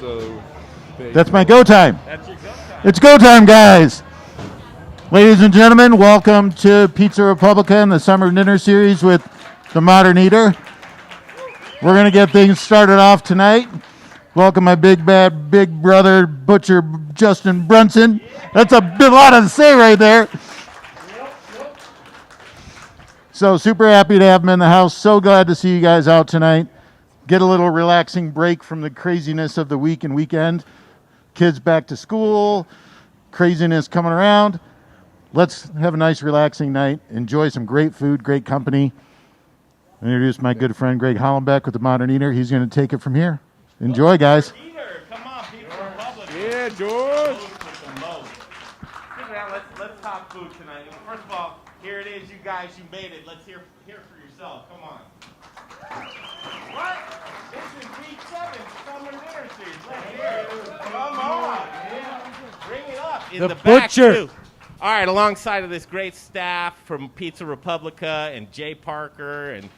So that's my go time. That's your go time. It's go time, guys. Ladies and gentlemen, welcome to Pizza Republica and the Summer Dinner Series with the Modern Eater. We're going to get things started off tonight. Welcome my big bad big brother, Butcher Justin Brunson. That's a lot to say right there. So super happy to have him in the house. So glad to see you guys out tonight. Get a little relaxing break from the craziness of the week and weekend. Kids back to school, craziness coming around. Let's have a nice relaxing night. Enjoy some great food, great company. Introduce my good friend Greg Hollenbeck with the Modern Eater. He's going to take it from here. Enjoy, guys. Come on, Pizza Republica. yeah, George. Let's talk food tonight. First of all, here it is, you guys. You made it. Let's hear for yourself. Come on. What? This is week 7, Summer Dinner Series. Let's hear it. Come on. Bring it up. In the back, Butcher. too. All right, alongside of this great staff from Pizza Republica and Jay Parker and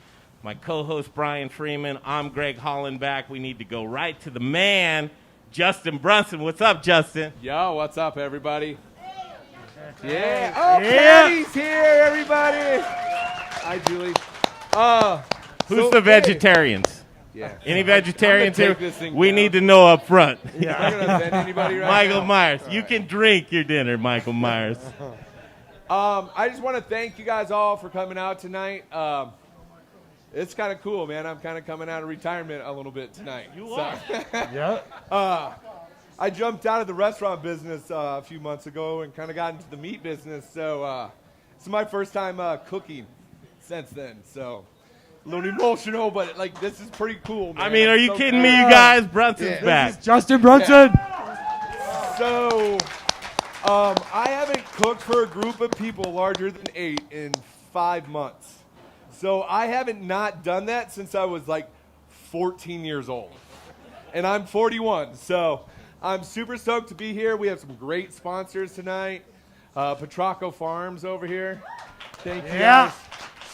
my co-host Brian Freeman, I'm Greg Hollenbeck. We need to go right to the man, Justin Brunson. What's up, Justin? Yo, what's up, everybody? Yeah. Oh, Patty's here, everybody. Hi, Julie. Who's the vegetarians? Yeah. Any vegetarians I'm here? gonna take this thing We down. need to know up front. Yeah. I'm going to offend anybody right Michael now. Myers, you can drink your dinner, Michael Myers. I just want to thank you guys all for coming out tonight. It's kind of cool, man. I'm kind of coming out of retirement a little bit tonight. You are. Yeah. I jumped out of the restaurant business a few months ago and kind of got into the meat business. So it's my first time cooking since then. So a little emotional, but like this is pretty cool, man. I mean, are I'm you so kidding glad. me, you guys? Brunson's Yeah. back. Justin Brunson. So I haven't cooked for a group of people larger than 8 in 5 months. So I haven't not done that since I was like 14 years old. And I'm 41, so I'm super stoked to be here. We have some great sponsors tonight. Petrocco Farms over here. Thank you guys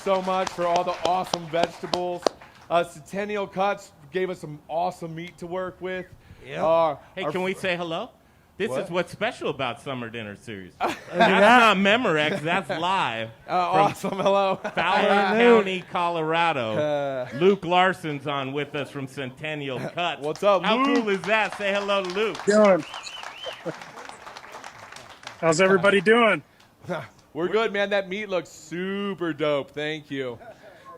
so much for all the awesome vegetables. Centennial Cuts gave us some awesome meat to work with. Hey, can we say hello? This What? is what's special about Summer Dinner Series. That's not Memorex, that's live. Awesome, hello. Fowler County, Colorado. Luke Larson's on with us from Centennial Cuts. What's up, How Luke? cool is that? Say hello to Luke. Doing. How's everybody doing? We're good, man. That meat looks super dope. Thank you.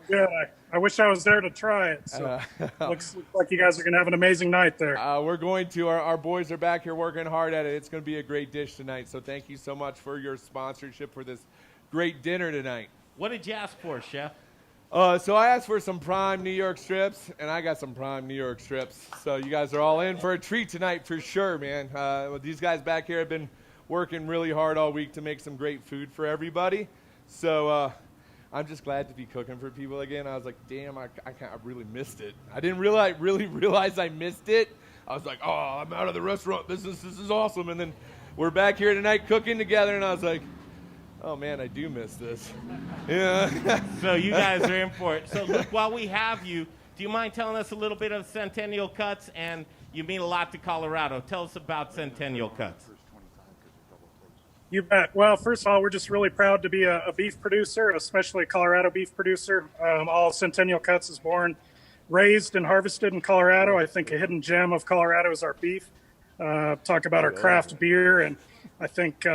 Good. I wish I was there to try it. So looks like you guys are going to have an amazing night there. We're going to. Our boys are back here working hard at it. It's going to be a great dish tonight. So thank you so much for your sponsorship for this great dinner tonight. What did you ask for, Chef? So I asked for some prime New York strips, and I got some prime New York strips. So you guys are all in for a treat tonight for sure, man. These guys back here have been working really hard all week to make some great food for everybody. So I'm just glad to be cooking for people again. I was like, damn, I really missed it. I didn't really realize I missed it. I was like, oh, I'm out of the restaurant business. This is awesome. And then we're back here tonight cooking together, and I was like, oh, man, I do miss this. Yeah. So you guys are in for it. So, Luke, while we have you, do you mind telling us a little bit of Centennial Cuts? And you mean a lot to Colorado. Tell us about Centennial Cuts. You bet. Well, first of all, we're just really proud to be a beef producer, especially a Colorado beef producer. All Centennial Cuts is born, raised, and harvested in Colorado. I think a hidden gem of Colorado is our beef. Talk about our craft beer, and I think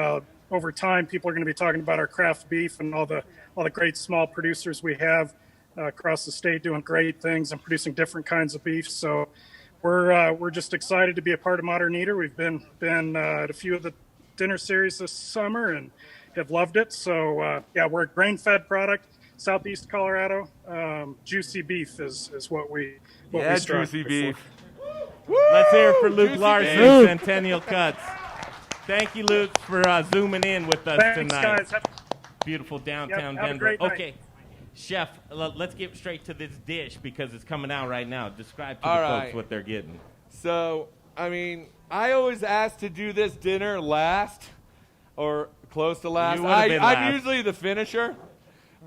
over time people are going to be talking about our craft beef and all the great small producers we have across the state doing great things and producing different kinds of beef. So we're just excited to be a part of Modern Eater. We've been at a few of the dinner series this summer and have loved it. So we're a grain-fed product, Southeast Colorado. Juicy beef is what we strive juicy for. beef. Let's hear it for Luke Juicy Larson, beef. Centennial Cuts. Thank you, Luke, for zooming in with us Thanks, tonight. guys. Beautiful downtown Have a Denver. great night. Okay, Chef, let's get straight to this dish because it's coming out right now. Describe to All the right. folks what they're getting. So, I mean, I always ask to do this dinner last or close to last. You would've been I'm last. usually the finisher,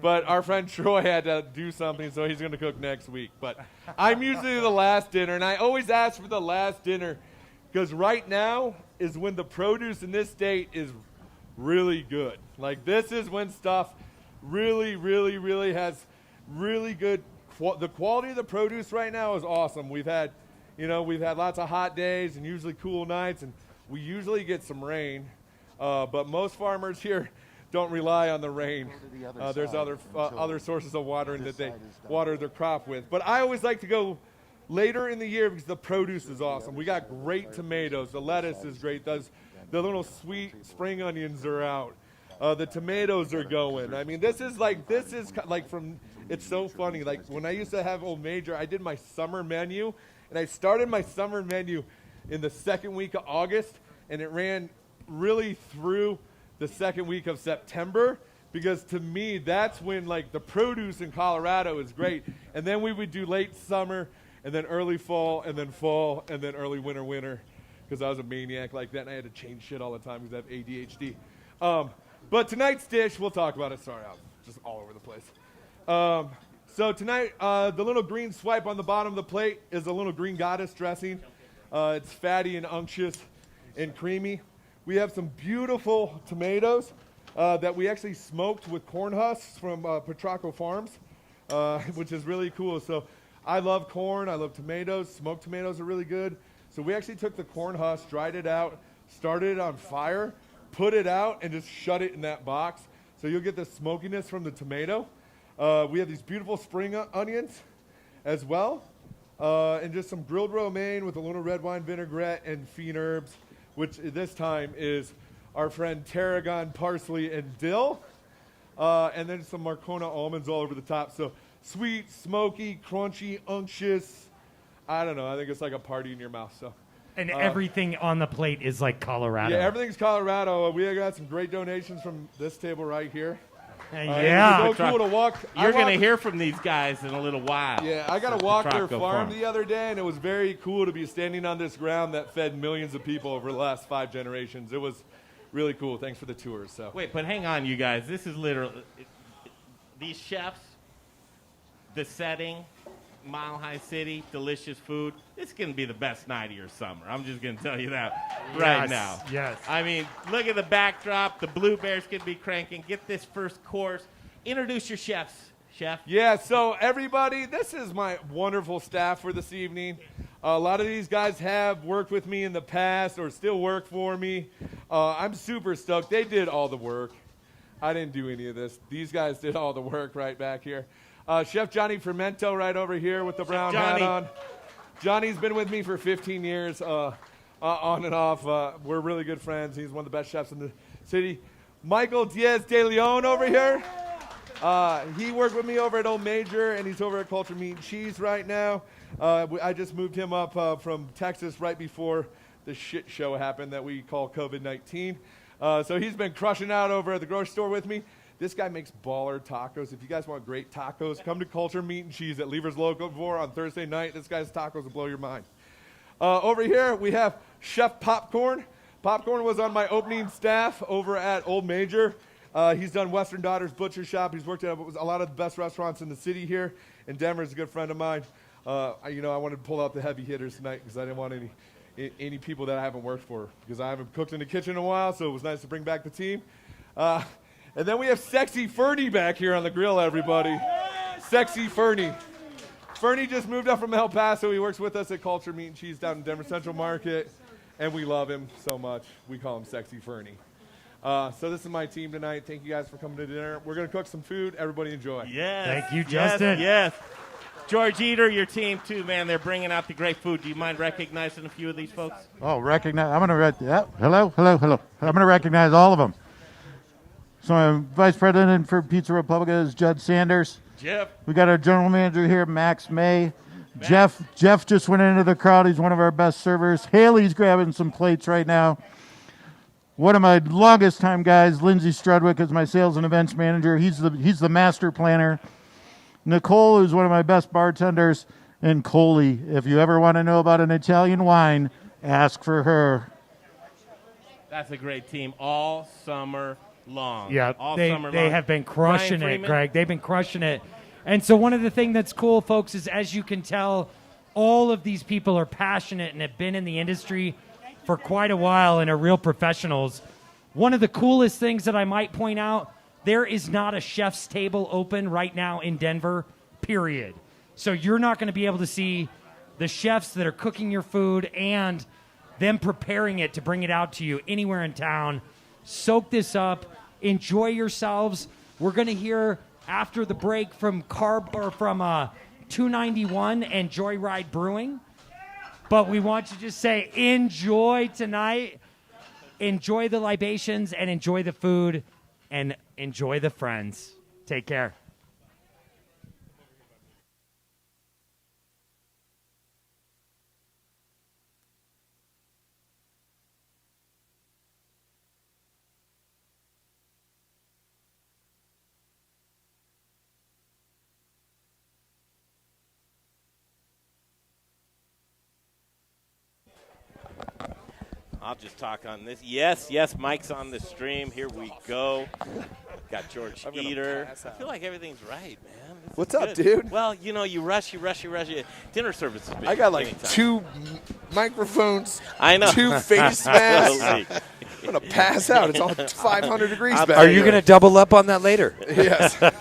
but our friend Troy had to do something, so he's going to cook next week. But I'm usually the last dinner, and I always ask for the last dinner because right now is when the produce in this state is really good. Like, this is when stuff really, really, really has really good, the quality of the produce right now is awesome. We've had lots of hot days and usually cool nights, and we usually get some rain, but most farmers here don't rely on the rain. There's other sources of watering that they water their crop with. But I always like to go later in the year because the produce is awesome. We got great tomatoes. The lettuce is great. The little sweet spring onions are out. The tomatoes are going. I mean, this is like from, it's so funny. Like, when I used to have Old Major, I did my summer menu, and I started my summer menu in the second week of August, and it ran really through the second week of September, because to me, that's when, like, the produce in Colorado is great. And then we would do late summer, and then early fall, and then early winter, because I was a maniac like that, and I had to change shit all the time because I have ADHD. But tonight's dish, we'll talk about it. Sorry, I'm just all over the place. So tonight, the little green swipe on the bottom of the plate is a little green goddess dressing. It's fatty and unctuous and creamy. We have some beautiful tomatoes that we actually smoked with corn husks from Petrocco Farms, which is really cool. So I love corn. I love tomatoes. Smoked tomatoes are really good. So we actually took the corn husk, dried it out, started it on fire, put it out, and just shut it in that box. So you'll get the smokiness from the tomato. We have these beautiful spring onions as well, and just some grilled romaine with a little red wine vinaigrette and fiend herbs, which this time is our friend tarragon, parsley, and dill, and then some Marcona almonds all over the top. So sweet, smoky, crunchy, unctuous. I don't know. I think it's like a party in your mouth. So. And everything on the plate is like Colorado. Yeah, everything's Colorado. We got some great donations from this table right here. Yeah. It's so cool to walk. You're going to hear from these guys in a little while. Yeah, I got to walk their Petrocco farm the other day, and it was very cool to be standing on this ground that fed millions of people over the last 5 generations. It was really cool. Thanks for the tours. So. Wait, but hang on, you guys. This is literally these chefs, the setting, Mile High City, delicious food. It's going to be the best night of your summer. I'm just going to tell you that right now. Yes. I mean, look at the backdrop. The blueberries could be cranking. Get this first course. Introduce your chefs. Chef? Yeah, so everybody, this is my wonderful staff for this evening. A lot of these guys have worked with me in the past or still work for me. I'm super stoked. They did all the work. I didn't do any of this. These guys did all the work right back here. Chef Johnny Fermento right over here with the brown hat on. Johnny's been with me for 15 years, on and off. We're really good friends. He's one of the best chefs in the city. Michael Diaz de Leon over here. He worked with me over at Old Major, and he's over at Culture Meat and Cheese right now. I just moved him up from Texas right before the shit show happened that we call COVID-19. So he's been crushing out over at the grocery store with me. This guy makes baller tacos. If you guys want great tacos, come to Culture Meat and Cheese at Lever's Local 4 on Thursday night. This guy's tacos will blow your mind. Over here, we have Chef Popcorn. Popcorn was on my opening staff over at Old Major. He's done Western Daughters Butcher Shop. He's worked at a lot of the best restaurants in the city here. And Denver is a good friend of mine. I wanted to pull out the heavy hitters tonight because I didn't want any people that I haven't worked for, because I haven't cooked in the kitchen in a while, so it was nice to bring back the team. And then we have Sexy Fernie back here on the grill, everybody. Sexy Fernie. Fernie just moved up from El Paso. He works with us at Culture Meat and Cheese down in Denver Central Market, and we love him so much. We call him Sexy Fernie. So this is my team tonight. Thank you guys for coming to dinner. We're going to cook some food. Everybody enjoy. Yes. Thank you, Justin. Yes. George Eater, your team too, man. They're bringing out the great food. Do you mind recognizing a few of these folks? Oh, recognize. I'm going to hello. I'm going to recognize all of them. So my vice president for Pizza Republica is Judd Sanders. Jeff. We got our general manager here, Max May. Jeff just went into the crowd. He's one of our best servers. Haley's grabbing some plates right now. One of my longest time guys, Lindsay Strudwick, is my sales and events manager. He's the master planner. Nicole is one of my best bartenders. And Coley, if you ever want to know about an Italian wine, ask for her. That's a great team all summer long. Yeah, all they summer long. they have been crushing Ryan it, Freeman? Greg. They've been crushing it. And so one of the things that's cool, folks, is as you can tell, all of these people are passionate and have been in the industry for quite a while and are real professionals. One of the coolest things that I might point out, there is not a chef's table open right now in Denver, period. So you're not going to be able to see the chefs that are cooking your food and them preparing it to bring it out to you anywhere in town. Soak this up. Enjoy yourselves. We're going to hear after the break from 291 and Joyride Brewing. But we want to just say enjoy tonight. Enjoy the libations and enjoy the food and enjoy the friends. Take care. I'll just talk on this. Yes, Mike's on the stream. Here we go. Got George Eater. I feel like everything's right, man. What's up, dude? Well, you rush. Dinner service is busy. I got like 2 microphones. I know. 2 face masks. I'm going to pass out. It's all 500 degrees back Are you going to double up on that later? Yes. I'm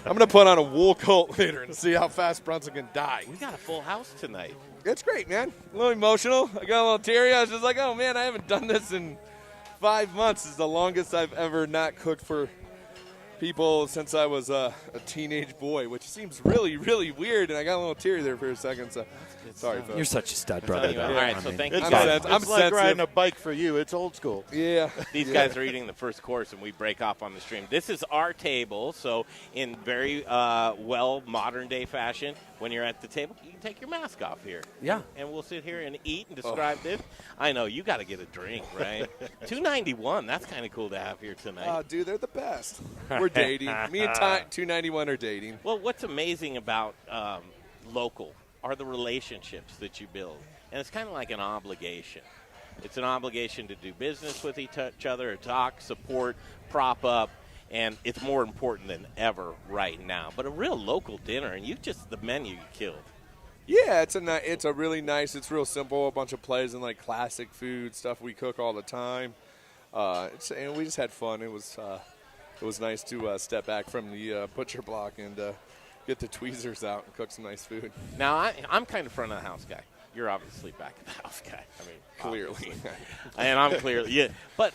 going to put on a wool coat later and see how fast Brunson can die. We got a full house tonight. It's great, man. A little emotional. I got a little teary. I was just like, oh, man, I haven't done this in 5 months. It's the longest I've ever not cooked for people since I was a teenage boy, which seems really, really weird. And I got a little teary there for a second. So sorry, folks. You're such a stud, brother. All right, so thank you It's, guys. I'm it's like sensitive. riding a bike for you. It's old school. Yeah. These guys are eating the first course, and we break off on the stream. This is our table, so in very modern-day fashion, when you're at the table, you can take your mask off here. Yeah. And we'll sit here and eat and describe this. I know, you got to get a drink, right? 291, that's kind of cool to have here tonight. Oh, dude, they're the best. We're dating. Me and 291 are dating. Well, what's amazing about local are the relationships that you build. And it's kind of like an obligation. It's an obligation to do business with each other, talk, support, prop up, and it's more important than ever right now. But a real local dinner, and the menu you killed. Yeah, it's a really nice. It's real simple. A bunch of plays and like classic food stuff we cook all the time. And we just had fun. It was nice to step back from the butcher block and get the tweezers out and cook some nice food. Now I'm kind of front of the house guy. You're obviously back of the house guy. I mean, Clearly. And I'm clearly, yeah. But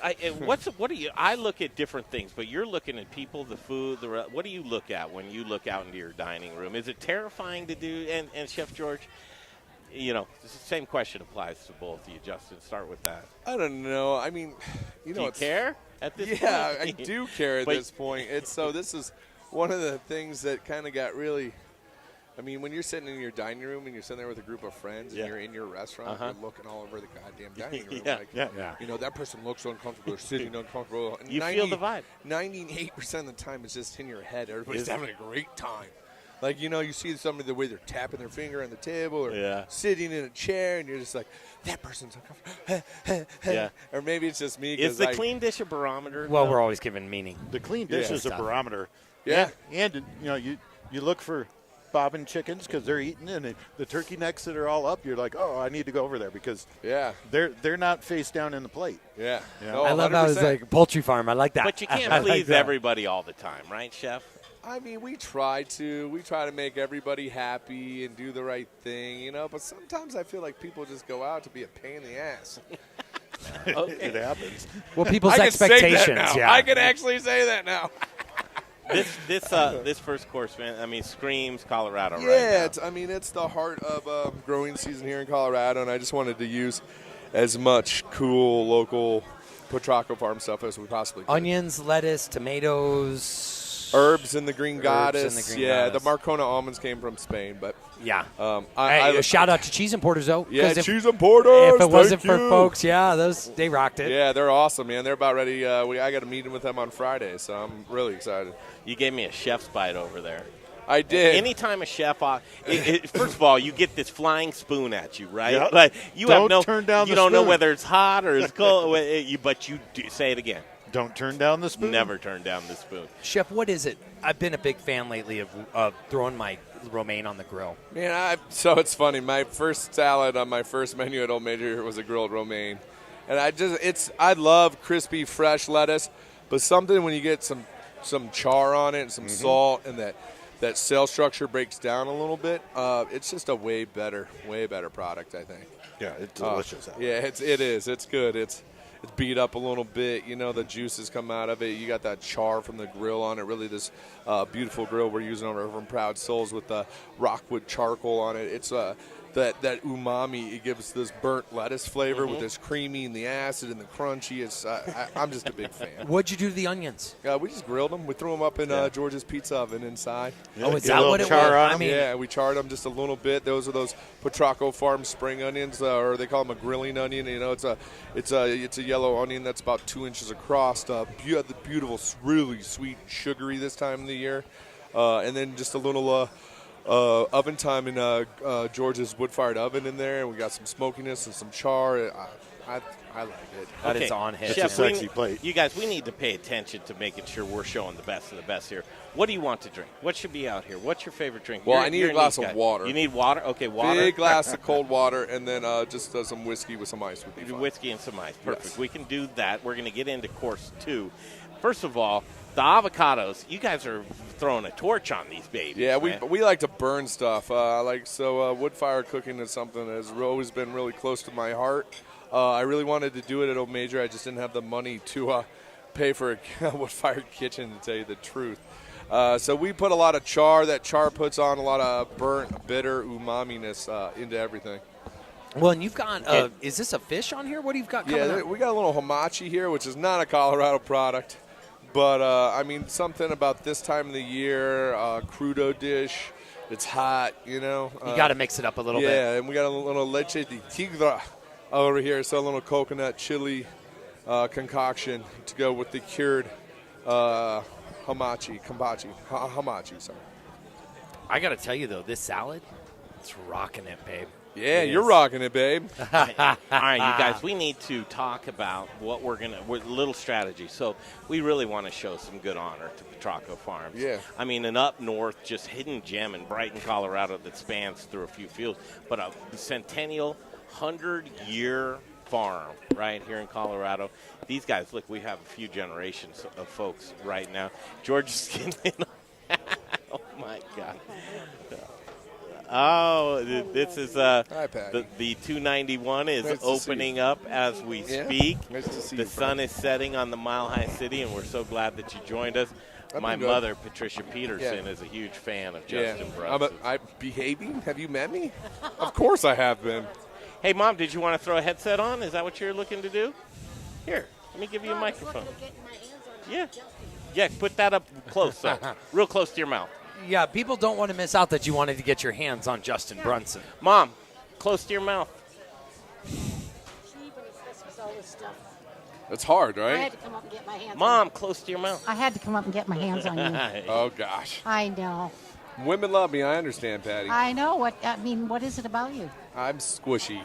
what are you? I look at different things, but you're looking at people, the food, what do you look at when you look out into your dining room? Is it terrifying to do? And Chef George, the same question applies to both of you. Justin, start with that. I don't know. I mean, Do you care at this point? Yeah, I do care at this point. This is one of the things that kind of got really. I mean, when you're sitting in your dining room and you're sitting there with a group of friends and you're in your restaurant, you're looking all over the goddamn dining room. That person looks uncomfortable. They're sitting uncomfortable. And you feel the vibe. 98% of the time it's just in your head. Everybody's having a great time. Like, you see somebody the way they're tapping their finger on the table or sitting in a chair, and you're just like, that person's uncomfortable. Yeah. Or maybe it's just me. Is the clean dish a barometer? Well, we're always giving meaning. The clean dish is a barometer. Yeah. And you look for bobbing chickens because they're eating, and the turkey necks that are all up, you're like, oh, I need to go over there because they're not face down in the plate. Yeah. No, I love how it's like a poultry farm. I like that. But you can't please everybody all the time, right, Chef? I mean, we try to. We try to make everybody happy and do the right thing, But sometimes I feel like people just go out to be a pain in the ass. It happens. Well, people's I expectations. Can say that now. Yeah. I can actually say that now. This first course, man. I mean, screams Colorado. Yeah, right now. it's the heart of growing season here in Colorado, and I just wanted to use as much cool local Petrocco farm stuff as we possibly could. Onions, lettuce, tomatoes. Herbs and the Green Goddess. And the Green Goddess. The Marcona almonds came from Spain, but yeah. I shout out to Cheese Importers though. Yeah, Cheese Importers. If it wasn't for folks, they rocked it. Yeah, they're awesome, man. They're about ready. I got a meeting with them on Friday, so I'm really excited. You gave me a chef's bite over there. I did. Anytime a chef, first of all, you get this flying spoon at you, right? Yep. But you don't have turn down you the don't know spoon. whether it's hot or it's cold. But you do, say it again. Don't turn down the spoon. Never turn down the spoon. Chef, what is it? I've been a big fan lately of throwing my romaine on the grill. Man, so it's funny. My first salad on my first menu at Old Major was a grilled romaine. And I love crispy, fresh lettuce, but something when you get some char on it and some salt and that cell structure breaks down a little bit, it's just a way better product, I think. Yeah, it's delicious. Yeah, it is. It's good. It's beat up a little bit. The juices come out of it. You got that char from the grill on it. Really, this beautiful grill we're using over from Proud Souls with the rockwood charcoal on it. It's that umami. It gives this burnt lettuce flavor with this creamy and the acid and the crunchy. I'm just a big fan. What'd you do to the onions? We just grilled them. We threw them up in George's pizza oven inside. Yeah, is that what it was? Yeah, we charred them just a little bit. Those are those Petrocco Farm spring onions, or they call them a grilling onion. It's a yellow onion that's about 2 inches across. Beautiful, really sweet, sugary this time of the year, and then just a little oven time in George's wood-fired oven in there, and we got some smokiness and some char. I like it. That is on hit. It's a sexy plate. You guys, we need to pay attention to making sure we're showing the best of the best here. What do you want to drink? What should be out here? What's your favorite drink? Well, I need a glass of water. You need water? Okay, water. Big glass of cold water, and then just some whiskey with some ice would be fine. Whiskey and some ice. Perfect. Yes. We can do that. We're going to get into course 2. First of all, the avocados. You guys are throwing a torch on these babies. Yeah, man. we like to burn stuff. Wood fire cooking is something that has always been really close to my heart. I really wanted to do it at Old Major. I just didn't have the money to pay for a wood-fired kitchen, to tell you the truth. So we put a lot of char. That char puts on a lot of burnt, bitter umami-ness into everything. Well, and you've got, is this a fish on here? What do you got coming up? We got a little hamachi here, which is not a Colorado product. But, something about this time of the year, crudo dish. It's hot, You got to mix it up a little bit. Yeah, and we got a little leche de tigre over here. So a little coconut chili concoction to go with the cured hamachi, sorry. I got to tell you, though, this salad, it's rocking it, babe. Yeah, you're rocking it, babe. All right, you guys, we need to talk about what we're little strategy. So we really want to show some good honor to Petrocco Farms. Yeah. I mean, an up north, just hidden gem in Brighton, Colorado that spans through a few fields, but a Centennial 100-year farm right here in Colorado. These guys, look, we have a few generations of folks right now. George is getting in. Oh, my God. Oh, this is Hi, Patty. the 291 is Nice to opening up as we speak. Nice to see the you, sun is setting on the Mile High City, and we're so glad that you joined us. My good. mother, Patricia Peterson, is a huge fan of Justin Brunson. I'm behaving? Have you met me? Of course I have been. Hey, Mom, did you want to throw a headset on? Is that what you're looking to do? Here, let me give you a microphone. Yeah, put that up close, though. Real close to your mouth. Yeah, people don't want to miss out that you wanted to get your hands on Justin Brunson. Mom, close to your mouth. It's hard, I right? had to come up and get my hands Mom, close to your mouth. I had to come up and get my hands on you. Oh, gosh. I know. Women love me. I understand, Patty. I know. What is it about you? I'm squishy.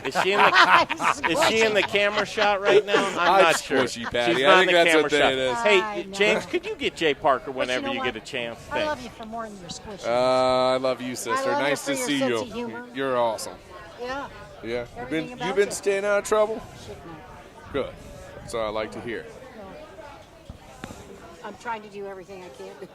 Is she in the camera shot right now? I'm not sure. Squishy, Patty. She's I not think in the that's camera what shot. it is. Hey, I know. James, could you get Jay Parker whenever know you what? get a chance? I love Thanks. you for more than your squishy. I love you, sister. I love you Nice for to your see sense you. of humor. You're awesome. Yeah. Yeah. Everything You've about been you. staying out of trouble? Shit, no. Good. That's what I like to hear. I'm trying to do everything I can to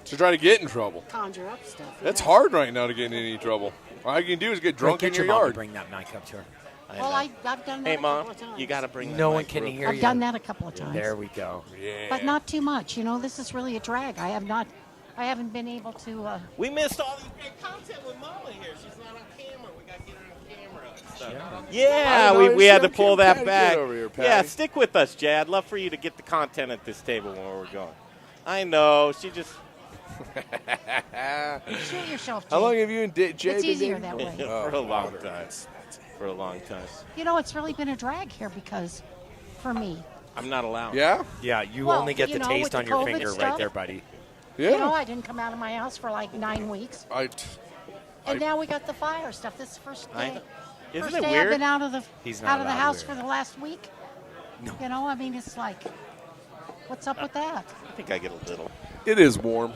To try to get in trouble. conjure up stuff. That's hard right now to get in any trouble. All you can do is get drunk in Get your mom to yard. bring that mic up to her. Well, I've done that Hey, a Mom, couple of times. you got to bring that No one mic can real hear I've you. done that a couple of times. There we go. Yeah. But not too much. This is really a drag. I haven't been able to. We missed all this great content with Mama here. She's not on camera. We got to get her on camera and stuff. Yeah, I know, we had to Sam, pull Patty, that get back. over here, Patty. Yeah, stick with us, Jay. I'd love for you to get the content at this table when we're going. I know. She just. Shoot yourself, How long Jay. have you and Jay It's been easier dating? that way. For a long time. For a long time. It's really been a drag here because, for me, I'm not allowed. Yeah? Yeah, you Well, only get you the know, taste with the on your COVID finger right stuff. there, buddy. Yeah. I didn't come out of my house for like 9 weeks, and now we got the fire stuff. This is the first I day. know. Isn't First it day weird? I've been out of the He's not allowed house weird. for the last week. No. It's like, what's up with that? I think I get a little. It is warm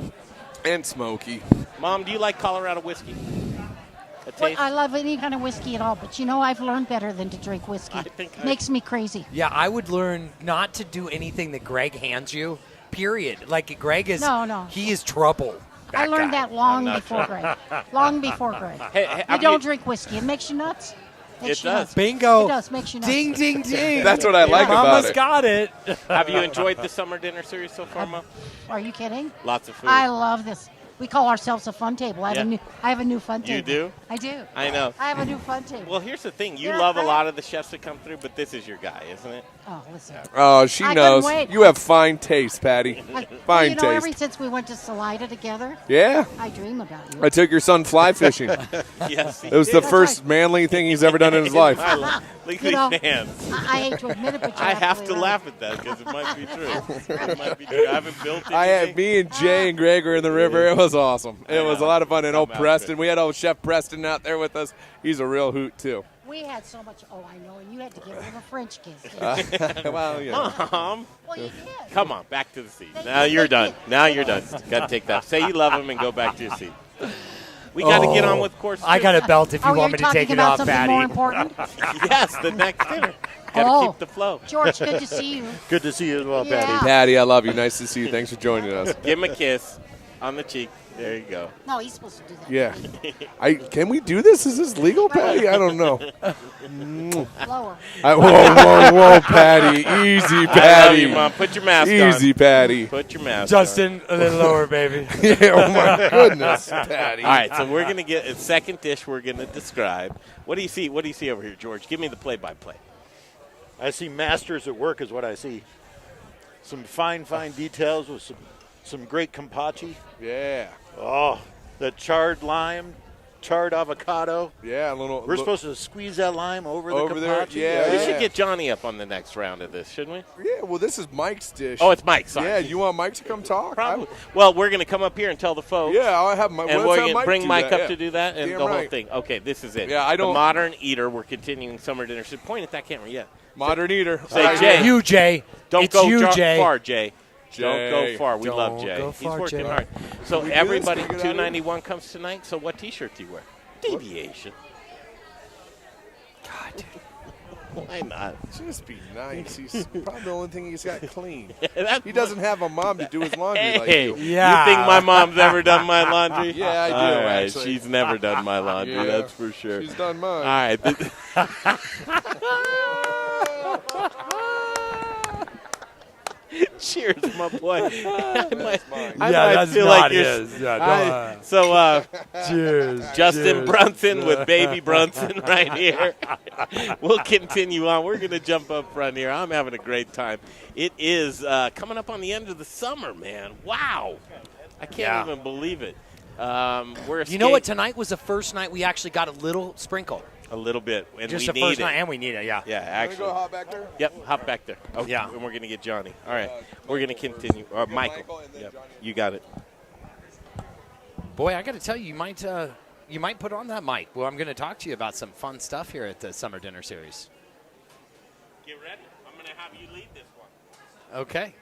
and smoky. Mom, do you like Colorado whiskey? Well, I love any kind of whiskey at all, but you know, I've learned better than to drink whiskey. Makes me crazy. Yeah, I would learn not to do anything that Greg hands you. Period. Like Greg is. No. He is trouble. I learned that long before Greg. Long before Greg. You don't drink whiskey. It makes you nuts. It does. Bingo. It does. Makes you nuts. Ding, ding, ding. That's what I like about Mama's it. got it. Have you enjoyed the summer dinner series so far, Mom? Are you kidding? Lots of food. I love this. We call ourselves a fun table. I have a new fun table. You do? I do. I know. I have a new fun table. Well, here's the thing. You Yeah, love a I- lot of the chefs that come through, but this is your guy, isn't it? Oh, listen. Oh, she I knows. couldn't wait. You have fine taste, Patty. Well, Fine you know, taste. ever since we went to Salida together, Yeah. I dream about you. I took your son fly fishing. Yes. It was the first manly thing he's ever done in his life. I love, look You know, at these hands. I hate to admit it, but you I have absolutely to right. laugh at that because it might be true. It might be true. I haven't built anything. I had me and Jay and Greg were in the river. It was awesome. It was a lot of fun. And old I'm out Preston, there. we had old Chef Preston out there with us. He's a real hoot too. We had so much. Oh, I know, and you had to give him a French kiss. Didn't you? Well, yeah. Mom, Well, you did. come on, back to the seat. Now you're done. Now you're done. Got to take that. Say you love him and go back to your seat. We got to get on with course two. I got a belt if you Oh, want you're me to take talking it about off, something Patty. more important? Yes, the next dinner. Got to Oh. keep the flow. George, good to see you. Good to see you as well, Yeah. Patty. Patty, I love you. Nice to see you. Thanks for joining us. Give him a kiss on the cheek. There you go. No, he's supposed to do that. Yeah. Can we do this? Is this legal, Patty? I don't know. Lower. Whoa, Patty. Easy, I love Patty. you, Mom. Put your mask on. Easy, Patty. Put your mask Justin, a little lower, baby. Yeah, oh, my goodness, Patty. on. All right, so we're going to get a second dish we're going to describe. What do you see? What do you see over here, George? Give me the play-by-play. I see masters at work is what I see. Some fine details with some great kampachi. Yeah. Oh, the charred lime, charred avocado. Yeah, a little. We're supposed to squeeze that lime over the Over there, kampachi. yeah. We should get Johnny up on the next round of this, shouldn't we? Yeah, well, this is Mike's dish. Oh, it's Mike. Sorry. Yeah, you want Mike to come talk? Probably. Well, we're going to come up here and tell the folks. Yeah, I'll have Mike. And let's we're have going to Mike bring do Mike that, up to do that and Damn the whole right. thing. Okay, this is it. Yeah, I don't- The Modern Eater. We're continuing summer dinner. So point at that camera. Yeah. Modern eater. Say, Right Jay. here. You, Jay. Don't it's go you, Jay. far, Jay. Jay. Don't go far. We Don't love Jay. go He's far, working Jay. hard. So Can we do this? everybody, Can we get out of here? 291 comes tonight. So what T-shirt do you wear? Deviation. God, dude. Why not? Just be nice. He's probably the only thing he's got clean. That's He doesn't have a mom to do his laundry like Hey, you. Yeah. you think my mom's ever done my laundry? Yeah, I do, All right, actually. she's never done my laundry. Yeah. That's for sure. She's done mine. All right. Cheers, my boy. I might that's feel not like you're. his. Yeah, don't, So, cheers. Justin cheers. Brunson with Baby Brunson right here. We'll continue on. We're going to jump up front here. I'm having a great time. It is coming up on the end of the summer, man. Wow. I can't even believe it. You know what? Tonight was the first night we actually got a little sprinkle. A little bit. And Just we the need first it. night, and we need it, yeah. Yeah, Can we actually. go hop back there? Yep, hop back there. Oh, Yeah. And we're going to get Johnny. All right. We're going to continue. Michael. Michael and then Yep. Johnny. You got it. Boy, I got to tell you, you might put on that mic. Well, I'm going to talk to you about some fun stuff here at the Summer Dinner Series. Get ready. I'm going to have you lead this one. Okay.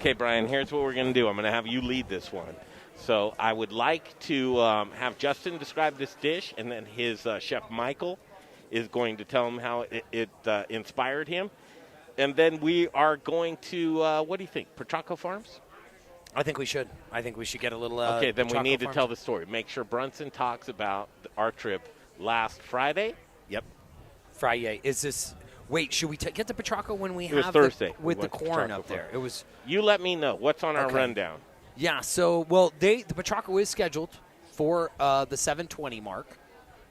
Okay, Brian, here's what we're going to do. I'm going to have you lead this one. So I would like to have Justin describe this dish, and then his chef Michael is going to tell him how it inspired him. And then we are going to, what do you think, Petrocco Farms? I think we should. I think we should get a little. Okay, then we Petrocco need to Farms. tell the story. Make sure Brunson talks about our trip last Friday. Yep. Friday. Is this? Wait, should we get the Petrocco when we It was have Thursday. with We the went to corn Petrocco up there? Farms. It was. You let me know. What's on our Okay. rundown? Yeah. So, well, the Petrocco is scheduled for the 7:20 mark.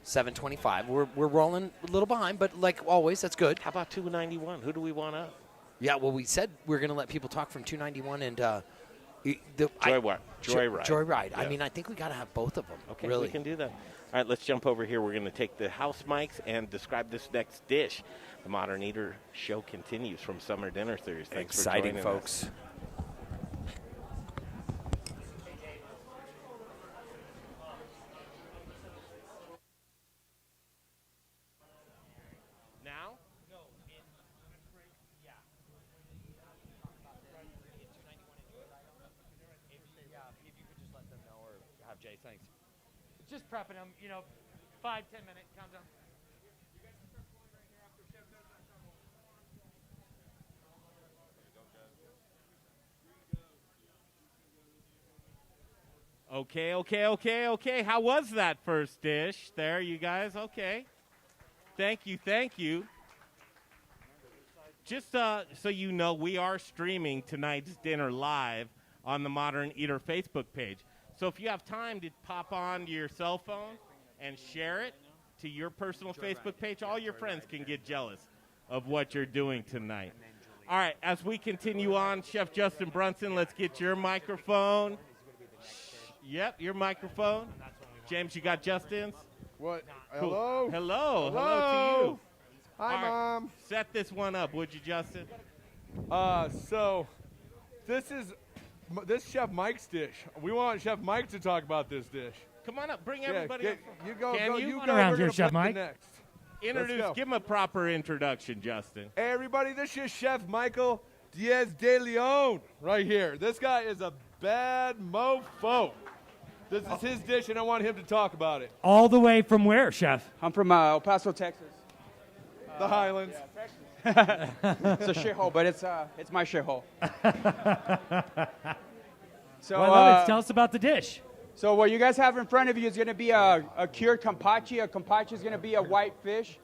7:25. We're rolling a little behind, but like always, that's good. How about 291? Who do we want up? Yeah. Well, we said we're going to let people talk from 291 and Joyride. Joyride. Yeah. I mean, I think we got to have both of them. Okay, really. we can do that. All right, let's jump over here. We're going to take the house mics and describe this next dish. The Modern Eater show continues from Summer Dinner Series. Thanks Exciting, for joining folks. us. Now? just prepping them, 5-10 minute countdown. Okay. How was that first dish there, you guys? Okay. Thank you. Just so you know, we are streaming tonight's dinner live on the Modern Eater Facebook page. So if you have time to pop on your cell phone and share it to your personal Facebook page, all your friends can get jealous of what you're doing tonight. All right, as we continue on, Chef Justin Brunson, let's get your microphone. Yep, your microphone. James, you got Justin's? What? Cool. Hello to you. Hi, All right, Mom. set this one up, would you, Justin? So this is Chef Mike's dish. We want Chef Mike to talk about this dish. Come on up, bring everybody up. You go. Can you? You Come go. around We're here, gonna Chef play Mike. Next. Give him a proper introduction, Justin. Hey, everybody, this is Chef Michael Diaz de Leon right here. This guy is a bad mofo. This is his dish, and I want him to talk about it. All the way from where, Chef? I'm from El Paso, Texas. The Highlands. It's a shithole, but it's my shithole. So, Well, I love it. Tell us about the dish. So what you guys have in front of you is going to be a cured campachi. A campachi is going to be a white fish.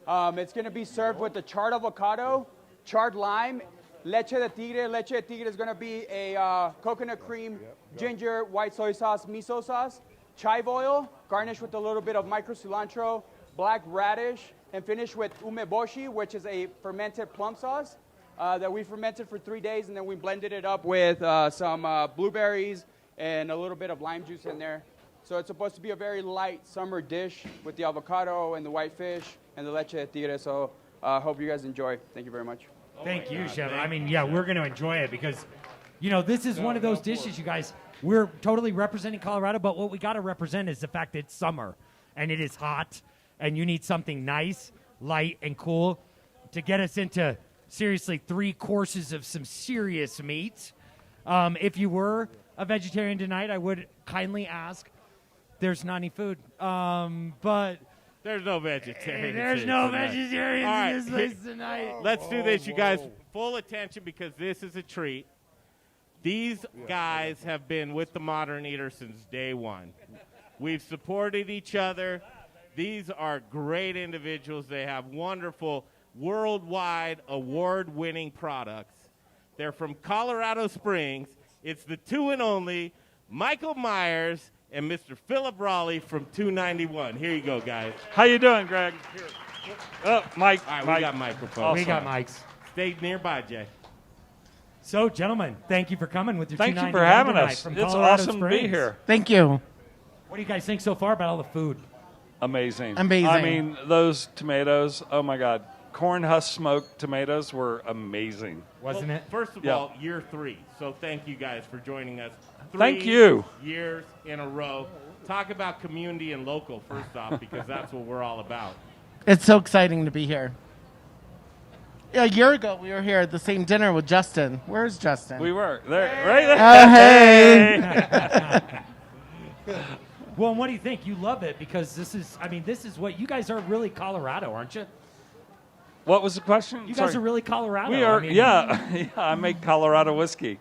It's going to be served with the charred avocado, charred lime, leche de tigre. Leche de tigre is going to be a coconut cream, ginger, white soy sauce, miso sauce, chive oil, garnished with a little bit of micro cilantro, black radish, and finished with umeboshi, which is a fermented plum sauce that we fermented for 3 days, and then we blended it up with some blueberries and a little bit of lime juice in there. So it's supposed to be a very light summer dish with the avocado and the white fish and the leche de tigre. So I hope you guys enjoy. Thank you very much. Thank you, Chef. I mean, yeah, we're going to enjoy it because, this is one of those dishes, you guys. We're totally representing Colorado, but what we got to represent is the fact that it's summer and it is hot and you need something nice, light, and cool to get us into, seriously, 3 courses of some serious meat. If you were a vegetarian tonight, I would kindly ask. There's not any food, but there's no vegetarians. There's no vegetarians in this place tonight. Let's do this, you guys. Full attention because this is a treat. These guys have been with the Modern Eater since day one. We've supported each other. These are great individuals. They have wonderful, worldwide, award-winning products. They're from Colorado Springs. It's the 2 and only Michael Myers and Mr. Philip Raleigh from 291. Here you go, guys. How you doing, Greg? Oh, Mike. All right, Mike. we got microphones. Awesome. We got mics. Stay nearby, Jay. So, gentlemen, thank you for coming with your Thank you 291 for having tonight us. from It's Colorado awesome to Springs. be here. Thank you. What do you guys think so far about all the food? Amazing. Amazing. I mean, those tomatoes, oh my God. Corn husk smoked tomatoes were amazing. Wasn't it? First of all, year 3. So thank you guys for joining us. 3 Thank you. years in a row. Talk about community and local, first off, because that's what we're all about. It's so exciting to be here. Yeah, a year ago, we were here at the same dinner with Justin. Where's Justin? We were. There, right there. Oh, hey. Well, and what do you think? You love it because this is what you guys are really Colorado, aren't you? What was the question? You guys are really Colorado. We are, I mean, yeah, I make Colorado whiskey. I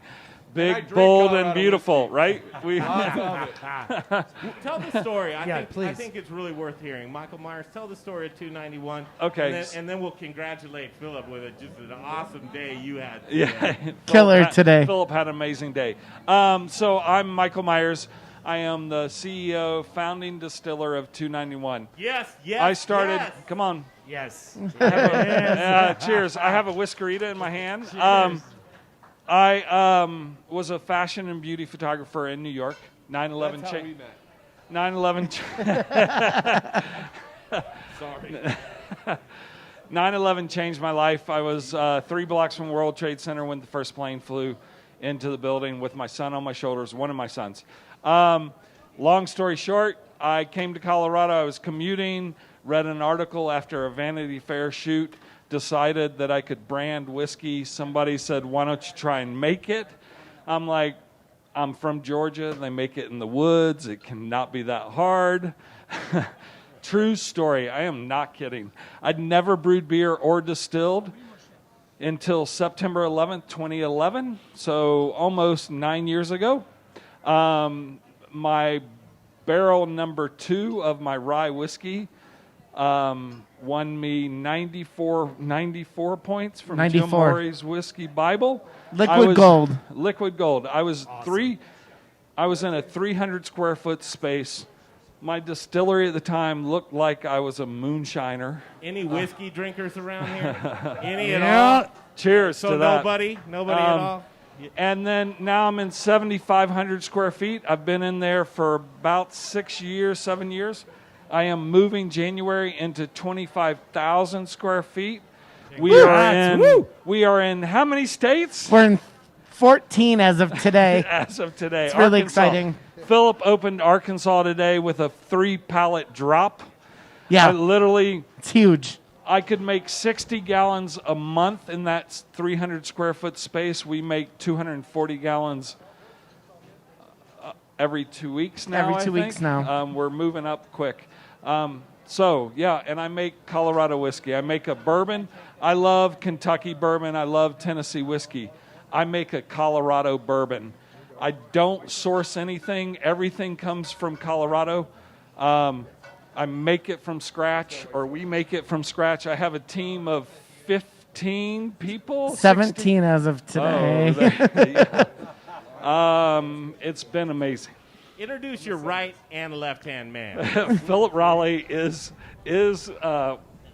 Big, drink bold, Colorado and beautiful, right? We. I love it. Tell the story. I please. think it's really worth hearing. Michael Myers, tell the story of 291. Okay. And then we'll congratulate Philip with just an awesome day you had. Yeah. Killer today. Philip had an amazing day. So I'm Michael Myers. I am the CEO, founding distiller of 291. Yes. I started. Yes. Come on. Yes. Cheers. I have a whiskerita in my hand. I was a fashion and beauty photographer in New York. 9/11 That's how we met. 9/11. Sorry. 9/11 changed my life. I was 3 blocks from World Trade Center when the first plane flew into the building with my son on my shoulders, one of my sons. Long story short, I came to Colorado. I was commuting, read an article after a Vanity Fair shoot, decided that I could brand whiskey. Somebody said, why don't you try and make it? I'm like, I'm from Georgia. They make it in the woods. It cannot be that hard. True story. I am not kidding. I'd never brewed beer or distilled until September 11th, 2011, so almost 9 years ago. My barrel number 2 of my rye whiskey won me 94 points from 94. Jim Morey's Whiskey Bible. Liquid gold. Liquid gold. I was I was in a 300 square foot space. My distillery at the time looked like I was a moonshiner. Any whiskey drinkers around here? Any at all? Cheers So to that. nobody at all? And then now I'm in 7,500 square feet. I've been in there for about 7 years. I am moving January into 25,000 square feet. We are in how many states? We're in 14 as of today. As of today. It's really Arkansas. exciting. Philip opened Arkansas today with a 3-pallet drop. Yeah. It's huge. I could make 60 gallons a month in that 300 square foot space. We make 240 gallons every 2 weeks now. Every 2 weeks now. We're moving up quick. And I make Colorado whiskey. I make a bourbon. I love Kentucky bourbon. I love Tennessee whiskey. I make a Colorado bourbon. I don't source anything. Everything comes from Colorado. I make it from scratch, or we make it from scratch. I have a team of 15 people. 17 as of today. It's been amazing. Introduce your right and left-hand man. Philip Raleigh is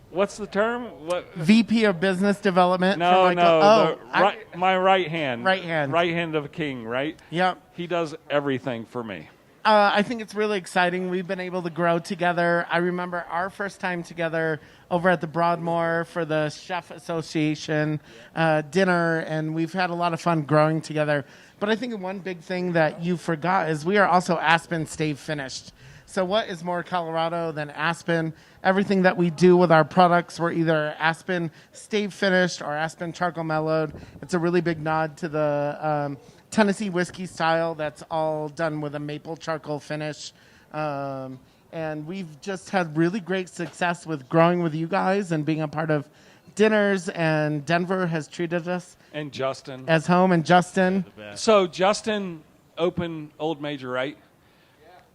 what's the term? What? VP of Business Development. My right hand. Right hand. Right hand of a king, right? Yep. He does everything for me. I think it's really exciting. We've been able to grow together. I remember our first time together over at the Broadmoor for the Chef Association dinner, and we've had a lot of fun growing together. But I think one big thing that you forgot is we are also Aspen Stave Finished. So what is more Colorado than Aspen? Everything that we do with our products, we're either Aspen Stave Finished or Aspen Charcoal Mellowed. It's a really big nod to the Tennessee whiskey style that's all done with a maple charcoal finish. And we've just had really great success with growing with you guys and being a part of dinners, and Denver has treated us and Justin as home, and Justin. So Justin opened Old Major, right?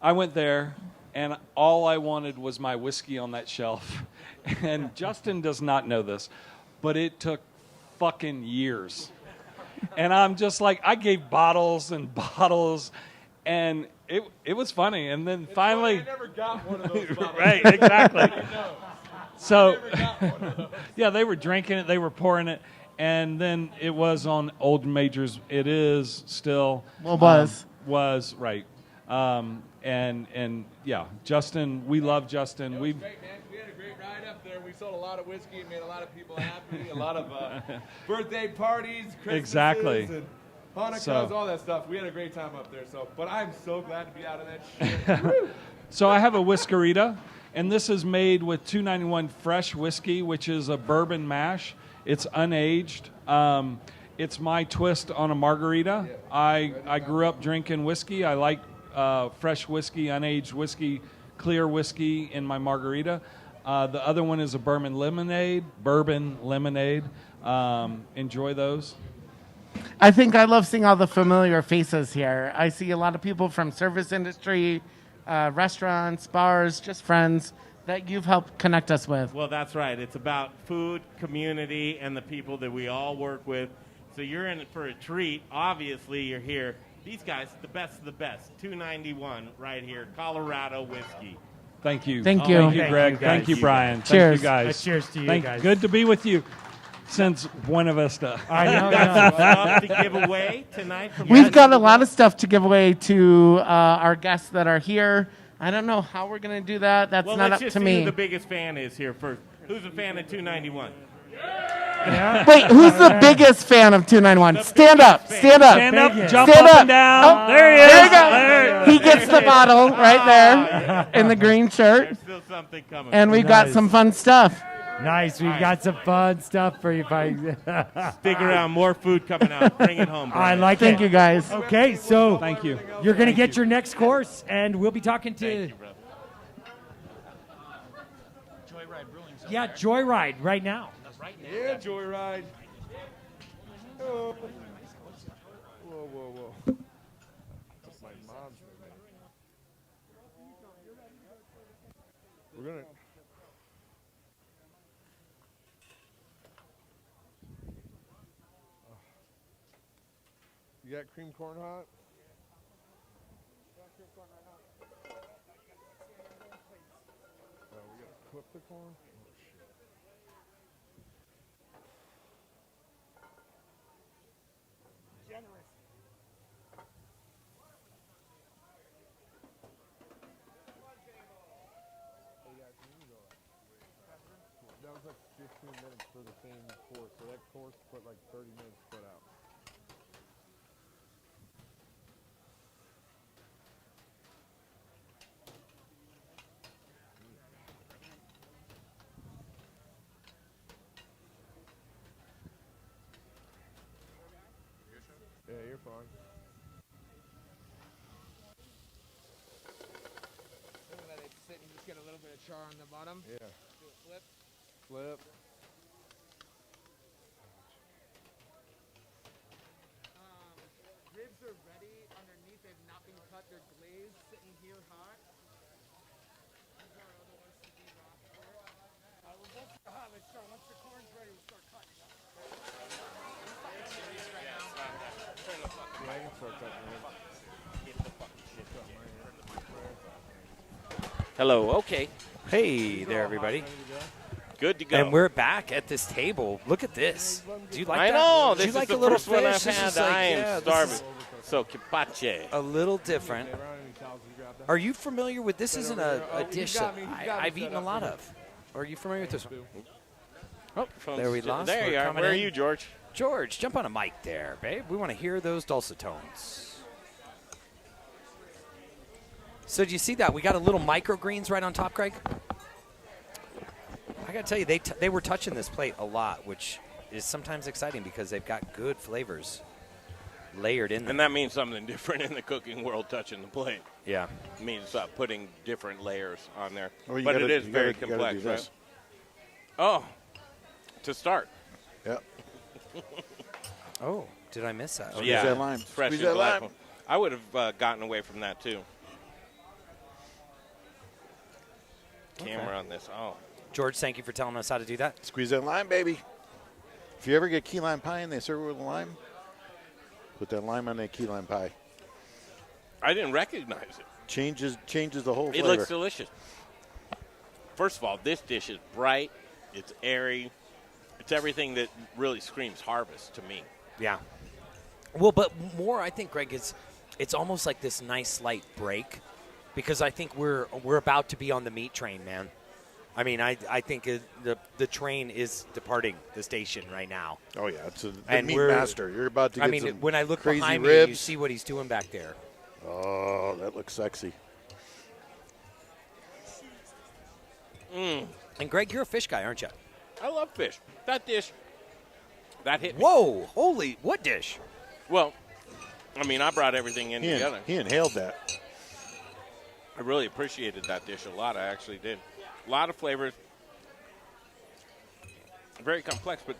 I went there, and all I wanted was my whiskey on that shelf. And Justin does not know this, but it took fucking years. And I'm just like, I gave bottles and bottles, and it was funny. And then finally, I never got one of those bottles. Right, exactly. So, yeah, they were drinking it, they were pouring it, and then it was on Old Major's. It is still. Well, was right. And yeah, Justin, we love Justin. We had a great ride up there. We sold a lot of whiskey and made a lot of people happy. A lot of birthday parties, Christmases, exactly, and Hanukkahs, all that stuff. We had a great time up there. But I'm so glad to be out of that shit. So I have a Whiskerita, and this is made with 291 fresh whiskey, which is a bourbon mash. It's unaged. It's my twist on a margarita. I grew up drinking whiskey. I like fresh whiskey, unaged whiskey, clear whiskey in my margarita. The other one is a bourbon lemonade. Enjoy those. I think I love seeing all the familiar faces here. I see a lot of people from service industry, restaurants, bars, just friends that you've helped connect us with. Well, that's right. It's about food, community, and the people that we all work with. So you're in it for a treat. Obviously, you're here. These guys, the best of the best. 291 right here, Colorado whiskey. Thank you. Thank you. Thank you, Greg. Thank you, Brian. Cheers. Thank you, guys. Cheers to you guys. Good to be with you since Buena Vista. I know. Stuff to give away tonight. We've got a lot of stuff to give away to our guests that are here. I don't know how we're going to do that. That's not up to me. Let's just see who the biggest fan is here first. Who's a fan of 291? Yeah. Wait, who's the biggest fan of 291? Stand up. Stand up. Stand up, Biggest. jump Stand up up. and down. Oh, there he is. There you go. There. He gets the bottle right there in the green shirt. There's still something coming. And we've got some fun stuff. Nice. We've got some fun stuff for you, Mike. Stick around. More food coming out. Bring it home, Brian. I like it. Thank you, guys. Okay, so Thank you. You're going to get your next course, and we'll be talking to. Yeah, Joyride right now. Yeah, Joyride. Oh. Whoa. That's my mom's name. We're gonna. You got cream corn hot? Oh, we gotta cook the corn? Oh, shit. Generous. That was like 15 minutes for the same course. So that course put like 30 minutes put out. Yeah, you're fine. Let it sit and just get a little bit of char on the bottom. Yeah. Do a flip. Flip. Ribs are ready underneath. They've not been cut. They're glazed, sitting here hot. These are other ones to be rocked for. We're both hot. Let's start. Once the corn's ready, we'll start cutting. Yeah, I can start cutting it. Hello. Okay. Hey there, everybody. Good to go. And we're back at this table. Look at this. Do you like I that? know. Do This you is like the a little first one I've fish? This had. is like, I am yeah, starving. this is So, capace. a little different. Are you familiar with this? Isn't a dish that I've eaten a lot of. Are you familiar with this one? Oh, there we lost. There We're you are. coming Where are in. you, George? George, jump on a mic there, babe. We want to hear those dulcet tones. So do you see that? We got a little microgreens right on top, Craig. I got to tell you, they were touching this plate a lot, which is sometimes exciting because they've got good flavors layered in there. And that means something different in the cooking world, touching the plate. Yeah. It means putting different layers on there. Well, you but gotta- it is you very gotta- you gotta complex, do right? this. Oh, to start. Yep. Oh, did I miss that? Yeah, that lime. fresh Squeeze and that black lime. one. I would have gotten away from that, too. Camera on this. Oh. George, thank you for telling us how to do that. Squeeze that lime, baby. If you ever get key lime pie and they serve it with a lime, put that lime on that key lime pie. I didn't recognize it. Changes the whole It flavor. looks delicious. First of all, this dish is bright. It's airy. It's everything that really screams harvest to me. Yeah. Well, but more, I think, Greg, it's almost like this nice slight break because I think we're about to be on the meat train, man. I mean, I think the train is departing the station right now. Oh, yeah. It's the And meat we're- master. You're about to get I mean, some when I look crazy behind me, ribs. you see what he's doing back there. Oh, that looks sexy. And, Greg, you're a fish guy, aren't you? I love fish. That dish, that hit me. Whoa, holy, what dish? Well, I mean, I brought everything in together. He inhaled that. I really appreciated that dish a lot. I actually did. A lot of flavors. Very complex, but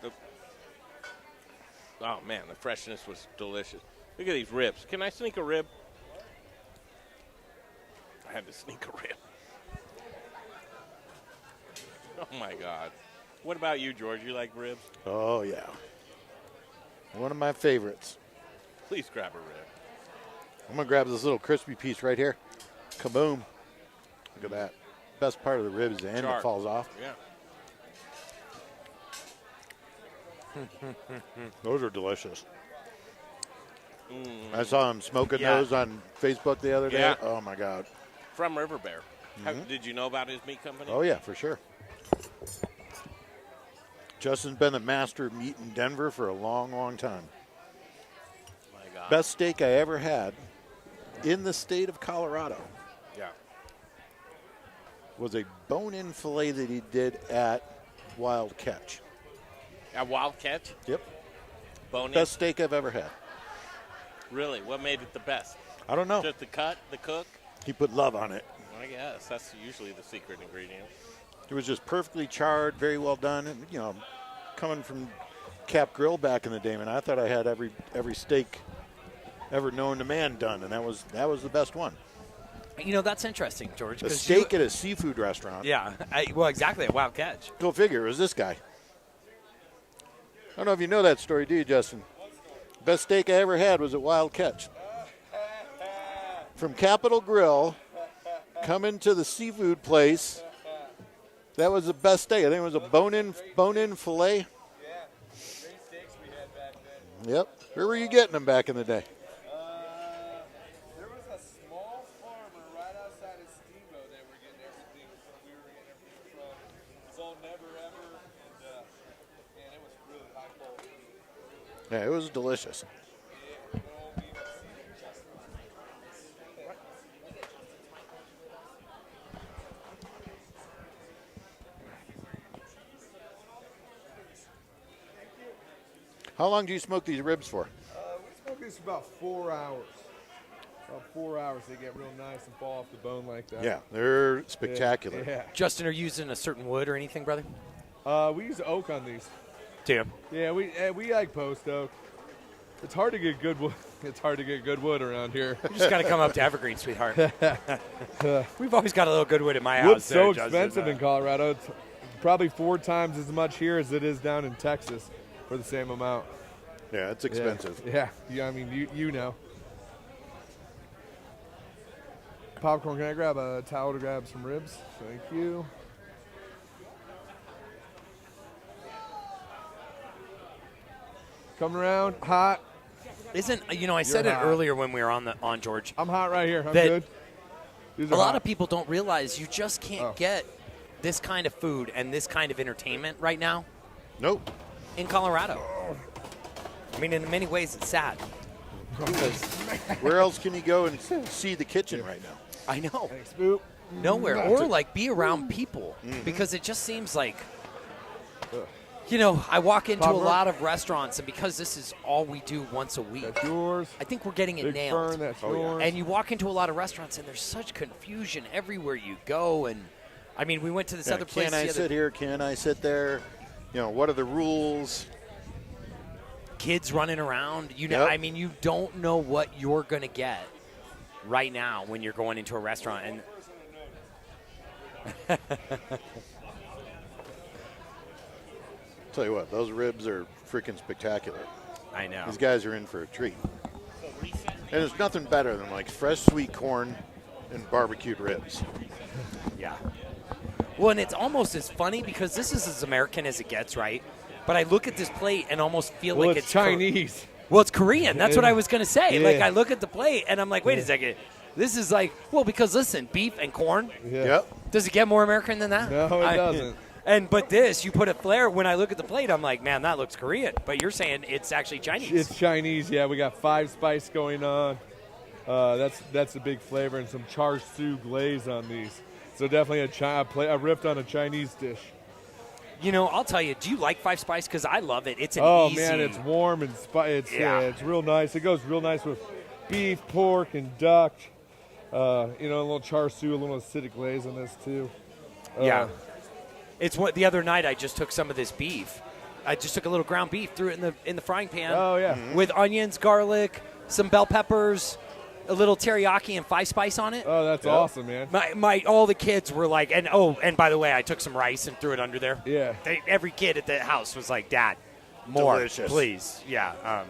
oh, man, the freshness was delicious. Look at these ribs. Can I sneak a rib? I had to sneak a rib. Oh, my God. What about you, George? You like ribs? Oh, yeah. One of my favorites. Please grab a rib. I'm going to grab this little crispy piece right here. Kaboom. Look at that. Best part of the rib is the end that falls off. Yeah. Those are delicious. I saw him smoking those on Facebook the other day. Yeah. Oh, my God. From River Bear. Did you know about his meat company? Oh, yeah, for sure. Justin's been the master of meat in Denver for a long, long time. My God. Best steak I ever had in the state of Colorado Yeah. was a bone-in filet that he did at Wild Catch. A Wild Catch? Yep. Bone-in? Best steak I've ever had. Really? What made it the best? I don't know. Just the cut, the cook? He put love on it. I guess. That's usually the secret ingredient. It was just perfectly charred, very well done. And, you know, coming from Cap Grill back in the day, man, I thought I had every steak ever known to man done, and that was the best one. You know, that's interesting, George. A steak at a seafood restaurant. Yeah, well, exactly, a Wild Catch. Go figure, it was this guy. I don't know if you know that story, do you, Justin? Best steak I ever had was at Wild Catch. From Capitol Grill, coming to the seafood place, that was the best steak. I think it was a bone-in filet. Yeah, great steaks we had back then. Yep. Where were you getting them back in the day? There was a small farmer right outside of Steamboat that were getting everything. We were getting everything from. It was all Never Ever, and man, it was really high quality. Yeah, it was delicious. How long do you smoke these ribs for? We smoke this for about 4 hours. About 4 hours, they get real nice and fall off the bone like that. Yeah, they're spectacular. Yeah. Justin, are you using a certain wood or anything, brother? We use oak on these. Tim. Yeah, we like post oak. It's hard to get good wood. It's hard to get good wood around here. You just got to come up to Evergreen, sweetheart. We've always got a little good wood in my house. Wood's so there, expensive Justin. in Colorado. It's probably 4 times as much here as it is down in Texas for the same amount. Yeah, it's expensive. Yeah, I mean, you know. Popcorn, can I grab a towel to grab some ribs? Thank you. Coming around, hot. Isn't, you know, I said You're it hot. earlier when we were on George. I'm hot right here. I'm that good. These A are lot hot. of people don't realize you just can't Oh. get this kind of food and this kind of entertainment right now. Nope. In Colorado. I mean, in many ways, it's sad. Because Where else can you go and see the kitchen right now? I know. Thanks, Boop. Nowhere. Or, like, be around people. Because it just seems like, you know, I walk into a Popcorn? lot of restaurants, and because this is all we do once a week, That's yours. I think we're getting it Big nailed. Fern, that's yours. And you walk into a lot of restaurants, and there's such confusion everywhere you go. And, I mean, we went to this Yeah, other place can I the other sit here? Can I sit there? You know, what are the rules? kids running around. You know, Yep. I mean, you don't know what you're going to get right now when you're going into a restaurant. And Tell you what, those ribs are freaking spectacular. I know. These guys are in for a treat. And there's nothing better than like fresh sweet corn and barbecued ribs. Yeah. Well, and it's almost as funny because this is as American as it gets, right? But I look at this plate and almost feel Well, like it's Chinese. Well, it's Korean. That's what Yeah. I was going to say. Yeah. Like, I look at the plate and I'm like, wait a second. This is like, well, because listen, beef and corn. Yeah. Yep. Does it get more American than that? No, it doesn't. But this, you put a flair. When I look at the plate, I'm like, man, that looks Korean. But you're saying it's actually Chinese. It's Chinese, yeah. We got 5 spice going on. That's a big flavor, and some char siu glaze on these. So definitely a ripped on a Chinese dish. You know, I'll tell you. Do you like 5 Spice? Because I love it. It's an Oh easy. man, it's warm and it's Yeah. it's real nice. It goes real nice with beef, pork, and duck. You know, a little char siu, a little acidic glaze on this too. Yeah. It's what the other night I just took some of this beef. I just took a little ground beef, threw it in the frying pan. Oh yeah. With onions, garlic, some bell peppers, a little teriyaki and 5 Spice on it. Oh, that's awesome, man. All the kids were like, and by the way, I took some rice and threw it under there. Yeah. Every kid at the house was like, Dad, more, Delicious. please. Yeah.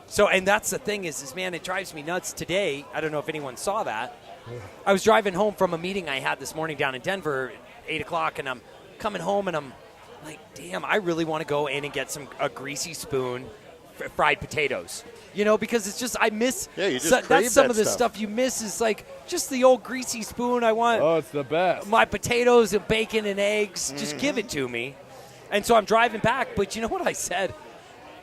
So, and that's the thing is, man, it drives me nuts today. I don't know if anyone saw that. I was driving home from a meeting I had this morning down in Denver at 8 o'clock, and I'm coming home, and I'm like, damn, I really want to go in and get a greasy spoon fried potatoes. You know, because it's just, I miss, Yeah, you just that's crave some that of the stuff you miss is like just the old greasy spoon. I want Oh, it's the best. my potatoes and bacon and eggs. Just Mm-hmm. give it to me. And so I'm driving back, but you know what I said?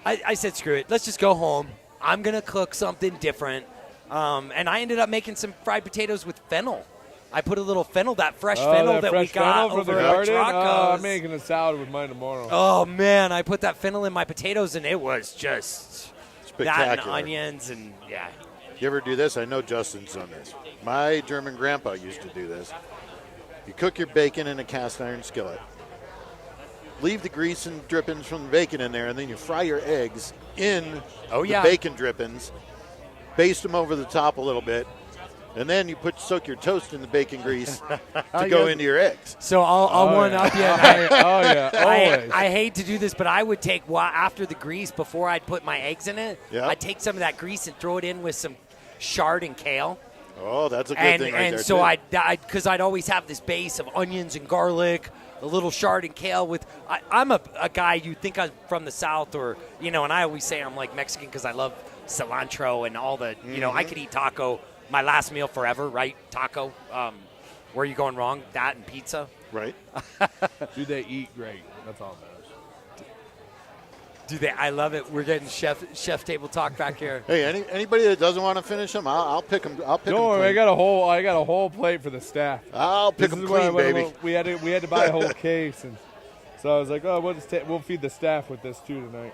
I said, screw it. Let's just go home. I'm going to cook something different. And I ended up making some fried potatoes with fennel. I put a little fennel, that fresh Oh, fennel that that we fresh got fennel from over the at garden? Petrocco. I'm making a salad with mine tomorrow. Oh, man, I put that fennel in my potatoes, and it was just Spectacular. that and onions, and yeah. You ever do this? I know Justin's done this. My German grandpa used to do this. You cook your bacon in a cast iron skillet. Leave the grease and drippings from the bacon in there, and then you fry your eggs in the bacon drippings. Baste them over the top a little bit, and then you soak your toast in the bacon grease to go into your eggs. So I'll one up you. Always. I hate to do this, but I would take after the grease, before I'd put my eggs in it, I'd take some of that grease and throw it in with some chard and kale. Oh, that's a good thing right there, so too. because I'd always have this base of onions and garlic, a little chard and kale with. I'm a guy, you think I'm from the South, or and I always say I'm like Mexican because I love cilantro and all the. I could eat taco. My last meal forever, right? Taco. Where are you going wrong? That and pizza. Right. Do they eat great? That's all that matters. Do they? I love it. We're getting chef table talk back here. Hey, anybody that doesn't want to finish them, I'll pick them. Don't worry, I got a whole plate for the staff. I'll pick them clean, baby. We had to buy a whole case, and so I was like, oh, we'll feed the staff with this too tonight.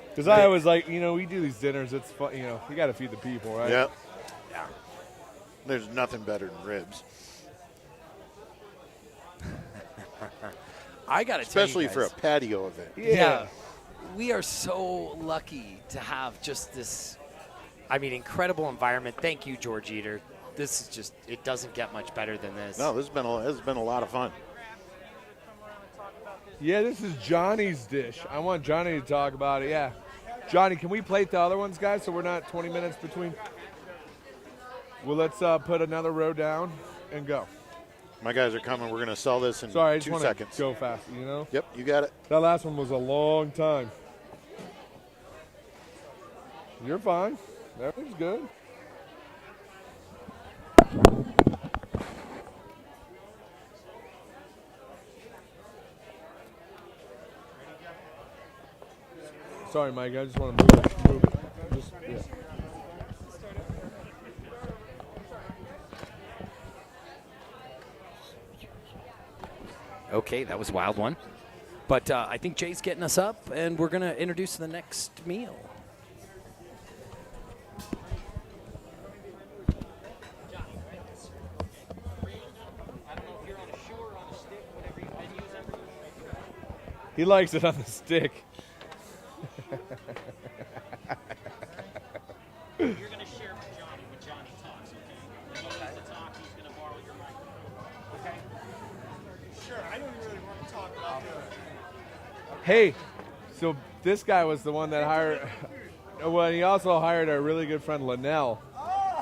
Because I was like, we do these dinners. It's fun, you got to feed the people, right? Yep. Yeah. There's nothing better than ribs. I got to tell you guys. Especially for a patio event. Yeah. We are so lucky to have just this, incredible environment. Thank you, George Eater. This is just, it doesn't get much better than this. No, this has been a lot of fun. Yeah, this is Johnny's dish. I want Johnny to talk about it, yeah. Johnny, can we plate the other ones, guys, so we're not 20 minutes between? Well, let's put another row down and go. My guys are coming. We're going to sell this in 2 seconds. Go fast, Yep, you got it. That last one was a long time. You're fine. Everything's good. Sorry, Mike. I just want to move it. Yeah. Okay, that was a wild one. But I think Jay's getting us up, and we're going to introduce the next meal. He likes it on the stick. You're going to share with Johnny when Johnny talks, okay? When he needs to talk, he's going to borrow your microphone, okay? Sure, I don't really want to talk about Hey, so this guy was the one that hired. Well, he also hired our really good friend Linnell.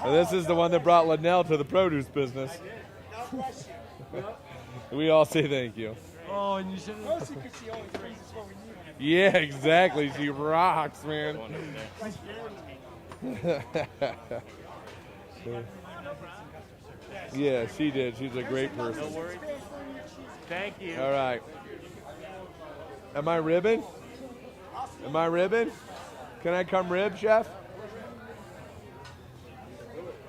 And this is the one that brought Linnell to the produce business. We all say thank you. Oh, and you should have. Plus, you could see all the crazy what we need. Yeah, exactly. She rocks, man. Yeah, she did. She's a great person. No worries. Thank you. All right. Am I ribbing? Am I ribbing? Can I come rib, chef?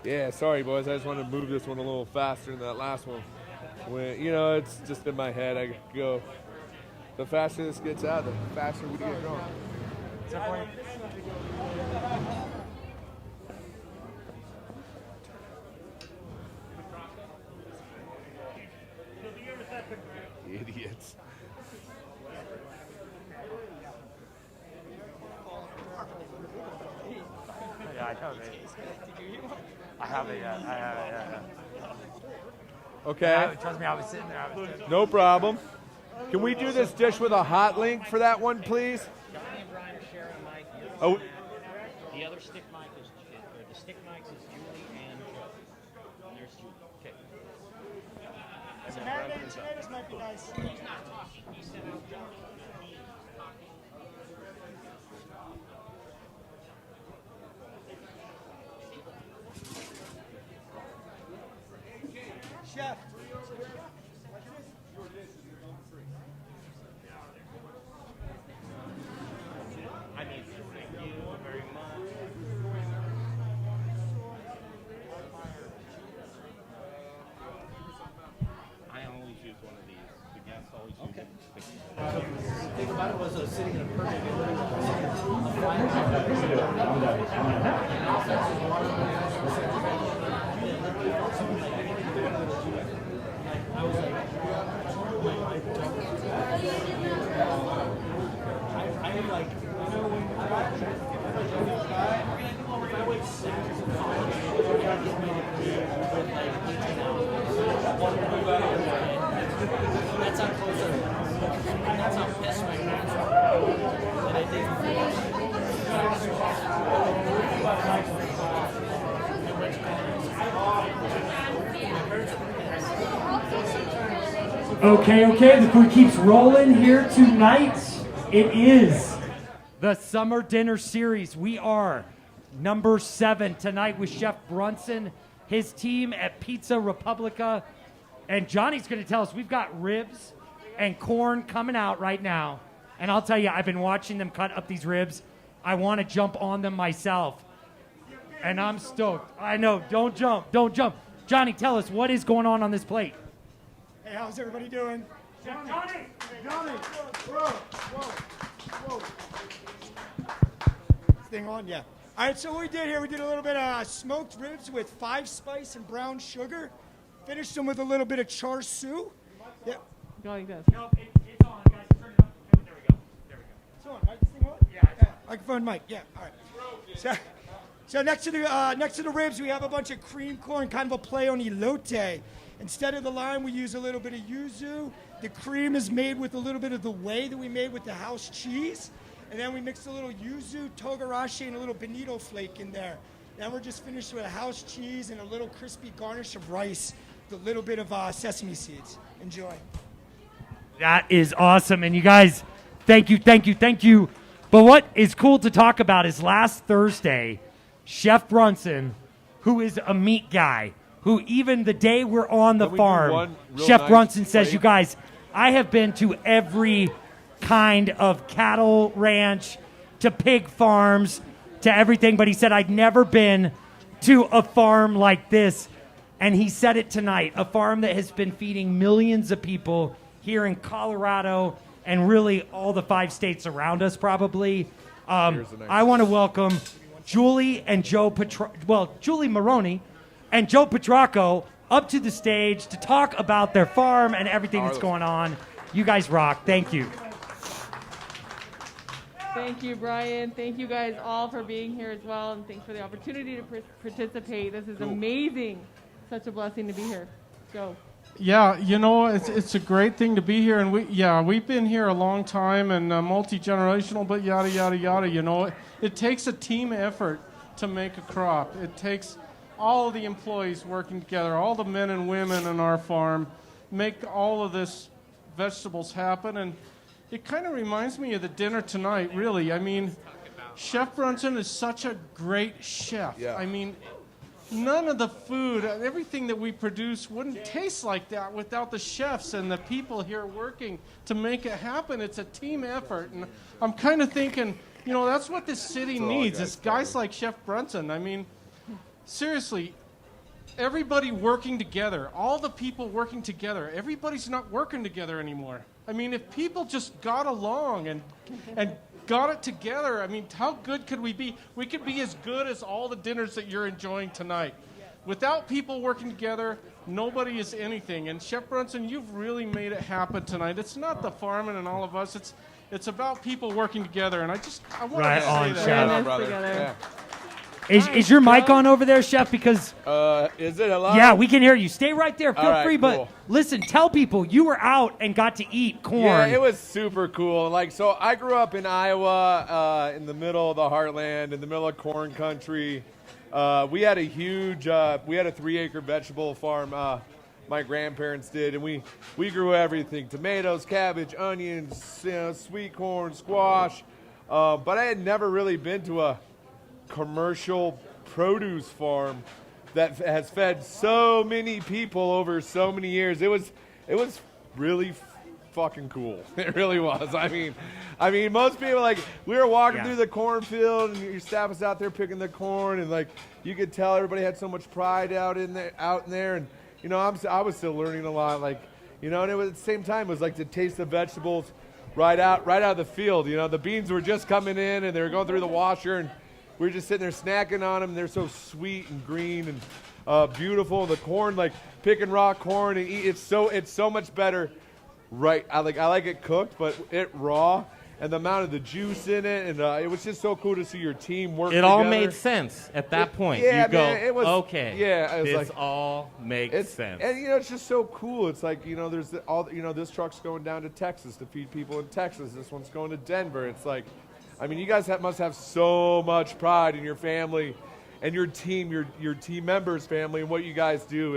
Yeah, sorry, boys. I just wanted to move this one a little faster than that last one. When, it's just in my head. I go. The faster this gets out, the faster we get going. Idiots. Yeah, I know. I have it, yeah. Okay. Trust me, I was sitting there. No problem. Can we do this dish with a hot link for that one, please? Johnny and Brian are sharing a mic. Oh. The other stick mic is, or the stick mics is Julie and Joe. And there's Julie. Okay. Some marinated tomatoes might be nice. He's not talking. He said Johnny. Chef. I mean, thank you very much. about it was I was sitting in a perfect living room. A fire. I was like, I had like, you know, when I went Saturday and Sunday, I just made it with like 18 hours. That's how close I was. And that's how pissed my parents were. And I think Okay, the food keeps rolling here tonight. It is the Summer Dinner Series. We are number 7 tonight with Chef Brunson, his team at Pizza Republica. And Johnny's going to tell us we've got ribs and corn coming out right now. And I'll tell you, I've been watching them cut up these ribs. I want to jump on them myself. And I'm stoked. I know, don't jump. Johnny, tell us what is going on this plate. Hey, how's everybody doing? Johnny! Whoa. This thing on? Yeah. All right, so what we did here, we did a little bit of smoked ribs with 5 spice and brown sugar. Finished them with a little bit of char siu. Yeah. Go like this. Nope, it's on, guys. Turn it up. There we go. It's on, right? This thing on? Yeah. Microphone, mic. Yeah. All right. So next to the ribs, we have a bunch of cream corn, kind of a play on elote. Instead of the lime, we use a little bit of yuzu. The cream is made with a little bit of the whey that we made with the house cheese. And then we mixed a little yuzu, togarashi, and a little bonito flake in there. Then we're just finished with a house cheese and a little crispy garnish of rice with a little bit of sesame seeds. Enjoy. That is awesome. And you guys, thank you. But what is cool to talk about is last Thursday, Chef Brunson, who is a meat guy, who even the day we're on the farm, Chef Brunson says, you guys, I have been to every kind of cattle ranch, to pig farms, to everything, but he said, I'd never been to a farm like this. And he said it tonight, a farm that has been feeding millions of people here in Colorado and really all the 5 states around us probably. I want to welcome Julie Maroney and Joe Petrocco up to the stage to talk about their farm and everything that's going on. You guys rock. Thank you. Thank you, Brian. Thank you guys all for being here as well, and thanks for the opportunity to participate. This is amazing. Such a blessing to be here. Go. Yeah, you know, it's a great thing to be here, and we've been here a long time and multi-generational, but yada, yada, yada, you know. It takes a team effort to make a crop. It takes all of the employees working together, all the men and women on our farm, make all of this vegetables happen, and it kind of reminds me of the dinner tonight, really. I mean, Chef Brunson is such a great chef. Yeah. I mean, none of the food, everything that we produce wouldn't taste like that without the chefs and the people here working to make it happen. It's a team effort, and I'm kind of thinking, you know, that's what this city needs. It's guys like Chef Brunson. I mean, seriously, everybody working together, all the people working together, everybody's not working together anymore. I mean, if people just got along and got it together, I mean, how good could we be? We could be as good as all the dinners that you're enjoying tonight. Without people working together, nobody is anything. And Chef Brunson, you've really made it happen tonight. It's not the farming and all of us. It's about people working together. And I wanted to say that. Chef. Right, brother. Yeah. Is your mic on over there, Chef? Because is it allowed? Yeah, we can hear you. Stay right there. Feel free, cool. But listen, tell people you were out and got to eat corn. Yeah, it was super cool. Like, so I grew up in Iowa, in the middle of the heartland, in the middle of corn country. We had a huge, we had a 3-acre vegetable farm. My grandparents did, and we grew everything: tomatoes, cabbage, onions, sweet corn, squash. But I had never really been to a commercial produce farm that has fed so many people over so many years. It was really fucking cool. It really was. I mean, most people, like, we were walking through the cornfield, and your staff was out there picking the corn, and like you could tell everybody had so much pride out in there, and you know, I was still learning a lot, like, you know, and it was at the same time it was like to taste the vegetables right out of the field. You know, the beans were just coming in and they were going through the washer, and we were just sitting there snacking on them. They're so sweet and green and beautiful. The corn, like picking raw corn and eat, it's so much better. Right, I like it cooked, but it raw. And the amount of the juice in it, and it was just so cool to see your team work It together. all made sense at that point. Yeah, you go, man, it was, okay, yeah, it was this like, all makes sense. And, you know, it's just so cool. It's like, you know, there's this truck's going down to Texas to feed people in Texas. This one's going to Denver. It's like, I mean, you guys must have so much pride in your family and your team, your team members' family, and what you guys do.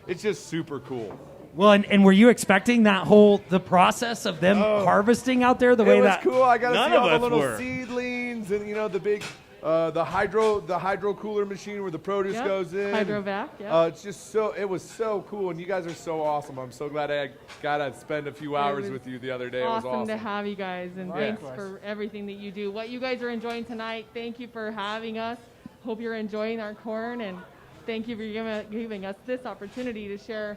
It's just super cool. Well, and were you expecting the process of them harvesting out there the way that? It was cool. I got to None see of all the us little were. seedlings and, you know, the big, the hydro cooler machine where the produce Yep. goes in. Hydrovac, yeah. It's just it was so cool, and you guys are so awesome. I'm so glad I got to spend a few hours was with you the other day. It was Awesome awesome. to have you guys, and thanks for everything that you do. What you guys are enjoying tonight, thank you for having us. Hope you're enjoying our corn, and thank you for giving us this opportunity to share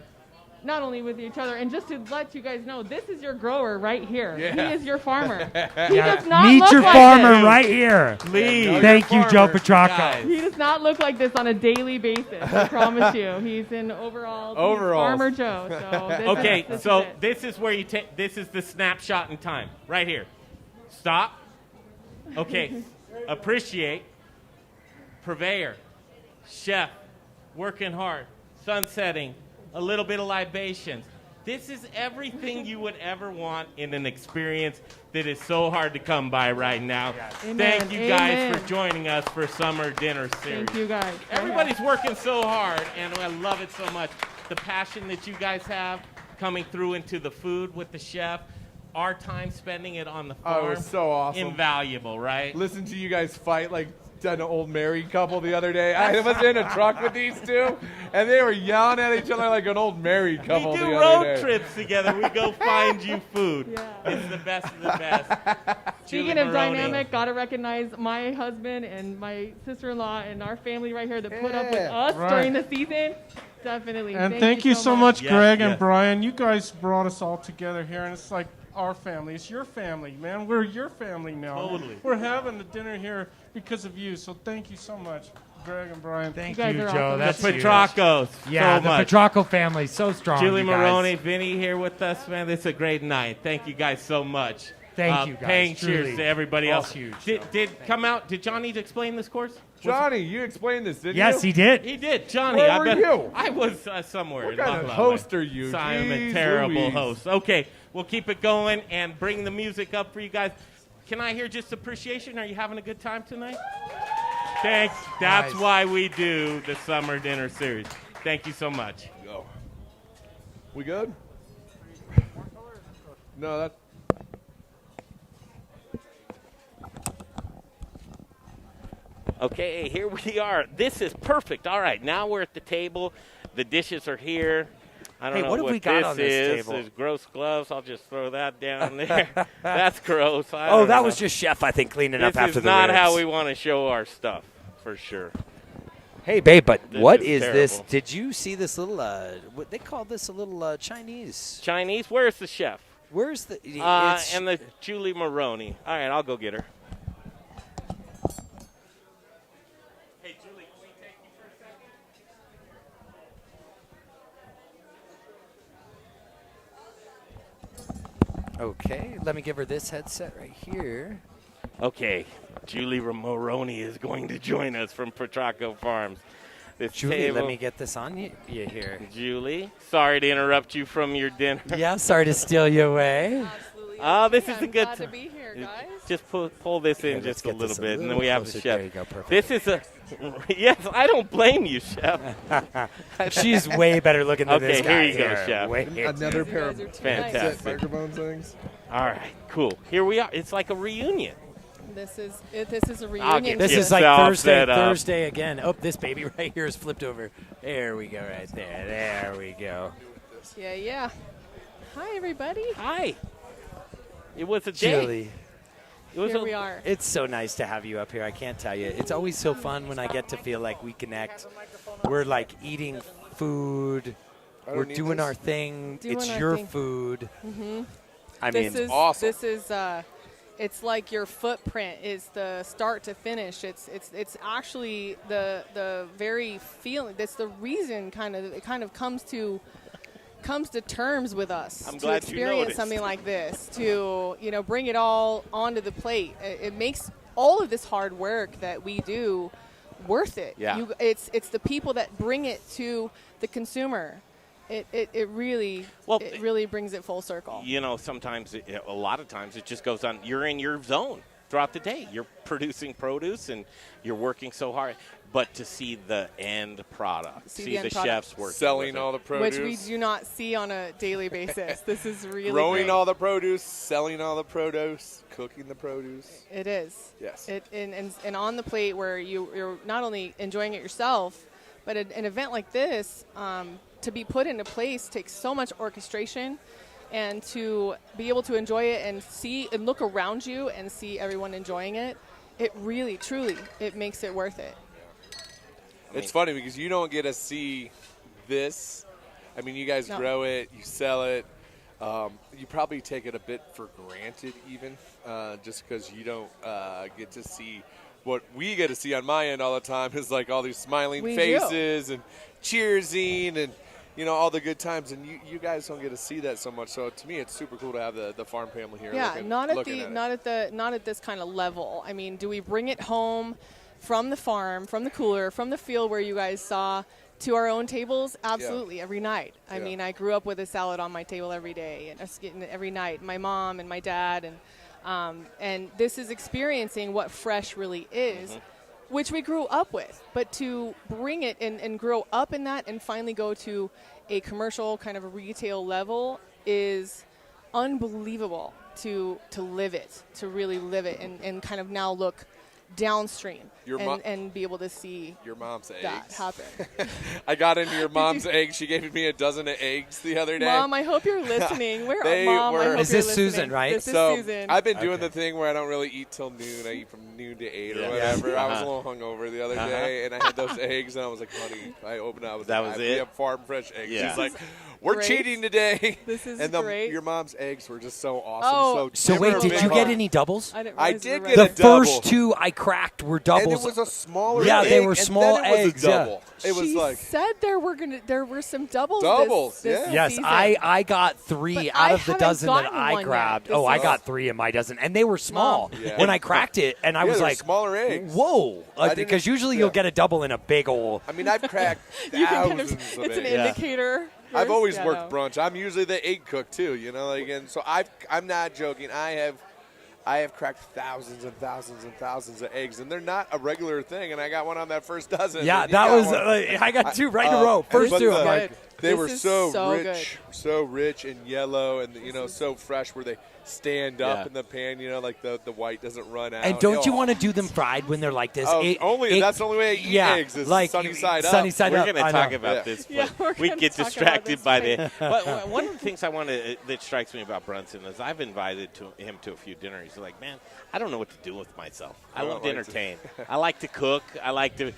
not only with each other, and just to let you guys know, this is your grower right here. Yeah. He is your farmer. He Yeah. does not Meet look your like farmer this. right here. Please. Thank you, Joe Petrocco. He does not look like this on a daily basis. I promise you. He's in overalls. He's Farmer Joe. So Okay, this so is it. this is where you take. This is the snapshot in time, right here. Stop. Okay, appreciate. Purveyor, chef, working hard, sun setting, a little bit of libations. This is everything you would ever want in an experience that is so hard to come by right now. Amen. Thank you guys Amen. for joining us for Summer Dinner Series. Thank you guys. Everybody's working so hard, and I love it so much. The passion that you guys have coming through into the food with the chef, our time spending it on the farm. Oh, it was so awesome. Invaluable, right? Listen to you guys fight like an old married couple the other day. I was in a truck with these two, and they were yelling at each other like an old married couple. We do the road other day. trips together. We go find you food. It's the best of the best. Speaking Julie of Maroney. dynamic, gotta recognize my husband and my sister-in-law and our family right here that put up with Yeah. us Right. during the season. Definitely. And thank you so much, Yes, Greg yes. and Brian. You guys brought us all together here, and it's like our family. It's your family, man. We're your family now. Totally. We're having the dinner here because of you. So thank you so much, Greg and Brian. Thank you, Joe. That's the huge. Petroccos. Yeah, so the much. Petrocco family, so strong. Julie you guys. Maroney, Vinny here with us, man. It's a great night. Thank you guys so much. Thank you, guys. Paying Truly. cheers to everybody All else. huge, Did John need to explain this course? Johnny, you explained this, didn't you? Yes, he did. He did. Johnny, Where I were bet you? I was somewhere. What in kind of Buffalo. host are you? So I'm a Jeez terrible Louise. host. Okay, we'll keep it going and bring the music up for you guys. Can I hear just appreciation? Are you having a good time tonight? Thanks. That's Nice. why we do the Summer Dinner Series. Thank you so much. Go. We good? No, that. Okay, here we are. This is perfect. All right, now we're at the table. The dishes are here. I don't Hey, know what have we got this on this is. table? There's gross gloves. I'll just throw that down there. That's gross. I Oh, don't that know. was just Chef, I think, cleaning up This after is the not ribs. how we want to show our stuff, for sure. Hey, babe, but This what is is this? terrible. Did you see this little, what they call this a little Chinese? Chinese? Where's the chef? Where's the, it's- And the Julie Maroney. All right, I'll go get her. Hey, Julie, can we take you for a second? Okay, let me give her this headset right here. Okay, Julie Maroney is going to join us from Petrocco Farms. This Julie, table, let me get this on you here. Julie, sorry to interrupt you from your dinner. Yeah, sorry to steal you away. Oh, this is a good glad to time. be here, guys. Just pull this Here, in let's just a get little this a bit, and then little we have the closer. chef. There you go, perfect. This is a yes. I don't blame you, chef. She's way better looking than this Okay, guy here you go, here. chef. Way- Another pair of Fantastic. microphone things. All right, cool. Here we are. It's like a reunion. This is a I'll reunion. get This you is like yourself Thursday. set up. Thursday again. Oh, this baby right here is flipped over. There we go, right there. There we go. Yeah. Hi, everybody. Hi. It was a day. Julie, It was Here we are. it's so nice to have you up here. I can't tell you. It's always so fun when I get to feel like we connect. We're like eating food. I don't We're need doing this. our thing. Doing It's our your thing. food. Mm-hmm. mean, is awesome. This is it's like your footprint is the start to finish. It's actually the very feeling. That's the reason it kind of comes to terms with us I'm to glad you experience noticed. something like this, to bring it all onto the plate. It makes all of this hard work that we do worth it. Yeah. It's the people that bring it to the consumer. It really brings it full circle. Sometimes, a lot of times, it just goes on. You're in your zone throughout the day. You're producing produce and you're working so hard. But to see the end product, see the chefs working, selling all the produce, which we do not see on a daily basis. This is really growing great. all the produce, selling all the produce, cooking the produce. It is. Yes. And on the plate where you're not only enjoying it yourself, but an event like this, to be put into place takes so much orchestration, and to be able to enjoy it and see and look around you and see everyone enjoying it, it really, truly, it makes it worth it. It's funny because you don't get to see this. I mean, you guys grow it, you sell it. You probably take it a bit for granted even, just because you don't get to see what we get to see on my end all the time is like all these smiling faces and cheersing and, all the good times. And you guys don't get to see that so much. So to me, it's super cool to have the farm family here. Yeah, not at this kind of level. I mean, do we bring it home from the farm, from the cooler, from the field where you guys saw, to our own tables? Absolutely, every night. I mean, I grew up with a salad on my table every day, and us getting it every night. My mom and my dad, and this is experiencing what fresh really is, which we grew up with. But to bring it and grow up in that, and finally go to a commercial kind of a retail level, is unbelievable. To live it, to really live it, and kind of now look downstream and be able to see your mom's that eggs happen. I got into your mom's eggs. She gave me a dozen of eggs the other day. Mom, I hope you're listening. Mom, I hope Is you're this listening. Susan, right? This is Susan. I've been doing the thing where I don't really eat till noon. I eat from noon to 8 or whatever. I was a little hungover the other day, and I had those eggs, and I was like, honey, I opened it. I was That like, was we it? have farm fresh eggs. Yeah. She's like, we're great. cheating today. This is and great. Your mom's eggs were just so awesome. So wait, did you get any doubles? I did get the a double. first two I cracked were doubles. And it was a smaller Yeah, egg, they were and small then it was eggs. a double. It was she like said there were some doubles. Doubles, this yeah. Yes, season. I got three But out I of the haven't dozen that gotten I one yet. grabbed. This I is- got 3 in my dozen, and they were small. Yeah. When I cracked it, and I Yeah, was they were like, smaller eggs. whoa. I didn't- Because usually you'll get a double in a big old. I mean, I've cracked You can thousands kind of, of it's an eggs. indicator. I've Yours? always Yeah, worked no. brunch. I'm usually the egg cook too, and so I'm not joking. I have cracked thousands and thousands and thousands of eggs, and they're not a regular thing. And I got one on that first dozen. Yeah, and you that got was. one. I got 2 right in a row. First but 2. I'm like, they This were is so so rich, so rich and yellow, and so fresh where they stand up Yeah. in the pan. like the white doesn't run out. and don't you want to do them fried when they're like this? Oh, that's the only way I eat eggs is like sunny side up. Sunny side We're up. going to I talk know. about this, Yeah, but we're we gonna get talk about distracted this by later. But one of the things that strikes me about Brunson is I've invited him to a few dinners. He's like, man, I don't know what to do with myself. I love to entertain. I like to cook. I like to,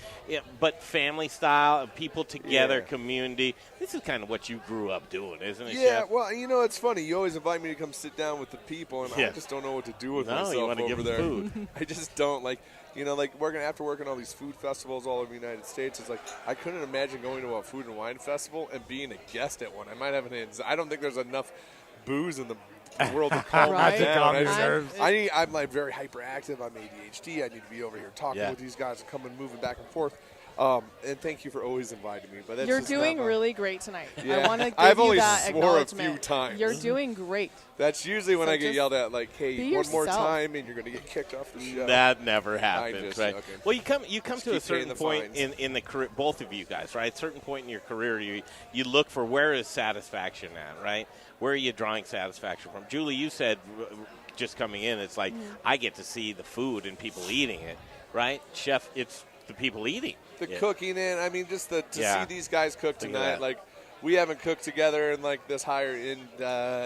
but family style, people together, community. This is kind of what you grew up doing, isn't it, Yeah, Chef? well, it's funny. You always invite me to come sit down with the people, and I just don't know what to do with No, myself you wanna over give them there. food. I just don't after working all these food festivals all over the United States. It's like I couldn't imagine going to a food and wine festival and being a guest at one. I might have I don't think there's enough booze in the world to calm Right. me down. Calm your nerves. I'm like very hyperactive. I'm ADHD. I need to be over here talking with these guys and coming, moving back and forth. And thank you for always inviting me. But that's You're just doing not my- really great tonight. Yeah. I want to give I've you only that swore a acknowledgement. few times. You're doing great. That's usually when So I get just yelled at, like, hey, be one more yourself. time and you're going to get kicked off the show. That never happens, just- right? okay. Well, you come Just to a keep paying certain the point fines. in the career, both of you guys, right? Certain point in your career, you look for where is satisfaction at, right? Where are you drawing satisfaction from? Julie, you said just coming in, it's like I get to see the food and people eating it, right? Chef, it's the people eating. The cooking in, I mean, just to see these guys cook Look at tonight, that. like, we haven't cooked together in, like, this higher-end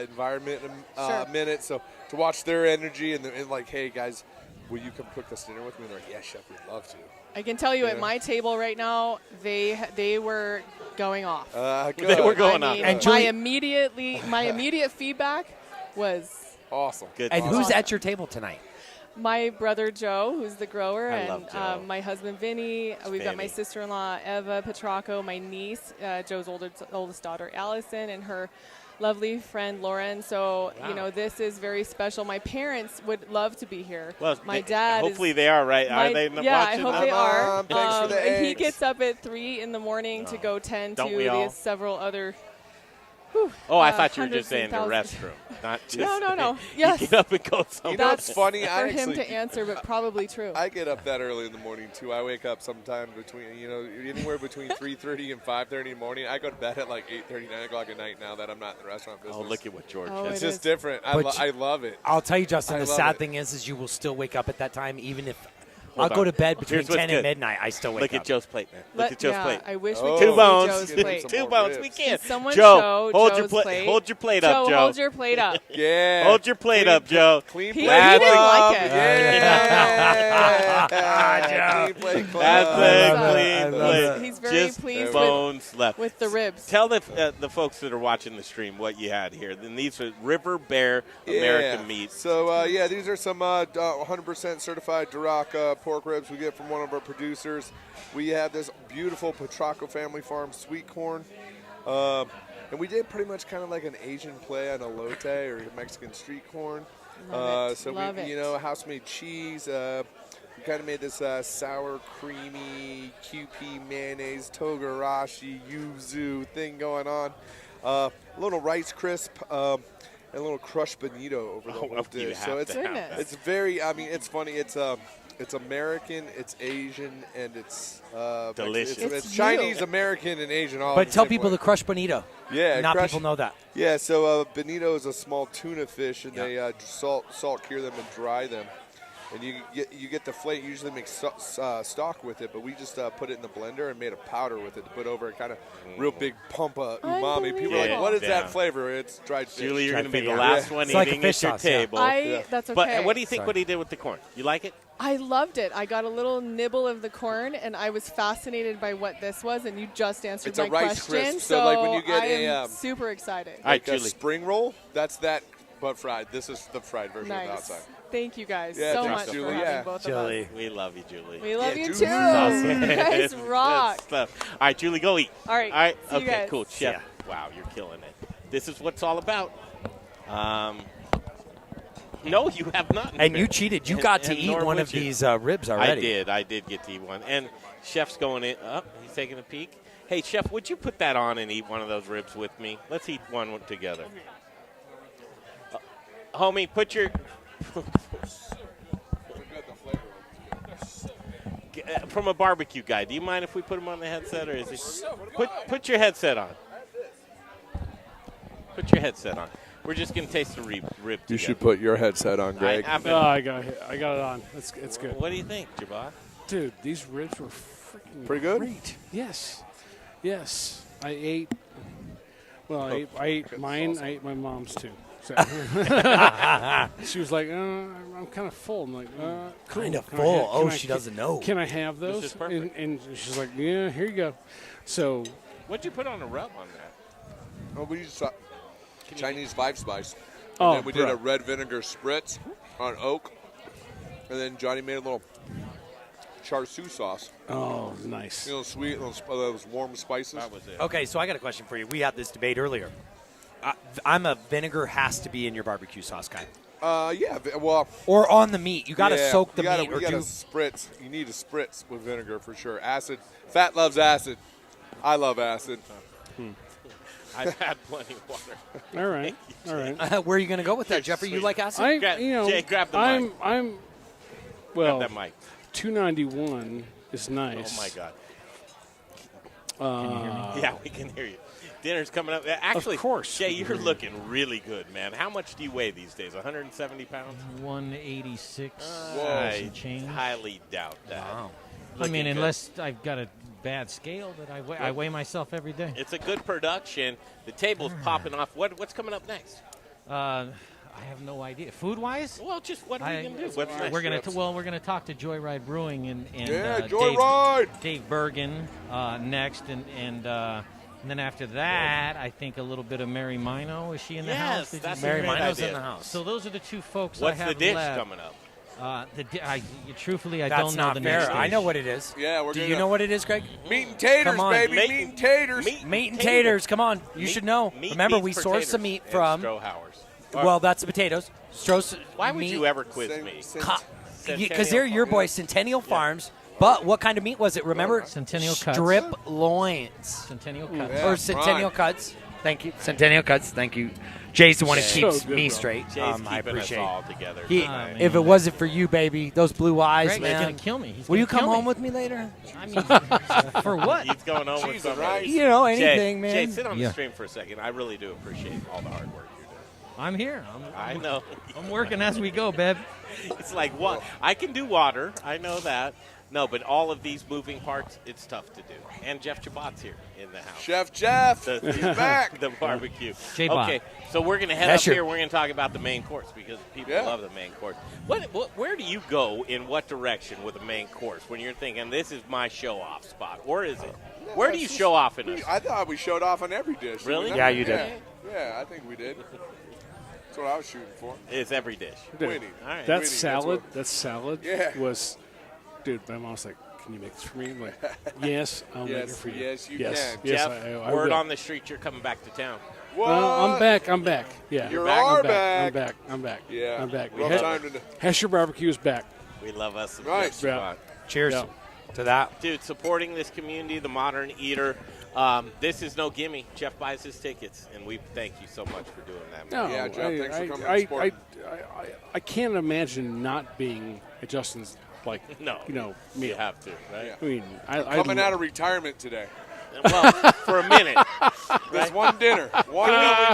environment in a minute, so to watch their energy and, like, hey, guys, will you come cook this dinner with me? And they're like, yeah, Chef, we'd love to. I can tell you at my table right now, they were going off. Good. They were going I off. mean, And my immediate feedback was Awesome. Good. And who's Awesome. at your table tonight? My brother Joe, who's the grower, I and love Joe. my husband Vinny. We've got my Vinny. sister-in-law Eva Petrocco, my niece, Joe's oldest daughter Allison, and her lovely friend Lauren. So Wow. this is very special. My parents would love to be here. Well, my dad. hopefully is, they are, right? my- Are they Yeah, watching? I hope they are. Thanks for the and he eggs. gets up at 3 in the morning to go tend Don't to we all? these several other. Oh, I thought you were hundreds just saying and the thousands. restroom, not just. No. Yes. You get up and go somewhere. You know what's funny? For I him actually, to answer, but probably true. I get up that early in the morning too. I wake up sometime between anywhere between 3:30 and 5:30 in the morning. I go to bed at like 8:30, 9 o'clock at night now that I'm not in the restaurant business. Oh, look at what George. It's just different. I love it. I'll tell you, Justin, I the love sad it. thing is you will still wake up at that time, even if Hold I'll go on. to bed between Here's what's 10 good. and midnight. I still wake Look up. at Joe's plate, man. Look at Joe's plate. I wish we Oh, could Two see bones. Joe's plate. Two bones. We can't. Can someone Joe, show hold Joe's your plate. plate? Hold your plate up, Joe. Hold your plate up. Yeah. Hold your plate up, Joe. Clean He, plate. he didn't club. like it. Yeah. Clean plate club. That's a love clean it. I love plate. He's very Just pleased bones left. with the ribs. Tell the folks that are watching the stream what you had here. Then these are River Bear American meat. So, these are some 100% certified Duroc pork ribs we get from one of our producers. We have this beautiful Petrocco Family Farm sweet corn. And we did pretty much kind of like an Asian play on elote or Mexican street corn. Love it. So Love we, it. house-made cheese. We kind of made this sour, creamy, QP mayonnaise, togarashi, yuzu thing going on. A little rice crisp and a little crushed bonito over the whole you dish. have So to it's have that. it's very. I mean, it's funny. It's American, it's Asian, and it's Delicious. It's It's Chinese, you. American, and Asian. All But in the tell same people way. the crushed bonito. Yeah, Not crushed- people know that. Yeah, so bonito is a small tuna fish, and they salt cure them and dry them, and you get the flake. Usually make stock with it, but we just put it in the blender and made a powder with it to put over a kind of real big pump of umami. People are like, Unbelievable. "What is Yeah. that flavor?" It's dried fish. Julie, you're Tried going to be to the figure out. last one It's like a eating fish at your sauce, yeah. table. That's okay. But what do you think Sorry. what he did with the corn? You like it? I loved it. I got a little nibble of the corn, and I was fascinated by what this was, and you just answered It's a my rice question. crisp. So, like, when you get I am a, super excited. All right, Like a Julie. spring roll, that's that, but fried. This is the fried version of the Nice. outside. Thank you guys Yeah, so thanks, much Julie. for Yeah. having both of us. Julie. We love you, Julie. We love Yeah, you Julie. too. Awesome. You guys Good rock. stuff. All right, Julie, go eat. All right. All right. See you Okay, guys. cool. Chef. Wow, you're killing it. This is what it's all about. No, you have not. And you cheated. You got to And eat nor one would of you. these ribs already. I did get to eat one. And Chef's going in. Oh, he's taking a peek. Hey, Chef, would you put that on and eat one of those ribs with me? Let's eat one together. Homie, put your... From a barbecue guy, do you mind if we put him on the headset, or is he? Put your headset on. Put your headset on. We're just gonna taste the rib. You should put your headset on, Greg. I got it on. It's good. What do you think, Jabbar? Dude, these ribs were freaking Pretty good? great. Yes. I ate. Well, I ate mine. I ate my mom's too. So. She was like, I'm kind of full. I'm like, cool. Kind of Can I full? have- Oh, can I- she doesn't know. Can I have This those? is perfect. And she's like, yeah, here you go. So What'd you put on the rub on that? Oh, we used Chinese 5-spice. And Oh, then we did bro. a red vinegar spritz on oak. And then Johnny made a little char siu sauce. Oh, nice. You know, sweet, those warm spices. That was it. Okay, so I got a question for you. We had this debate earlier. I'm a vinegar has to be in your barbecue sauce guy. Yeah, well. Or on the meat. You got to soak the meat. You got to spritz. You need to spritz with vinegar for sure. Acid. Fat loves acid. I love acid. I've had plenty of water. all right, all right. Where are you going to go with that, Jeffrey? You like acid? Jay, grab the mic. I'm. Well, Grab that mic. 291 is nice. Oh my God. Can you hear me? Yeah, we can hear you. Dinner's coming up. Actually, Of course. Jay, you're looking really good, man. How much do you weigh these days? 170 pounds? 186 I and change. highly doubt that. Wow. I Looking mean, good. unless I've got a bad scale that I weigh myself every day. It's a good production. The table's popping off. What's coming up next? I have no idea. Food-wise? Well, just what are we going to do? What's next? We're gonna talk to Joyride Brewing and Yeah, Joyride! Dave Bergen next, and And then after that, I think a little bit of Mary Mino. Is she in the house? Yes, Did you that's say? a great idea. So those are the two folks What's I have the dish left. coming up? Truthfully, I That's don't know not the fair. next I dish. know what it is. Yeah, we're Do gonna you know what it is, Greg? Meat and taters, Come on. baby. Meat and taters. Meat and taters. Come on. You should know. Remember, we source the meat from. Strohauer's. Well, that's the potatoes. Why would you ever quiz me? Because they're your boys, Centennial Farms. But what kind of meat was it? Remember? Centennial cuts. Strip loins. Centennial cuts. Yeah, or Centennial cuts. Thank you. Centennial cuts. Thank you. Jay's the one who keeps me straight. Jay's I keeping appreciate us all it. together. If it wasn't for you, baby, those blue eyes, Greg, man. he's gonna kill me. He's Will gonna you come kill home me. with me later? I mean, for what? He's going home with somebody. You know, anything, Jay, man. Jay, sit on Yeah. the stream for a second. I really do appreciate all the hard work you're doing. I'm here. I know. I'm working as we go, babe. It's like what I can do water. I know that. No, but all of these moving parts, it's tough to do. And Jeff Jabat's here in the house. Chef Jeff, he's back. The barbecue. J-Bot. Okay, so we're going to head up here. We're going to talk about the main course because people love the main course. Where do you go in what direction with a main course when you're thinking this is my show-off spot? Or is it? Where do you show off in I thought we showed off on every dish. Really? Yeah, you did. Yeah, I think we did. That's what I was shooting for. It's every dish. Winning. All right. That Winning, salad, Yeah. was, dude, my mom was like, can you make this for me? I'm like, yes, I'll make it for you. Yes, you yes, can. Yes, Jeff, I word will. on the street, you're coming back to town. What? I'm back. Yeah. You I'm are back. back. I'm back. Yeah. I'm back. Rough time to Hesher Barbecue is back. We love us some Nice. Jeff Yeah. Jabot. Cheers to that. Dude, supporting this community, the modern eater. This is no gimme. Jeff buys his tickets, and we thank you so much for doing that. No, Man. Yeah, Jeff, thanks for coming to support. I can't imagine not being at Justin's, like, No. meal. You have to, right? Yeah. I mean, Coming out of retirement today. Well, for a minute. There's one dinner.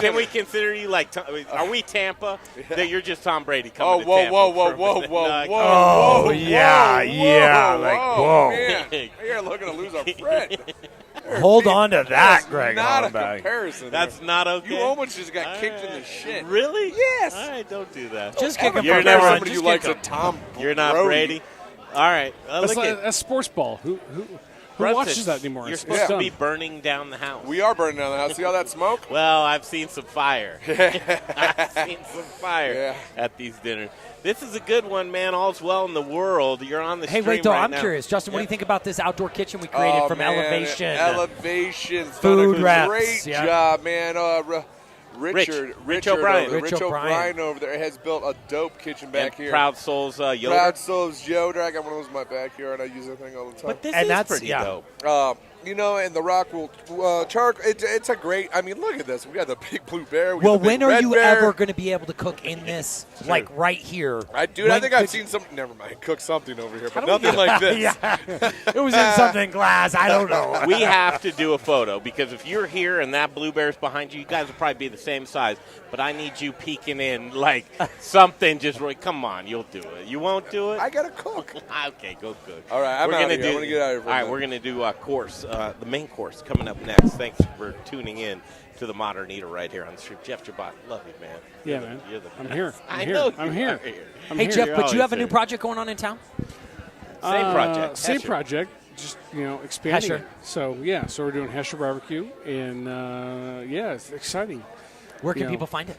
Can we consider you like? Are we Tampa? That you're just Tom Brady coming to Tampa? Oh, yeah. Like, whoa. Man, you're looking to lose a friend. Hold on to that, Greg. Not a Hollenbeck. comparison. That's not okay. You almost just got kicked in the shit. Really? Yes. All right, don't do that. Just kick him. You're You're never somebody who likes a Tom. You're not Brady. All right. That's sports ball. Who Brunson, watches that anymore? You're It's supposed to done. be burning down the house. We are burning down the house. See all that smoke? Well, I've seen some fire. I've seen some fire at these dinners. This is a good one, man. All's well in the world. You're on the Hey, stream wait, though. right I'm now. curious. Justin, what do you think about this outdoor kitchen we created from man, Elevation? Elevation's Food done a reps, great yeah. job, man. Rich O'Brien. Rich O'Brien over there has built a dope kitchen back here. Proud Souls Yoder. Proud Souls Yoder. I got one of those in my backyard. I use that thing all the time. But this is pretty dope. You know, and the rock will charcoal. It's a great. I mean, look at this. We got the big blue bear. Well, when are you ever going to be able to cook in this, like right here? I think I've seen some. Never mind. Cook something over here, but nothing like this. Yeah. It was in something glass. I don't know. We have to do a photo because if you're here and that blue bear's behind you, you guys will probably be the same size. But I need you peeking in like something. Just really, come on, you'll do it. You won't do it. I gotta cook. Okay, go cook. All right, I'm we're out gonna of here. I'm gonna get out of here for All a right, minute. we're gonna do a course, the main course coming up next. Thanks for tuning in to the Modern Eater right here on the street. Jeff Jabot, love you, man. Yeah, You're man. You're the I'm best. here. I know I'm you here. are here. Hey, Jeff, You're but you have a always new here. project going on in town? Same project. Same Hesher. project. Just expanding Hesher. it. So we're doing Hesher Barbecue, and it's exciting. Where can people find it?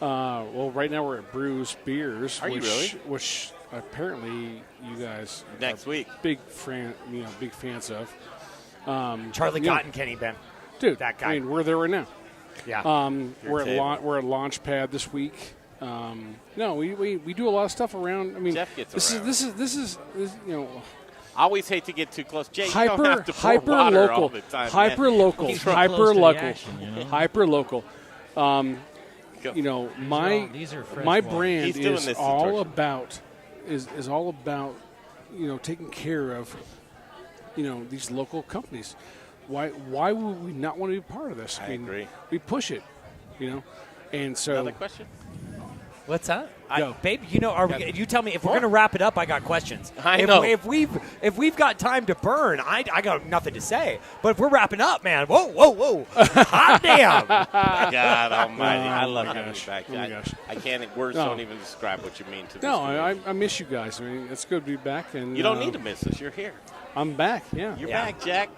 Well, right now we're at Brews Beers, Are you really? which apparently you guys Next are week. big fans of. Charlie yeah. Cotton, Kenny Ben. Dude, that guy. I mean, we're there right now. Yeah. We're at Launchpad this week. No, we do a lot of stuff around. I mean, Jeff gets this around. is I always hate to get too close. Jay, you don't hyper have to pour water all local, the time, hyper man. local, He's real hyper close to the local, action, you know? hyper local. Go. These are fresh my water. brand He's doing is this to all torture. about is all about taking care of these local companies. Why would we not want to be part of this? I agree. We push it, and so Another question? What's that? Go. Babe, you tell me if we're going to wrap it up. I got questions. I know. If we've got time to burn, I got nothing to say. But if we're wrapping up, man, whoa, hot damn! God Almighty, I love my having you gosh. back. Oh my gosh. I can't. Words No. don't even describe what you mean to this. No, community. I miss you guys. I mean, it's good to be back, and You don't need to miss us. You're here. I'm back. Yeah. You're back, Jack.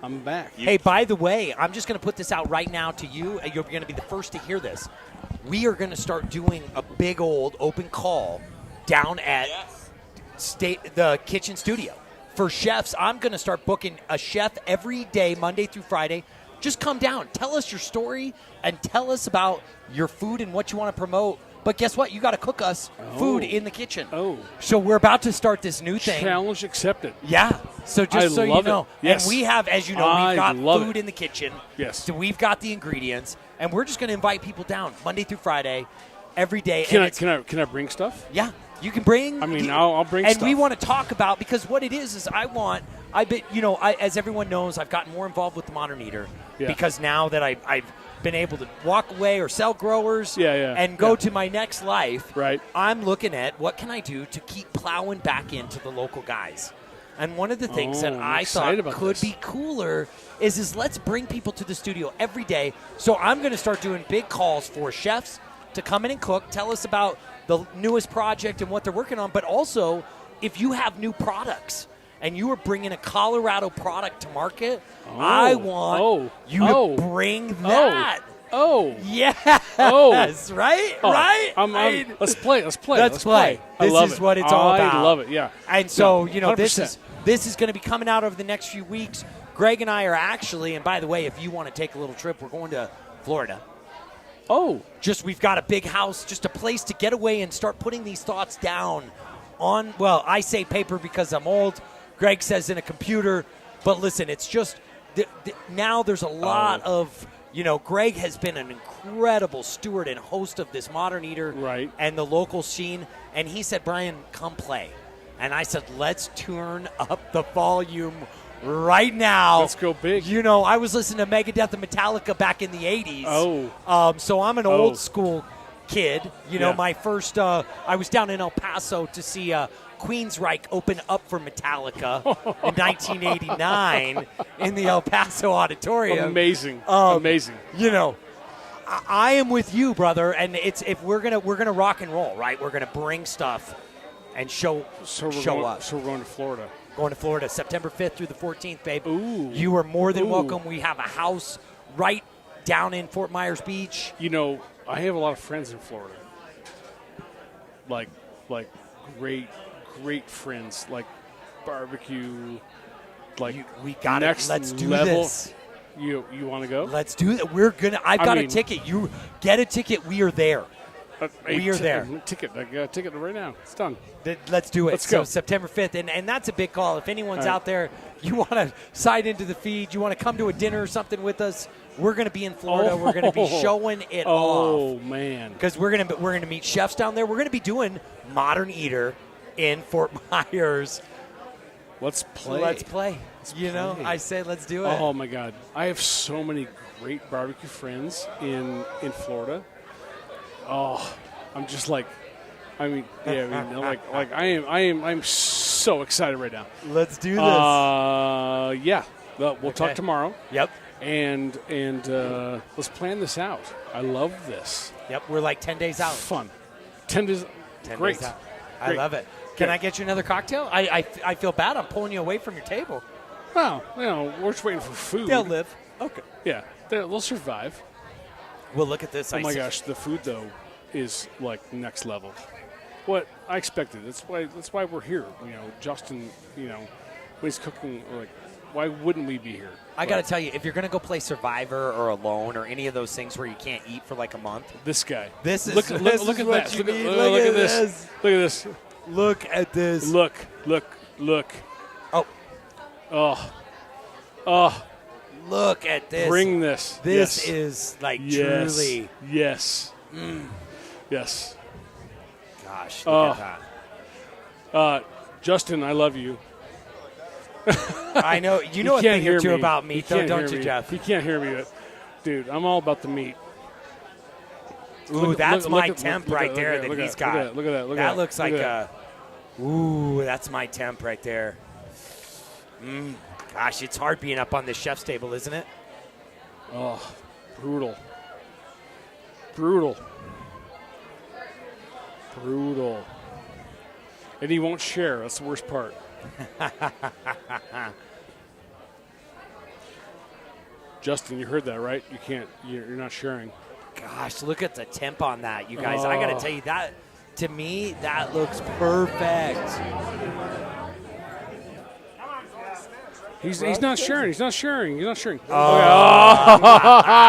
I'm back. Hey, by the way, I'm just going to put this out right now to you. You're going to be the first to hear this. We are going to start doing a big old open call down at the kitchen studio. For chefs, I'm going to start booking a chef every day, Monday through Friday. Just come down. Tell us your story and tell us about your food and what you want to promote. But guess what? You got to cook us food in the kitchen. Oh. So we're about to start this new thing. Challenge accepted. Yeah. So just so you know. Yes. And we have, as you know, we've got food in the kitchen. Yes. So we've got the ingredients. And we're just going to invite people down Monday through Friday, every day. Can I bring stuff? Yeah. You can bring. I mean, I'll bring and stuff. And we want to talk about, because what it is as everyone knows, I've gotten more involved with the Modern Eater. Yeah. Because now that I've been able to walk away or sell growers and go to my next life, right. I'm looking at what can I do to keep plowing back into the local guys. And one of the things that I thought could be cooler is let's bring people to the studio every day. So I'm going to start doing big calls for chefs to come in and cook, tell us about the newest project and what they're working on, but also if you have new products and you are bringing a Colorado product to market, I want you to bring that. Yes. Right? Right? Let's play. Let's play. This is what it's all about. I love it, yeah. And so, 100%. this is going to be coming out over the next few weeks. Greg and I are actually, and by the way, if you want to take a little trip, we're going to Florida. We've got a big house, just a place to get away and start putting these thoughts down on, well, I say paper because I'm old. Greg says in a computer. But listen, it's just, now there's a lot of, Greg has been an incredible steward and host of this Modern Eater and the local scene. And he said, Brian, come play. And I said, let's turn up the volume right now. Let's go big. I was listening to Megadeth and Metallica back in the 80s. So I'm an old school kid. My first, I was down in El Paso to see Queensryche open up for Metallica in 1989 in the El Paso Auditorium. Amazing. Amazing. I am with you, brother. And if we're gonna rock and roll, right? We're gonna bring stuff and show up. So we're going to Florida. Going to Florida, September 5th through the 14th, babe. Ooh. You are more than welcome. We have a house right down in Fort Myers Beach. I have a lot of friends in Florida. Like great friends, like barbecue, we got it. Let's do level. This. You want to go? Let's do it. I've got a ticket. You get a ticket. We are there. We are there. Ticket. I got a ticket right now. It's done. Let's do it. Let's go. So September 5th, and that's a big call. If anyone's out there, you want to side into the feed, you want to come to a dinner or something with us, we're going to be in Florida. We're going to be showing it off. Oh man! Because we're going to meet chefs down there. We're going to be doing Modern Eater in Fort Myers. Let's play. Let's play. I say let's do it. Oh my God! I have so many great barbecue friends in Florida. Oh, I'm just like, I'm so excited right now. Let's do this. Yeah. Well, we'll talk tomorrow. Yep. And let's plan this out. I love this. Yep. We're like 10 days out. Fun. 10 days. 10 great. days out. I love it. Can I get you another cocktail? I feel bad. I'm pulling you away from your table. Well, we're just waiting for food. They'll live. Okay. Yeah. They'll survive. Well, look at this. Oh my gosh, the food though is like next level. What I expected. That's why we're here. Justin. When he's cooking, why wouldn't we be here? I got to tell you, if you're going to go play Survivor or Alone or any of those things where you can't eat for like a month, this guy. This is look at that. Look at this. Look at this. Look at this. Look. Oh. Look at this. Bring this. This is truly. Yes. Yes. Gosh, look at that. Justin, I love you. I know. You know a thing or two about meat, though, don't you, Jeff? You can't hear me, but, dude, I'm all about the meat. Ooh, that's my temp right there that he's got. Look at that. That looks like a. Ooh, that's my temp right there. Gosh, it's hard being up on the chef's table, isn't it? Oh, brutal. And he won't share. That's the worst part. Justin, you heard that, right? You can't. You're not sharing. Gosh, look at the temp on that, you guys. I got to tell you, that, to me, that looks perfect. He's not sharing. He's not sharing. Oh. Okay.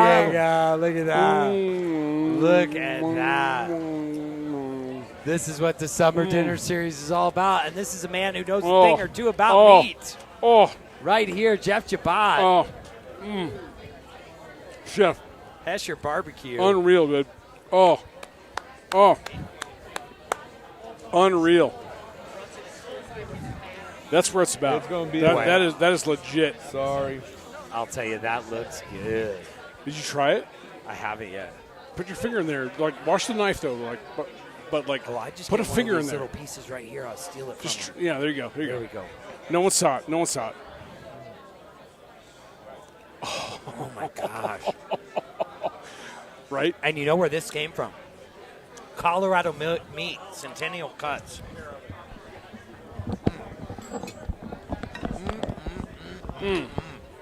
There you go. Look at that. Look at that. This is what the summer dinner series is all about, and this is a man who knows a thing or two about meat. Right here, Jeff Chabot. Chef. Hesher Barbecue. Unreal, dude. Unreal. That's what it's about. It's gonna be that is legit. Sorry. I'll tell you, that looks good. Did you try it? I haven't yet. Put your finger in there. Like, wash the knife though. Like, but like, I just put a get one finger of in these there. little pieces right here. I'll steal it from him. Yeah, there you go. There we go. No one saw it. Oh my gosh. Right? And you know where this came from? Colorado meat, Centennial cuts.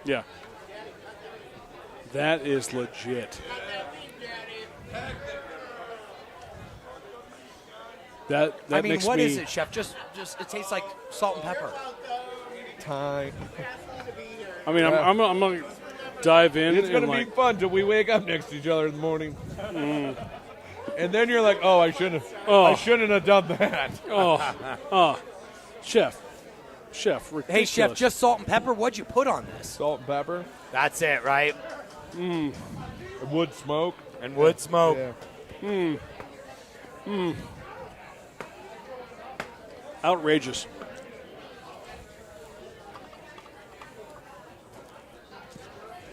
Yeah. That is legit. That I mean, makes what me, is it, Chef? Just it tastes like salt and pepper. Time. I mean, I'm gonna dive in. It's gonna and be fun till we wake up next to each other in the morning. And then you're like, I shouldn't have done that. Chef, ridiculous. Hey, Chef, just salt and pepper. What'd you put on this? Salt and pepper. That's it, right? And wood smoke. And wood smoke. Yeah. Outrageous.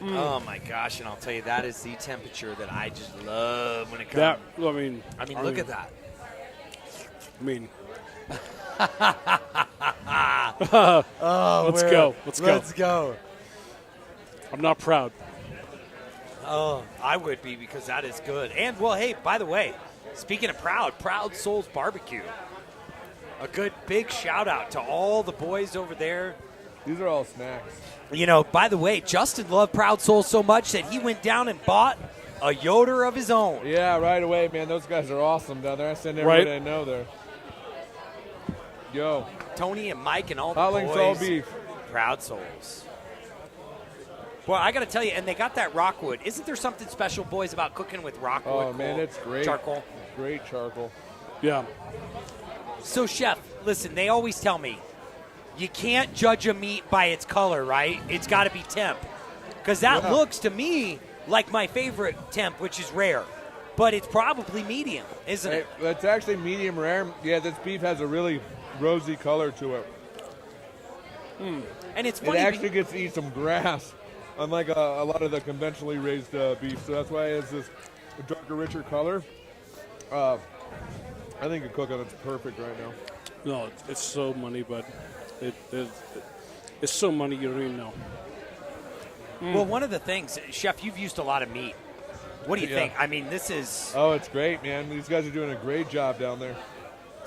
Oh my gosh! And I'll tell you, that is the temperature that I just love when it comes. That, I mean, look at that. I mean, Let's go. Let's go. I'm not proud. Oh, I would be, because that is good. And, well, hey, by the way, speaking of Proud Souls Barbecue. A good big shout out to all the boys over there. These are all snacks. You know, by the way, Justin loved Proud Souls so much that he went down and bought a Yoder of his own. Yeah, right away, man. Those guys are awesome down there. I send everybody I know there. Yo. Tony and Mike and all the Hot boys. links, all beef. Proud Souls. Well, I got to tell you, and they got that rockwood. Isn't there something special, boys, about cooking with rockwood? Oh, man, it's great. Charcoal. Great charcoal. Yeah. So, Chef, listen, they always tell me, you can't judge a meat by its color, right? It's got to be temp. Because that looks to me like my favorite temp, which is rare. But it's probably medium, isn't it? It's actually medium rare. Yeah, this beef has a really rosy color to it. And it's funny. It actually gets to eat some grass, unlike a lot of the conventionally raised beef. So that's why it has this darker, richer color. I think the cooking it's perfect right now. No, it's so money, but it's so money you don't even know. Well, one of the things, Chef, you've used a lot of meat. What do you think? I mean, this is... Oh, it's great, man. These guys are doing a great job down there.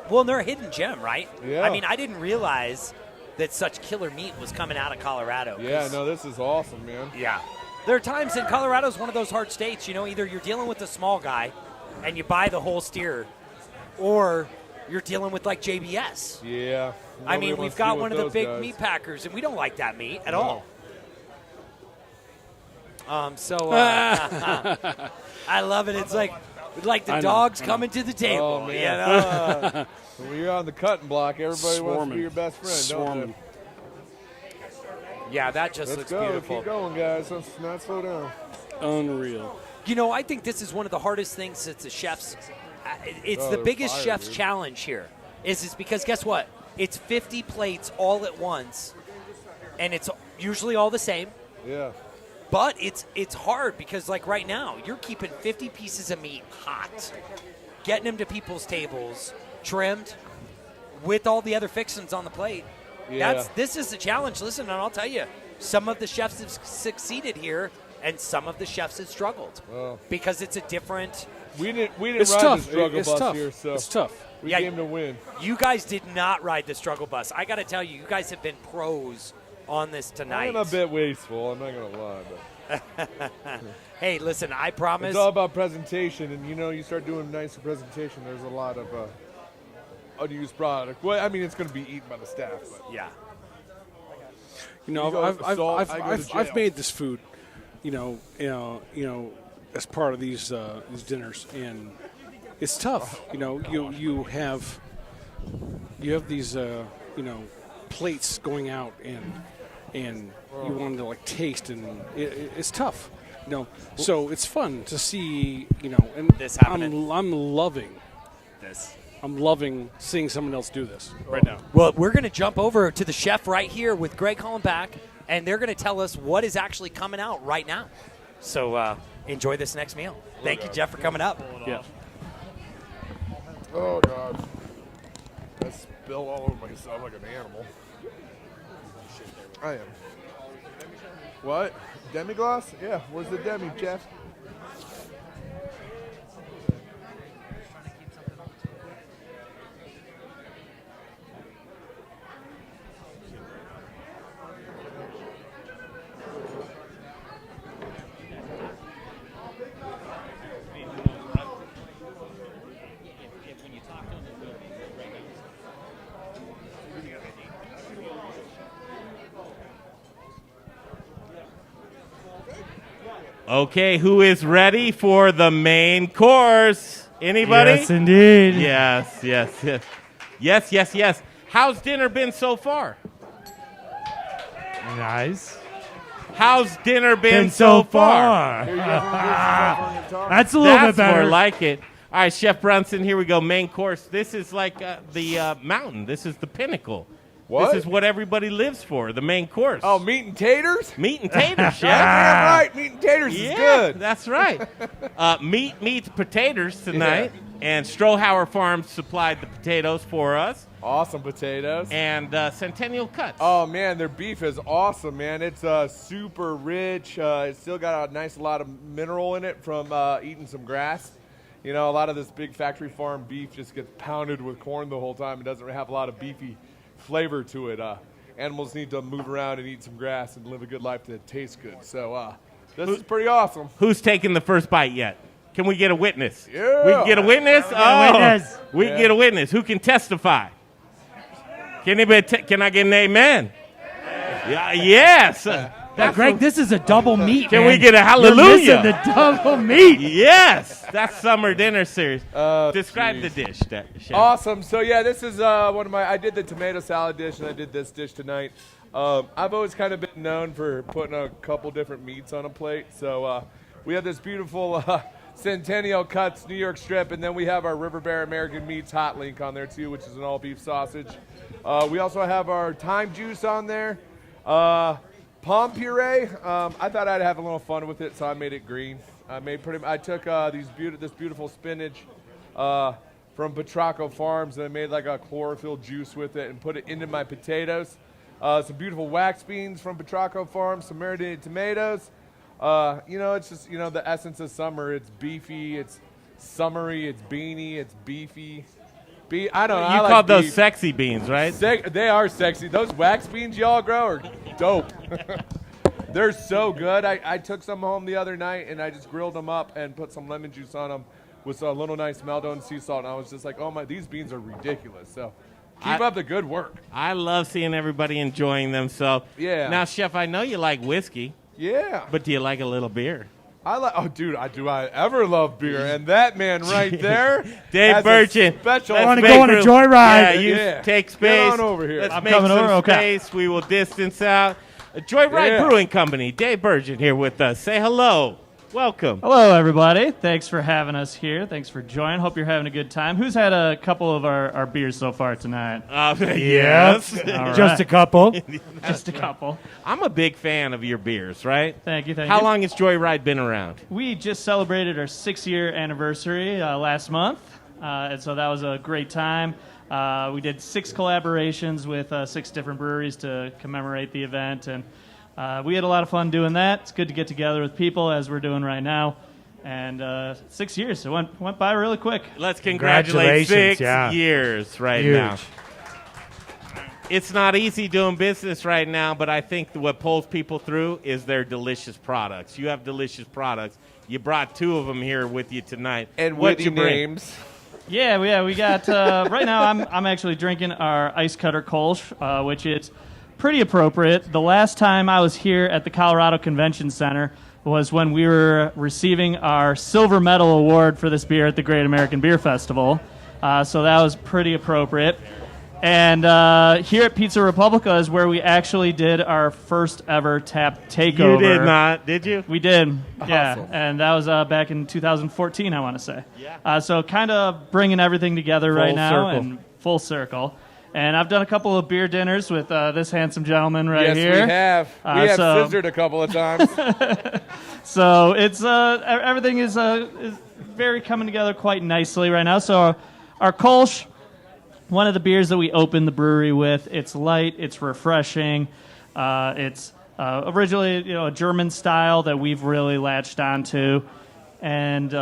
Well, they're a hidden gem, right? Yeah. I mean, I didn't realize that such killer meat was coming out of Colorado. Yeah, no, this is awesome, man. Yeah. There are times in Colorado's one of those hard states, you know, either you're dealing with a small guy and you buy the whole steer, or you're dealing with like JBS. Yeah. I mean, we've got one of the big meat packers, and we don't like that meat at all. I love it. It's like the dogs coming to the table. Oh, man. You know? When you're on the cutting block, everybody wants to be your best friend, don't they? Yeah, that just looks beautiful. Keep going, guys. Let's not slow down. Unreal. You know, I think this is one of the hardest things that the chefs. It's the they're biggest fire, chef's dude. challenge here. Is because guess what? It's 50 plates all at once, and it's usually all the same. Yeah. But it's hard because, like right now, you're keeping 50 pieces of meat hot, getting them to people's tables, trimmed, with all the other fixings on the plate. Yeah. This is the challenge. Listen, and I'll tell you, some of the chefs have succeeded here, and some of the chefs have struggled because it's a different. We didn't It's ride tough. the struggle It's bus tough. here, so It's tough. We came to win. You guys did not ride the struggle bus. I got to tell you, you guys have been pros on this tonight. I'm a bit wasteful. I'm not gonna lie, but hey, listen, I promise. It's all about presentation, and you start doing nicer presentation. There's a lot of unused product. Well, I mean, it's going to be eaten by the staff. But. Yeah. I've made this food, as part of these dinners, and it's tough. You have these plates going out, and you want to taste, and it's tough. So it's fun to see, and this happening. I'm loving this. I'm loving seeing someone else do this right now. Well, we're going to jump over to the chef right here with Greg Hollenbach, and they're going to tell us what is actually coming out right now. So enjoy this next meal. Thank you, Jeff, for coming up. Yeah. Oh, God. I spill all over myself like an animal. I am. What? Demi-glace? Yeah, where's the demi, Jeff? Okay, who is ready for the main course? Anybody? Yes, indeed. Yes. How's dinner been so far? Nice. How's dinner been so far? That's a little bit better. More like it. All right, Chef Brunson, here we go. Main course. This is like the mountain. This is the pinnacle. What? This is what everybody lives for, the main course. Oh, meat and taters? Meat and taters, Chef. Damn right. Meat and taters is good. That's right. Meat meets potatoes tonight, and Strohauer Farms supplied the potatoes for us. Awesome potatoes. And Centennial cuts. Oh, man, their beef is awesome, man. It's super rich. It's still got a nice lot of mineral in it from eating some grass. A lot of this big factory farm beef just gets pounded with corn the whole time. It doesn't have a lot of beefy flavor to it. Animals need to move around and eat some grass and live a good life to taste good. So this is pretty awesome. Who's taken the first bite yet? Can we get a witness? Yeah. We can get a witness? We can get a witness. Who can testify? Can anybody? Can I get an amen? Yeah. Yes. Now, Greg, this is a double meat. Can man. we get a hallelujah? You're missing the double meat. Yes. That's summer dinner series. Describe the dish, Chef. Awesome. So, this is one of I did the tomato salad dish, and I did this dish tonight. I've always kind of been known for putting a couple different meats on a plate. So, we have this beautiful Centennial cuts New York strip, and then we have our River Bear American Meats hot link on there, too, which is an all-beef sausage. We also have our thyme juice on there. Palm puree. I thought I'd have a little fun with it, so I made it green. I took this beautiful spinach from Petrocco Farms, and I made like a chlorophyll juice with it and put it into my potatoes. Some beautiful wax beans from Petrocco Farms, some marinated tomatoes. It's just the essence of summer. It's beefy, it's summery, it's beany, it's beefy. I don't know. You called those sexy beans, right? They are sexy. Those wax beans y'all grow are dope. They're so good. I took some home the other night, and I just grilled them up and put some lemon juice on them with a little nice Maldon and sea salt, and I was just like, oh my, these beans are ridiculous. So keep up the good work. I love seeing everybody enjoying themselves. Yeah. Now, Chef, I know you like whiskey. Yeah. But do you like a little beer? Do I ever love beer? And that man right there, Dave Burchin. Special. I want to go on a joyride. Yeah, take space. Get on over here. Let's make some space. We will distance out. Joyride Brewing Company. Dave Burchin here with us. Say hello. Welcome. Hello, everybody. Thanks for having us here. Thanks for joining. Hope you're having a good time. Who's had a couple of our beers so far tonight? Yes. Just a couple. Just a couple. I'm a big fan of your beers, right? Thank you. How long has Joyride been around? We just celebrated our 6-year anniversary last month, and so that was a great time. We did 6 collaborations with 6 different breweries to commemorate the event, and we had a lot of fun doing that. It's good to get together with people, as we're doing right now. And 6 years, it went by really quick. Let's congratulate 6 years right now. It's not easy doing business right now, but I think what pulls people through is their delicious products. You have delicious products. You brought 2 of them here with you tonight. And What'd witty you bring? names. Yeah, we got right now. I'm actually drinking our Ice Cutter Kolsch, which is pretty appropriate. The last time I was here at the Colorado Convention Center was when we were receiving our silver medal award for this beer at the Great American Beer Festival. So that was pretty appropriate. And here at Pizza Republica is where we actually did our first ever tap takeover. You did not, did you? We did, yeah. Awesome. And that was back in 2014, I want to say. Yeah. So kind of bringing everything together right now and full circle. And I've done a couple of beer dinners with this handsome gentleman right here. Yes, we have. We have scissored a couple of times. So it's everything is very coming together quite nicely right now. So our Kolsch, one of the beers that we opened the brewery with, it's light, it's refreshing. It's originally a German style that we've really latched onto. And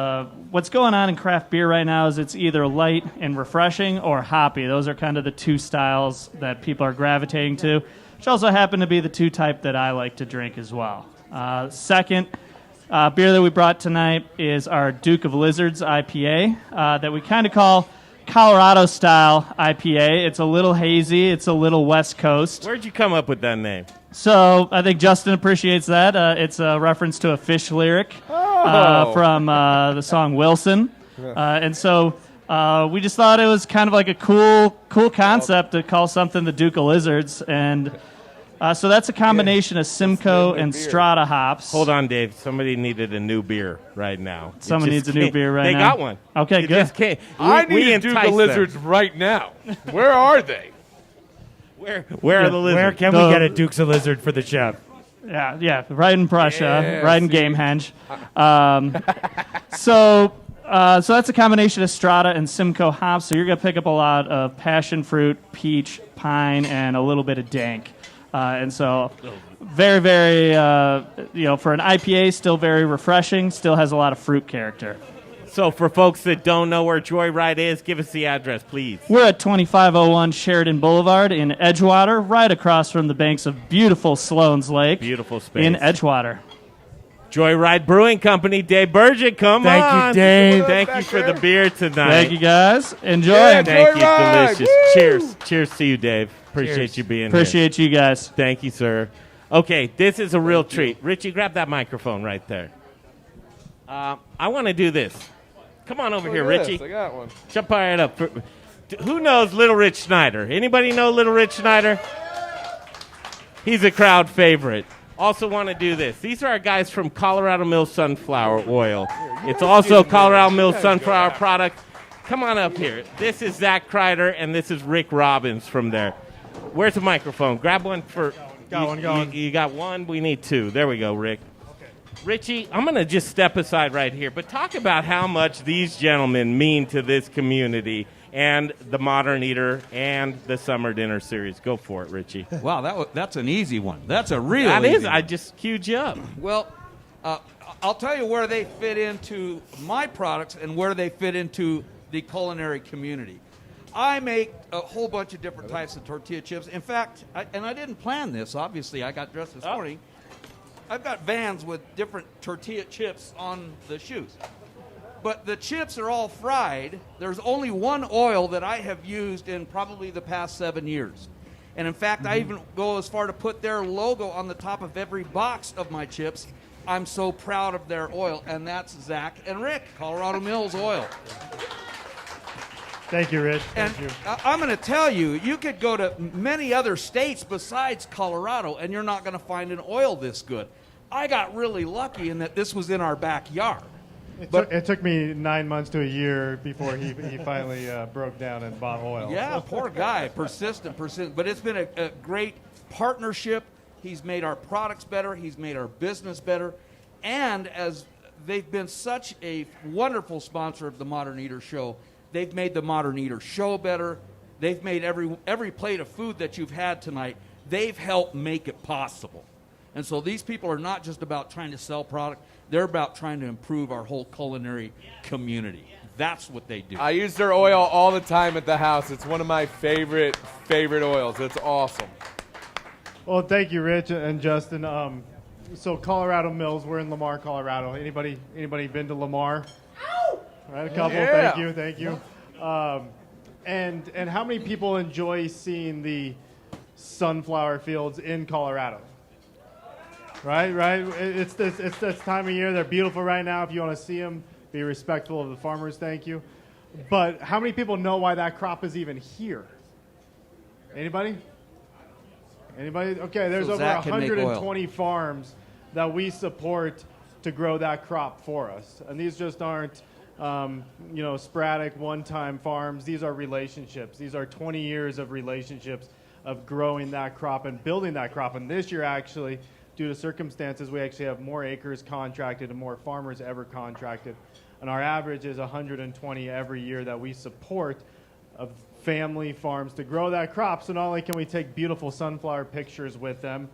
what's going on in craft beer right now is it's either light and refreshing or hoppy. Those are kind of the 2 styles that people are gravitating to, which also happen to be the 2 type that I like to drink as well. Second beer that we brought tonight is our Duke of Lizards IPA that we kind of call Colorado style IPA. It's a little hazy. It's a little West Coast. Where'd you come up with that name? So I think Justin appreciates that. It's a reference to a Fish lyric from the song Wilson. And so we just thought it was kind of like a cool concept to call something the Duke of Lizards. And so that's a combination of Simcoe and Strata hops. Hold on, Dave. Somebody needed a new beer right now. Someone needs a new beer right now. They now. got one. Okay, You good. just can't. I need to do the lizards right now. Where are they? Where are the lizards? Where can we get a Duke's of Lizard for the chef? Yeah, right in Prussia, Yeah, right in see. Gamehenge. So that's a combination of Strata and Simcoe hops. So you're going to pick up a lot of passion fruit, peach, pine, and a little bit of dank. And so very, very, for an IPA, still very refreshing, still has a lot of fruit character. So for folks that don't know where Joyride is, give us the address, please. We're at 2501 Sheridan Boulevard in Edgewater, right across from the banks of beautiful Sloan's Lake. Beautiful space. In Edgewater. Joyride Brewing Company, Dave Burgett, come on. Thank you, Dave. Thank you for the beer tonight. Thank you, guys. Enjoy. Yeah, Thank you, Joyride. delicious. Woo! Cheers. Cheers to you, Dave. Appreciate Cheers. you being here. Appreciate you guys. Thank you, sir. Okay, this is a real treat. Richie, grab that microphone right there. I want to do this. Come on over here, Look at Richie. this, I got one. Jump right up. Who knows Little Rich Snyder? Anybody know Little Rich Snyder? He's a crowd favorite. Also want to do this. These are our guys from Colorado Mills Sunflower Oil. It's also Colorado Mills Sunflower product. Come on up here. This is Zach Kreider, and this is Rick Robbins from there. Where's the microphone? Grab one for... You got one? We need 2. There we go, Rick. Richie, I'm going to just step aside right here, but talk about how much these gentlemen mean to this community and the Modern Eater and the Summer Dinner Series. Go for it, Richie. Wow, that's an easy one. That's a real That easy is. one. I just queued you up. Well, I'll tell you where they fit into my products and where they fit into the culinary community. I make a whole bunch of different types of tortilla chips. In fact, I didn't plan this. Obviously, I got dressed this morning. I've got vans with different tortilla chips on the chutes. But the chips are all fried. There's only one oil that I have used in probably the past 7 years. And in fact, I even go as far to put their logo on the top of every box of my chips. I'm so proud of their oil, and that's Zach and Rick, Colorado Mills Oil. Thank you, Rich. And Thank you. I'm going to tell you, you could go to many other states besides Colorado, and you're not going to find an oil this good. I got really lucky in that this was in our backyard. It took me 9 months to a year before he finally broke down and bought oil. Yeah, poor guy, persistent. But it's been a great partnership. He's made our products better. He's made our business better. And as they've been such a wonderful sponsor of the Modern Eater Show, they've made the Modern Eater Show better. They've made every plate of food that you've had tonight, they've helped make it possible. And so these people are not just about trying to sell product. They're about trying to improve our whole culinary community. That's what they do. I use their oil all the time at the house. It's one of my favorite favorite oils. It's awesome. Well, thank you, Rich and Justin. So Colorado Mills, we're in Lamar, Colorado. Anybody been to Lamar? All right, a couple. Yeah. Thank you. And how many people enjoy seeing the sunflower fields in Colorado? Right. It's this time of year. They're beautiful right now. If you want to see them, be respectful of the farmers. Thank you. But how many people know why that crop is even here? Anybody? Okay, there's So over Zach can make 120 farms that we support to grow that crop for us. And these just aren't, sporadic one-time farms. These are relationships. These are 20 years of relationships of growing that crop and building that crop. And this year, actually, due to circumstances, we actually have more acres contracted and more farmers ever contracted. And our average is 120 every year that we support of family farms to grow that crop. So not only can we take beautiful sunflower pictures with them,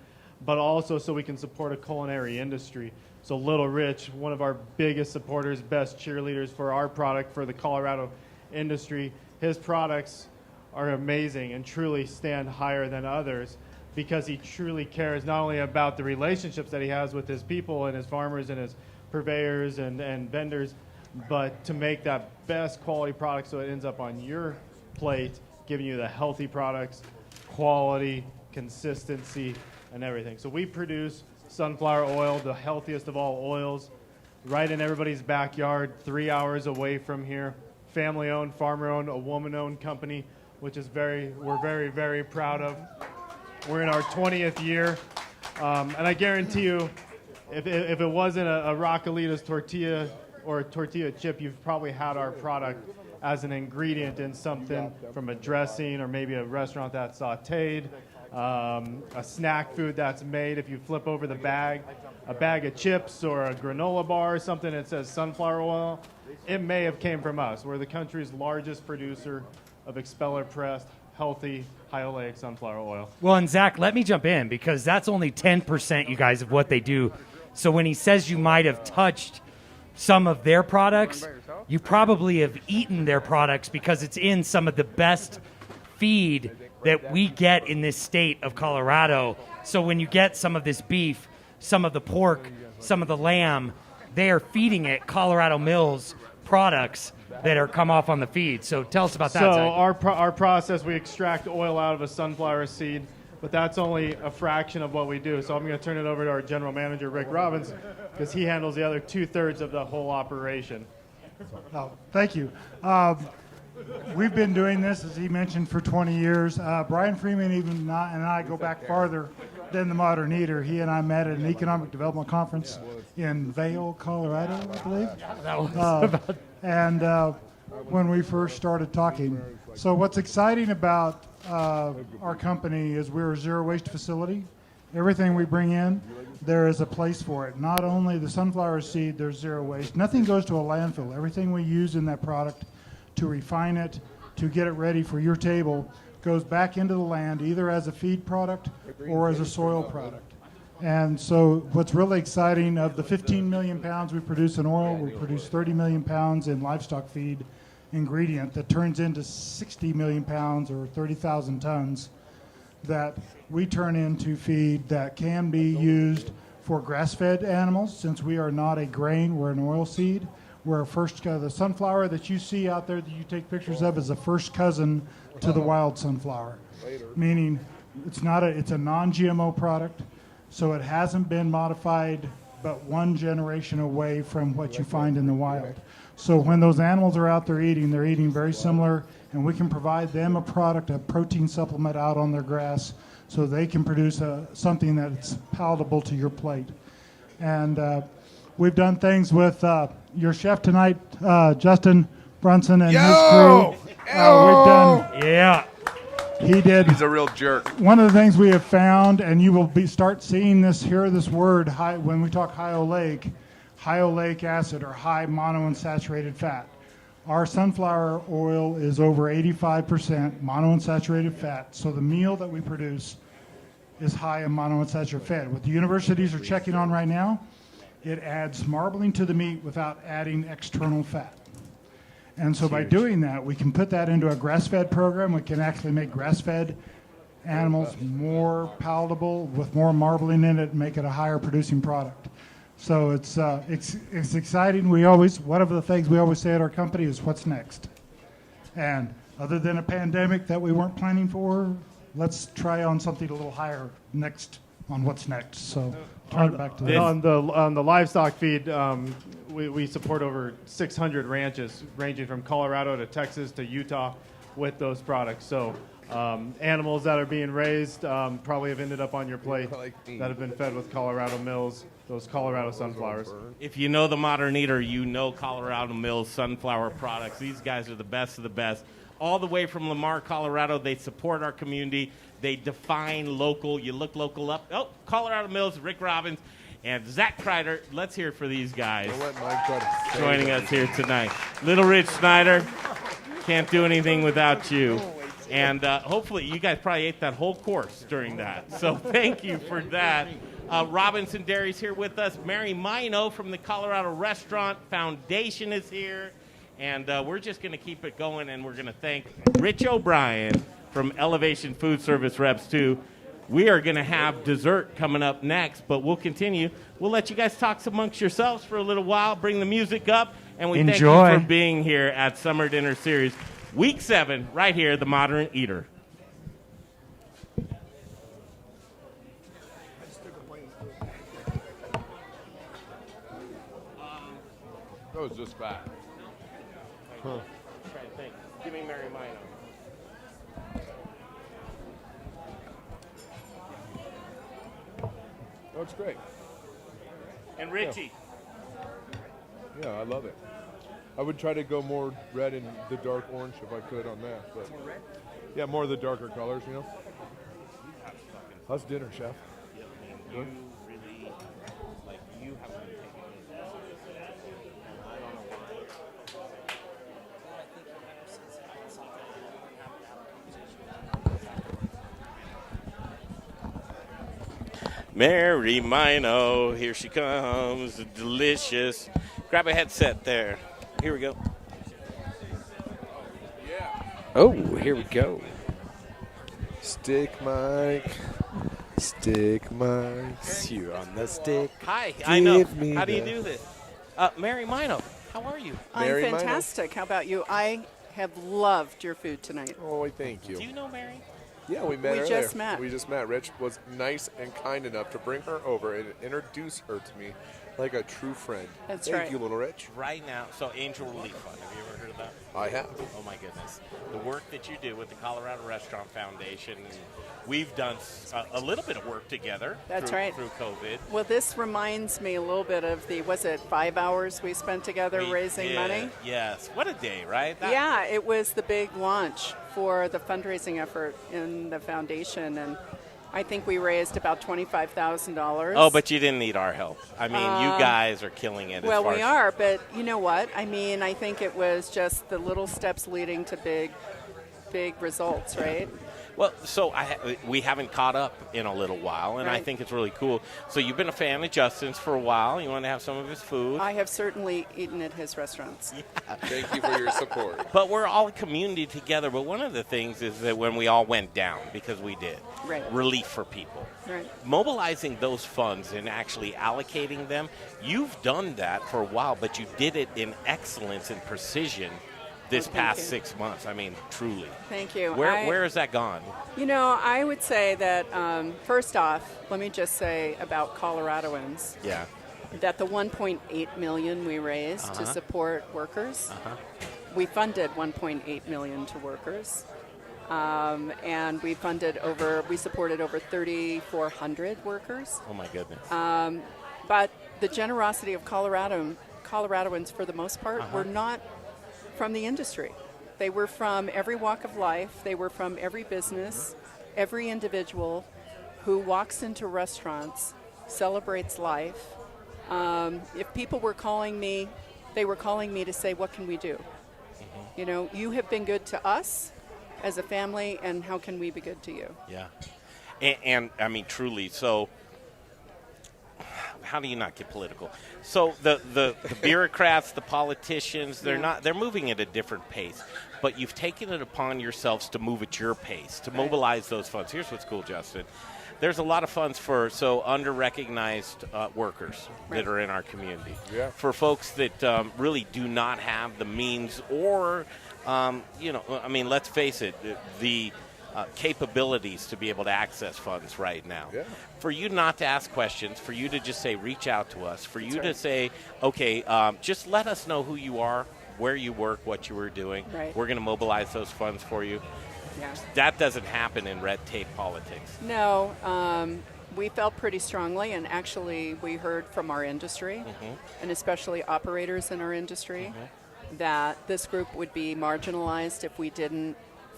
but also so we can support a culinary industry. So Little Rich, one of our biggest supporters, best cheerleaders for our product for the Colorado industry, his products are amazing and truly stand higher than others because he truly cares not only about the relationships that he has with his people and his farmers and his purveyors and vendors, but to make that best quality product so it ends up on your plate, giving you the healthy products, quality, consistency, and everything. So we produce sunflower oil, the healthiest of all oils, right in everybody's backyard, 3 hours away from here. Family-owned, farmer-owned, a woman-owned company, which is we're very, very proud of. We're in our 20th year, and I guarantee you, if it wasn't a Rockalitas tortilla or a tortilla chip, you've probably had our product as an ingredient in something from a dressing or maybe a restaurant that's sauteed, a snack food that's made. If you flip over the bag, a bag of chips or a granola bar or something that says sunflower oil, it may have came from us. We're the country's largest producer of expeller-pressed, healthy, high oleic sunflower oil. Well, and Zach, let me jump in because that's only 10%, you guys, of what they do. So when he says you might have touched some of their products, you probably have eaten their products because it's in some of the best feed that we get in this state of Colorado. So when you get some of this beef, some of the pork, some of the lamb, they are feeding it Colorado Mills products that are come off on the feed. So tell us about that, So Zach. our process, we extract oil out of a sunflower seed, but that's only a fraction of what we do. So I'm going to turn it over to our general manager, Rick Robbins, because he handles the other 2/3 of the whole operation. Oh, thank you. We've been doing this, as he mentioned, for 20 years. Brian Freeman and I go back farther than the Modern Eater. He and I met at an economic development conference in Vail, Colorado, I believe. And when we first started talking. So what's exciting about our company is we're a zero waste facility. Everything we bring in, there is a place for it. Not only the sunflower seed, there's zero waste. Nothing goes to a landfill. Everything we use in that product to refine it, to get it ready for your table, goes back into the land either as a feed product or as a soil product. And so what's really exciting, of the 15 million pounds we produce in oil, we produce 30 million pounds in livestock feed ingredient that turns into 60 million pounds or 30,000 tons that we turn into feed that can be used for grass-fed animals. Since we are not a grain, we're an oil seed. We're the sunflower that you see out there that you take pictures of is a first cousin to the wild sunflower, meaning it's a non-GMO product, so it hasn't been modified but one generation away from what you find in the wild. So when those animals are out there eating, they're eating very similar, and we can provide them a product, a protein supplement out on their grass so they can produce something that's palatable to your plate. And we've done things with your chef tonight, Justin Brunson, and his crew. He did. He's a real jerk. One of the things we have found, and you will start seeing this, hear this word when we talk high oleic acid or high monounsaturated fat. Our sunflower oil is over 85% monounsaturated fat, so the meal that we produce is high in monounsaturated fat. What the universities are checking on right now, it adds marbling to the meat without adding external fat. And so by doing that, we can put that into a grass-fed program. We can actually make grass-fed animals more palatable with more marbling in it and make it a higher producing product. So it's exciting. One of the things we always say at our company is what's next. And other than a pandemic that we weren't planning for, let's try on something a little higher next on what's next. So turn it back to on the livestock feed, we support over 600 ranches ranging from Colorado to Texas to Utah with those products. So animals that are being raised probably have ended up on your plate that have been fed with Colorado Mills, those Colorado sunflowers. If you know the Modern Eater, you know Colorado Mills sunflower products. These guys are the best of the best. All the way from Lamar, Colorado, they support our community. They define local. You look local up. Oh, Colorado Mills, Rick Robbins, and Zach Kreider. Let's hear it for these guys joining us here tonight. Little Rich Snyder, can't do anything without you. And hopefully you guys probably ate that whole course during that. So thank you for that. Robinson Dairy's here with us. Mary Mino from the Colorado Restaurant Foundation is here. And we're just going to keep it going, and we're going to thank Rich O'Brien from Elevation Food Service Reps, too. We are going to have dessert coming up next, but we'll continue. We'll let you guys talk amongst yourselves for a little while, bring the music up, and we thank you for being here at Summer Dinner Series, Week 7, right here, The Modern Eater. That was just bad. Huh. Try to think. Give me Mary Mino. That's great. And Richie. Yeah, I love it. I would try to go more red and the dark orange if I could on that. But More red? Yeah, more of the darker colors, you know. How's dinner, chef? Yeah, man, you really, like, you have been taking this seriously. And I don't know why. Mary Mino, here she comes, delicious. Grab a headset there. Here we go. Oh, here we go. Stick Mike. Stick Mike. You on the stick. Hi, I know. How do you do this? Mary Mino, how are you? I'm fantastic. How about you? I have loved your food tonight. Oh, thank you. Do you know Mary? Yeah, we met We earlier. just met. We just met. Rich was nice and kind enough to bring her over and introduce her to me like a true friend. That's Thank right. you, Little Rich. Right now, so Angel Relief Fund, have you ever heard of that? I have. Oh my goodness. The work that you do with the Colorado Restaurant Foundation, we've done a little bit of work together That's through, right. through COVID. Well, this reminds me a little bit of was it 5 hours we spent together We raising did, money? Yes. What a day, right? Yeah, it was the big launch for the fundraising effort in the foundation, and I think we raised about $25,000. Oh, but you didn't need our help. I mean, you guys are killing it. Well, as far we as are, but you know what? I mean, I think it was just the little steps leading to big results, right? Well, so we haven't caught up in a little while, and I Right. think it's really cool. So you've been a fan of Justin's for a while. You want to have some of his food. I have certainly eaten at his restaurants. Thank you for your support. But we're all a community together. But one of the things is that when we all went down, because we did, Right. relief for people. Right. Mobilizing those funds and actually allocating them, you've done that for a while, but you did it in excellence and precision this thank past you. 6 months. I mean, truly. Thank you. Where has that gone? You know, I would say that first off, let me just say about Coloradoans Yeah. that the $1.8 million we raised to Uh-huh. support workers, Uh-huh. we funded $1.8 million to workers, and we supported over 3,400 workers. Oh, my goodness. But the generosity of Coloradoans, for the most part, Uh-huh. were not from the industry. They were from every walk of life. They were from every business, every individual who walks into restaurants, celebrates life. If people were calling me, they were calling me to say, what can we do? You know, you have been good to us as a family, and how can we be good to you? Yeah. And I mean, truly, so how do you not get political? So the bureaucrats, the politicians, they're moving at a different pace. But you've taken it upon yourselves to move at your pace, to mobilize those funds. Here's what's cool, Justin. There's a lot of funds for under-recognized workers that are in our community. Yeah. For folks that really do not have the means or, let's face it, the capabilities to be able to access funds right now. Yeah. For you not to ask questions, for you to just say, reach out to us, for you to say, okay, just let us know who you are, where you work, what you were doing. Right. We're going to mobilize those funds for you. Yeah. That doesn't happen in red tape politics. No, we felt pretty strongly, and actually we heard from our industry, and especially operators in our industry, that this group would be marginalized if we didn't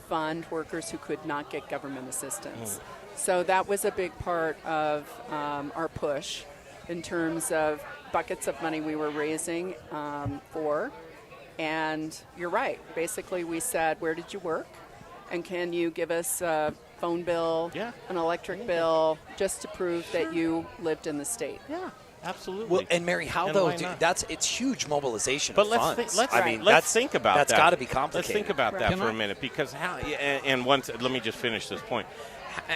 fund workers who could not get government assistance. So that was a big part of our push in terms of buckets of money we were raising for. And you're right. Basically, we said, where did you work? And can you give us a phone bill, an electric bill, just to prove that you lived in the state? Yeah, absolutely. Well, and Mary, how And though? why not? It's huge mobilization But of let's funds. let's think about that. That's got to be complicated. Let's think about that for a minute, because let me just finish this point.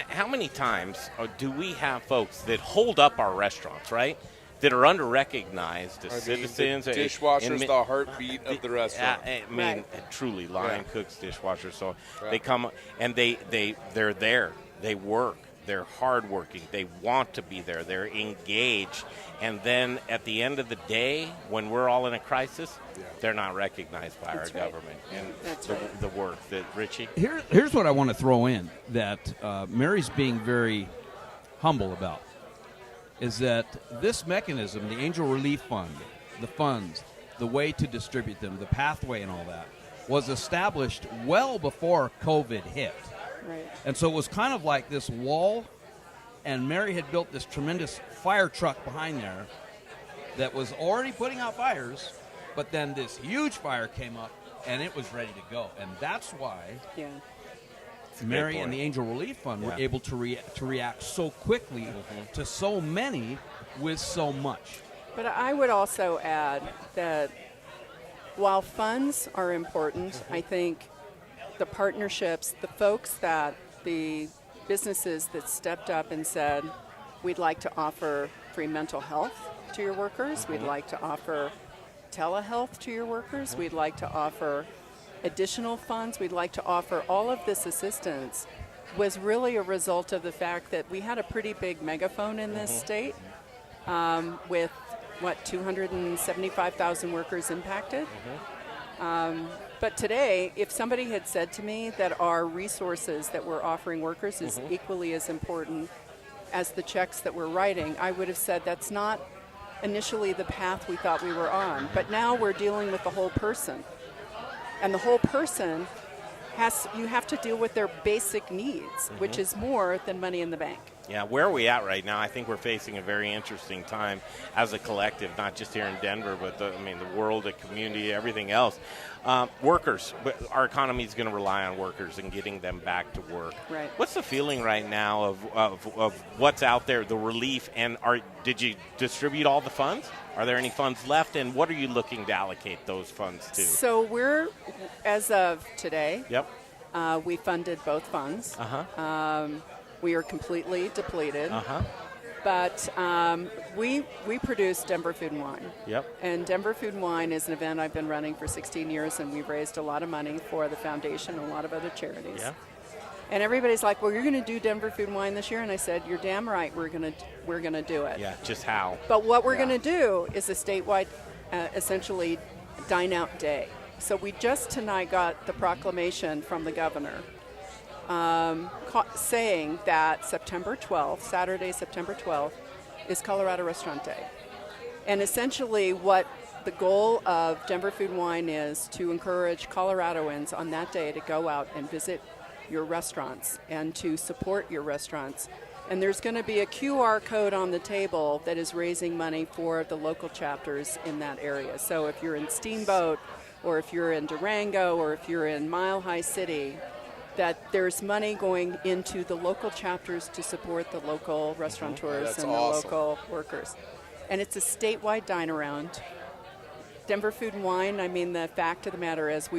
How many times do we have folks that hold up our restaurants, right? That are under-recognized as citizens. The dishwasher's the heartbeat of the restaurant. Truly, line cooks, dishwashers. So they come and they're there. They work. They're hardworking. They want to be there. They're engaged. And then at the end of the day, when we're all in a crisis, they're not recognized by our government. And the work that Richie. Here's what I want to throw in that Mary's being very humble about. Is that this mechanism, the Angel Relief Fund, the funds, the way to distribute them, the pathway and all that, was established well before COVID hit. Right. And so it was kind of like this wall, and Mary had built this tremendous fire truck behind there that was already putting out fires, but then this huge fire came up, and it was ready to go. And that's why Mary and the Angel Relief Fund were able to react so quickly to so many with so much. But I would also add that while funds are important, I think the partnerships, the businesses that stepped up and said, we'd like to offer free mental health to your workers, we'd like to offer telehealth to your workers, we'd like to offer additional funds, we'd like to offer all of this assistance, was really a result of the fact that we had a pretty big megaphone in this state with, 275,000 workers impacted. But today, if somebody had said to me that our resources that we're offering workers is equally as important as the checks that we're writing, I would have said that's not initially the path we thought we were on. But now we're dealing with the whole person. And the whole person you have to deal with their basic needs, which is more than money in the bank. Yeah, where are we at right now? I think we're facing a very interesting time as a collective, not just here in Denver, but the world, the community, everything else. Workers, our economy is going to rely on workers and getting them back to work. Right. What's the feeling right now of what's out there, the relief, and did you distribute all the funds? Are there any funds left, and what are you looking to allocate those funds to? So we're, as of today, we funded both funds. We are completely depleted. But we produce Denver Food and Wine. And Denver Food and Wine is an event I've been running for 16 years, and we've raised a lot of money for the foundation and a lot of other charities. And everybody's like, well, you're going to do Denver Food and Wine this year? And I said, you're damn right, we're going to do it. Yeah, just how? But what we're going to do is a statewide, essentially, dine-out day. So we just tonight got the proclamation from the governor saying that September 12th, Saturday, September 12th, is Colorado Restaurant Day. And essentially what the goal of Denver Food and Wine is to encourage Coloradoans on that day to go out and visit your restaurants and to support your restaurants. And there's going to be a QR code on the table that is raising money for the local chapters in that area. So if you're in Steamboat, or if you're in Durango, or if you're in Mile High City, that there's money going into the local chapters to support the local restaurateurs and the local workers. and it's a statewide dine around. Denver Food and Wine, I mean, the fact of the matter is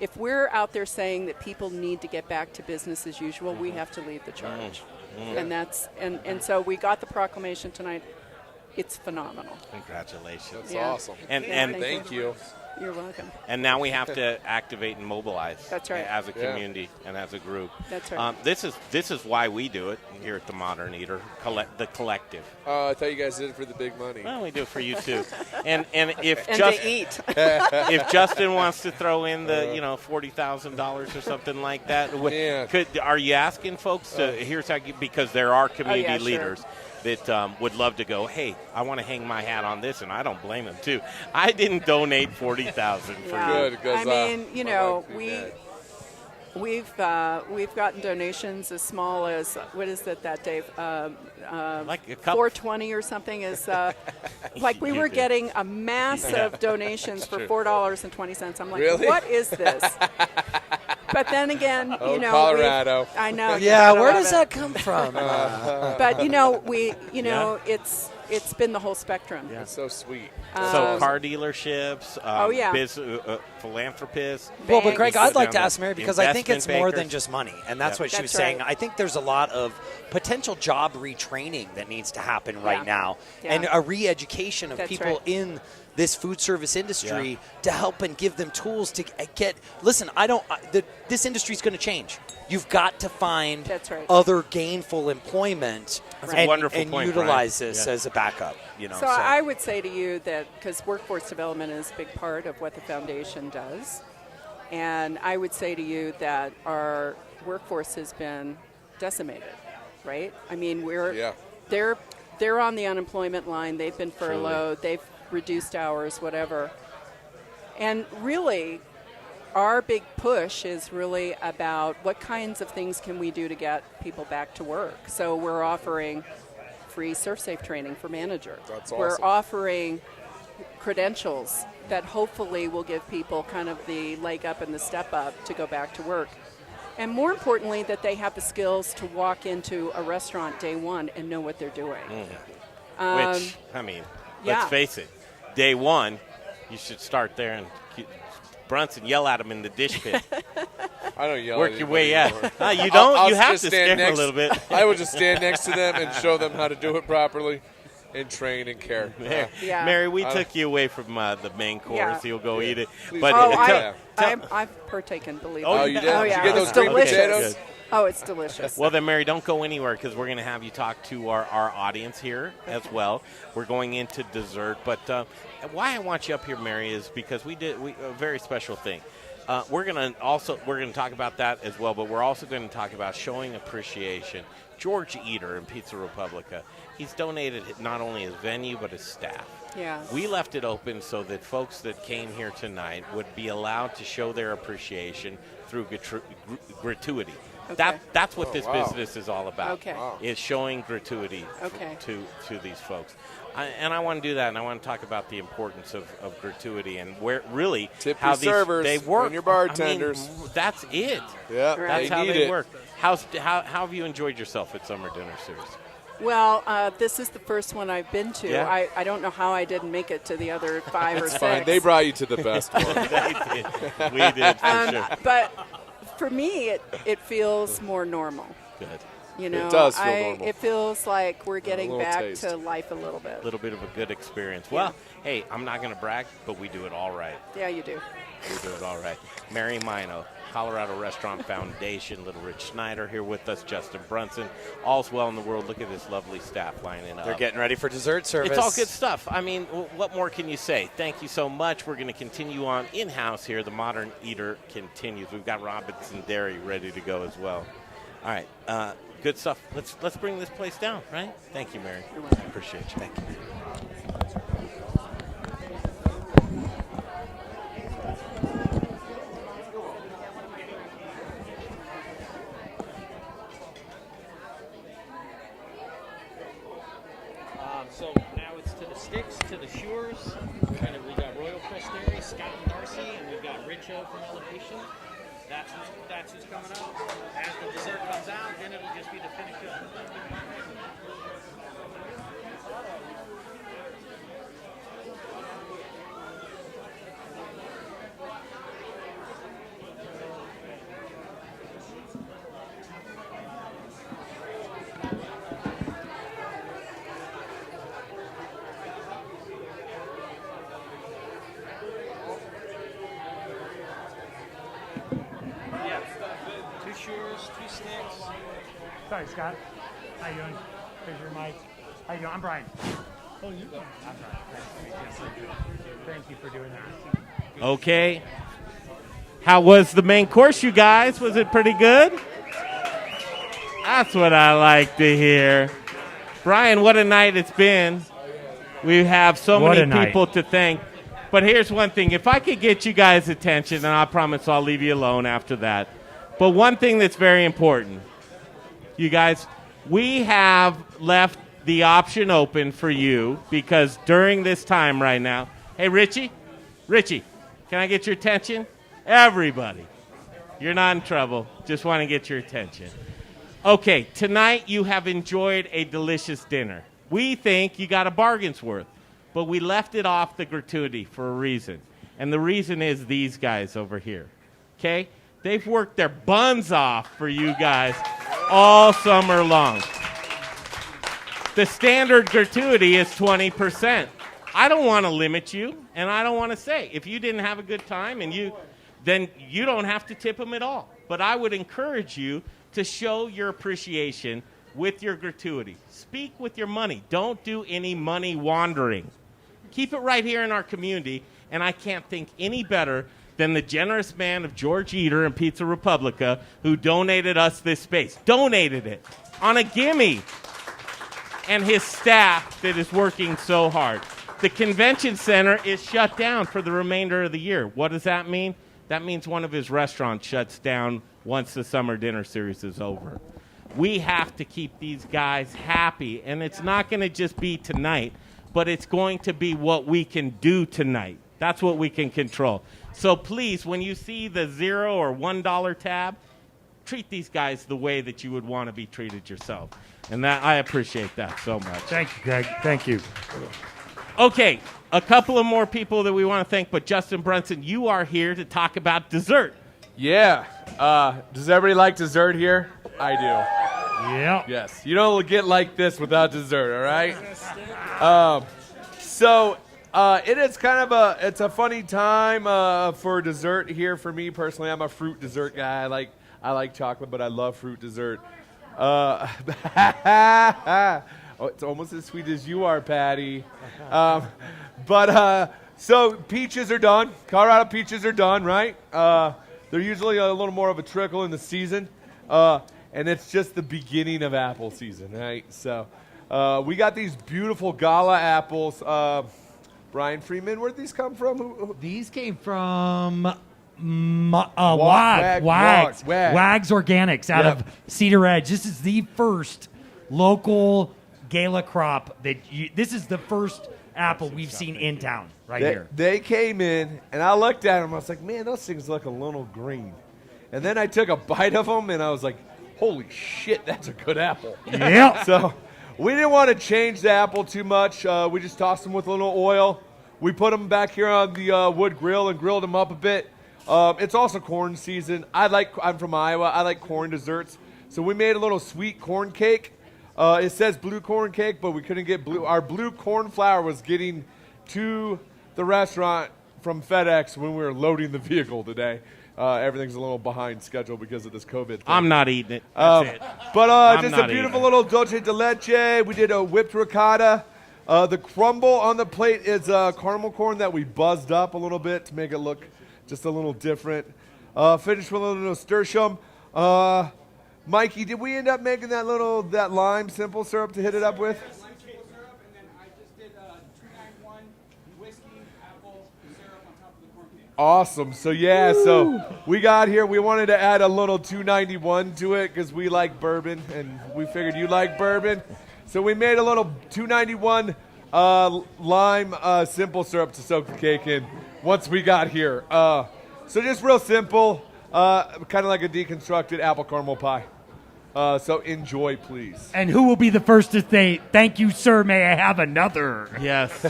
if we're out there saying that people need to get back to business as usual, we have to lead the charge. And so we got the proclamation tonight. It's phenomenal. Congratulations. That's Yeah. awesome. And thank you. You're welcome. And now we have to activate and mobilize. That's right. As a community and as a group. That's right. This is why we do it here at the Modern Eater, the collective. Oh, I thought you guys did it for the big money. Well, we do it for you too. and if And just to eat. if Justin wants to throw in the $40,000 or something like that, are you asking folks to here's how because there are community sure. leaders that would love to go, hey, I want to hang my hat on this, and I don't blame them too. I didn't donate $40,000 for you. Good, because I mean, we've gotten donations as small as what is it that Dave? Like a couple. 420 or something is like we were getting a massive donations for $4.20. I'm like, Really? what is this? But then again, Colorado. I know. Yeah, where does that come from? But it's been the whole spectrum. It's so sweet. So car dealerships, philanthropists. Well, but Greg, I'd like to Down ask Mary because I think it's investment more bankers. than just money, and that's what she That's was saying. right. I think there's a lot of potential job retraining that needs to happen right now, Yeah. and a re-education of That's people right. in this food service industry to help and give them tools to get. Listen, this industry is going to change. You've got to find That's right. other gainful employment That's a and, wonderful and point, utilize Brian. this Yeah. as a backup. So I would say to you that because workforce development is a big part of what the foundation does, and I would say to you that our workforce has been decimated, right? I mean, they're on the unemployment line. They've been furloughed. They've reduced hours, whatever. And really, our big push is really about what kinds of things can we do to get people back to work. So we're offering free SurfSafe training for managers. That's We're awesome. offering credentials that hopefully will give people kind of the leg up and the step up to go back to work. And more importantly, that they have the skills to walk into a restaurant day one and know what they're doing. Which, I mean, let's face it, day one, you should start there and Brunson, yell at him in the dish pit. I don't yell Work at your way anybody out. anymore. You don't? I'll You have just to stand scare next, a little bit. I would just stand next to them and show them how to do it properly and train and care. Yeah. Mary, we took you away from the main course. Yeah. You'll go eat it. Please But I've partaken, believe Oh, me. you did? Oh, Did you yeah. get those It's green delicious. potatoes? Oh, it's delicious. Well, then, Mary, don't go anywhere because we're going to have you talk to our audience here as well. We're going into dessert. But why I want you up here, Mary, is because we did a very special thing. We're going to talk about that as well, but we're also going to talk about showing appreciation. George Eater in Pizza Republica, he's donated not only his venue but his staff. Yeah. We left it open so that folks that came here tonight would be allowed to show their appreciation through gratuity. Okay. That's what Oh, this wow. business is all about. Okay. Is showing gratuity Okay. to these folks. And I want to do that, and I want to talk about the importance of gratuity and where really Tip how your these servers they work. and your bartenders. I mean, that's it. Yeah, That's they how need they it. work. How have you enjoyed yourself at Summer Dinner Series? Well, this is the first one I've been to. Yeah. I don't know how I didn't make it to the other 5 or That's 6. fine. They brought you to the best one. They did. We did, for sure. But for me, it feels more normal. Good. You know, It does feel normal. It feels like we're getting little back taste. to life a little bit. A little bit of a good experience. Well, hey, I'm not going to brag, but we do it all right. Yeah, you do. We do it all right. Mary Mino, Colorado Restaurant Foundation, Little Rich Schneider here with us, Justin Brunson. All's well in the world. Look at this lovely staff lining up. They're getting ready for dessert service. It's all good stuff. I mean, what more can you say? Thank you so much. We're going to continue on in-house here. The Modern Eater continues. We've got Robinson Dairy ready to go as well. All right. Good stuff. Let's bring this place down, right? Thank you, Mary. I appreciate you. Thank you. So now it's to the sticks, to the shores. And we got Royal Fresh Dairy, Scott and Darcy, and we've got Richo from Elevation. That's who's coming up. As the dessert comes out, then it'll just be the finish up. Sorry, Scott. How you doing? Here's your mic. How you doing? I'm Brian. Oh, you? I'm Brian. Thank you for doing that. Okay. How was the main course, you guys? Was it pretty good? That's what I like to hear. Brian, what a night it's been. We have so many people to thank. But here's one thing. If I could get you guys' attention, and I promise I'll leave you alone after that. But one thing that's very important, you guys, we have left the option open for you because during this time right now, hey, Richie, can I get your attention? Everybody. You're not in trouble. Just want to get your attention. Okay, tonight you have enjoyed a delicious dinner. We think you got a bargain's worth, but we left it off the gratuity for a reason. And the reason is these guys over here, okay? They've worked their buns off for you guys all summer long. The standard gratuity is 20%. I don't want to limit you, and I don't want to say, if you didn't have a good time, then you don't have to tip them at all. But I would encourage you to show your appreciation with your gratuity. Speak with your money. Don't do any money wandering. Keep it right here in our community, and I can't think any better than the generous man of George Eater and Pizza Republica who donated us this space. Donated it on a gimme. And his staff that is working so hard. The convention center is shut down for the remainder of the year. What does that mean? That means one of his restaurants shuts down once the summer dinner series is over. We have to keep these guys happy, and it's not going to just be tonight, but it's going to be what we can do tonight. That's what we can control. So please, when you see the $0 or $1 tab, treat these guys the way that you would want to be treated yourself. And that I appreciate that so much. Thank you, Greg. Thank you. Okay, a couple of more people that we want to thank, but Justin Brunson, you are here to talk about dessert. Yeah. Does everybody like dessert here? I do. Yeah. Yes. You don't get like this without dessert, all right? It is kind of it's a funny time for dessert here for me personally. I'm a fruit dessert guy. I like chocolate, but I love fruit dessert. It's almost as sweet as you are, Patty. So peaches are done. Colorado peaches are done, right? They're usually a little more of a trickle in the season. And it's just the beginning of apple season, right? So we got these beautiful Gala apples. Brian Freeman, where'd these come from? These came from Wags Organics out of Cedar Edge. This is the first local Gala crop. This is the first apple we've seen in town here. They came in, and I looked at them. I was like, man, those things look a little green. And then I took a bite of them, and I was like, holy shit, that's a good apple. Yeah. So we didn't want to change the apple too much. We just tossed them with a little oil. We put them back here on the wood grill and grilled them up a bit. It's also corn season. I'm from Iowa. I like corn desserts. So we made a little sweet corn cake. It says blue corn cake, but we couldn't get blue. Our blue corn flour was getting to the restaurant from FedEx when we were loading the vehicle today. Everything's a little behind schedule because of this COVID thing. I'm not eating it. That's it. But just a beautiful little dulce de leche. We did a whipped ricotta. The crumble on the plate is caramel corn that we buzzed up a little bit to make it look just a little different. Finished with a little nasturtium. Mikey, did we end up making that lime simple syrup to hit it up with? Lime simple syrup, and then I just did 291 whiskey, apple syrup on top of the corn cake. Awesome. So we got here. We wanted to add a little 291 to it because we like bourbon, and we figured you like bourbon. So we made a little 291 lime simple syrup to soak the cake in once we got here. So just real simple, kind of like a deconstructed apple caramel pie. So enjoy, please. And who will be the first to say, thank you, sir, may I have another? Yes.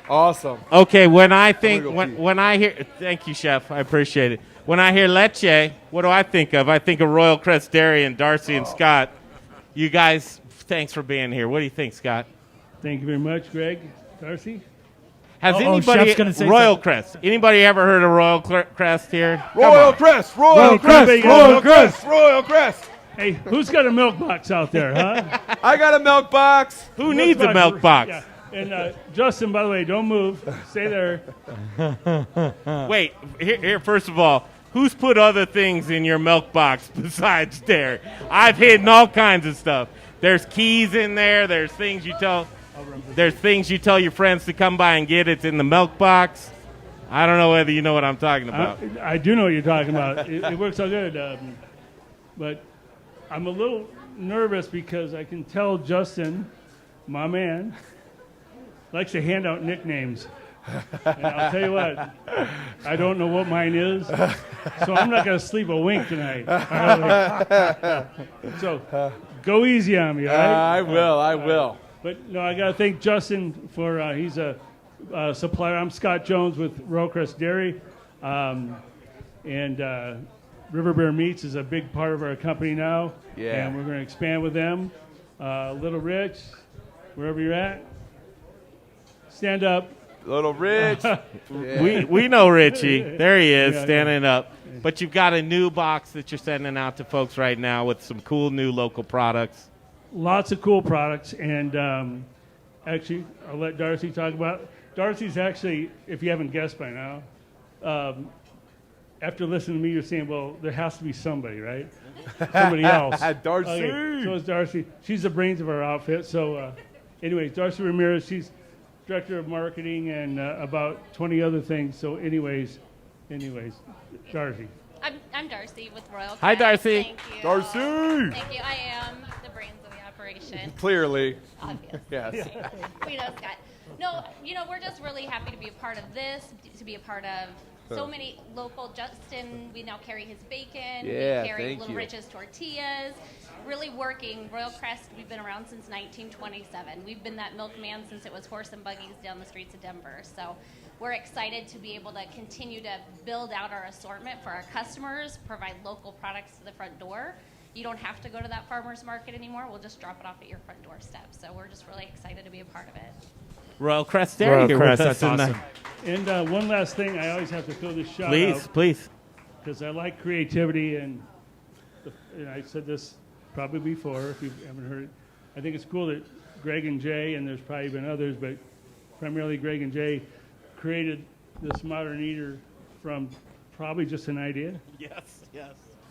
Awesome. Okay, when I hear, thank you, Chef, I appreciate it. When I hear leche, what do I think of? I think of Royal Crest Dairy and Darcy and Scott. You guys, thanks for being here. What do you think, Scott? Thank you very much, Greg. Darcy? Has Uh-oh, anybody Chef's gonna say Royal something. Crest? Anybody ever heard of Royal Crest here? Royal Crest, Royal Crest, Royal Crest, Royal Crest. Hey, who's got a milk box out there, huh? I got a milk box. Who needs a milk box? Yeah. And Justin, by the way, don't move. Stay there. Wait, here. First of all, who's put other things in your milk box besides Derek? I've hidden all kinds of stuff. There's keys in there. There's things you tell. There's things you tell your friends to come by and get. It's in the milk box. I don't know whether you know what I'm talking about. I do know what you're talking about. It works so good. But I'm a little nervous because I can tell Justin, my man, likes to hand out nicknames. And I'll tell you what, I don't know what mine is, so I'm not going to sleep a wink tonight. So go easy on me, all right? I will. But no, I got to thank Justin for he's a supplier. I'm Scott Jones with Royal Crest Dairy, and River Bear Meats is a big part of our company now. Yeah. And we're going to expand with them. Little Rich, wherever you're at, stand up. Little Rich. We know Richie. There he is, Yeah, standing up. But you've got a new box that you're sending out to folks right now with some cool new local products. Lots of cool products, and actually, I'll let Darcy talk about it. Darcy's actually, if you haven't guessed by now, after listening to me, you're saying, well, there has to be somebody, right? Somebody else. Darcy. Okay, so is Darcy. She's the brains of our outfit. So anyways, Darcy Ramirez, she's director of marketing and about 20 other things. So anyways, Darcy. I'm Darcy with Royal Crest. Hi, Darcy. Thank you. Darcy. Thank you. I am the brains of the operation. Clearly. Obvious. Yes. We know Scott. No, we're just really happy to be a part of this, to be a part of so many local. Justin, we now carry his bacon. Yeah, we carry thank Little you. Rich's tortillas. Really working. Royal Crest, we've been around since 1927. We've been that milkman since it was horse and buggies down the streets of Denver. So we're excited to be able to continue to build out our assortment for our customers, provide local products to the front door. You don't have to go to that farmer's market anymore. We'll just drop it off at your front doorstep. So we're just really excited to be a part of it. Royal Crest Dairy here with us. That's awesome. And one last thing, I always have to throw this shout out. Please. Because I like creativity, and I said this probably before, if you haven't heard it. I think it's cool that Greg and Jay, and there's probably been others, but primarily Greg and Jay, created this modern eater from probably just an idea. Yes.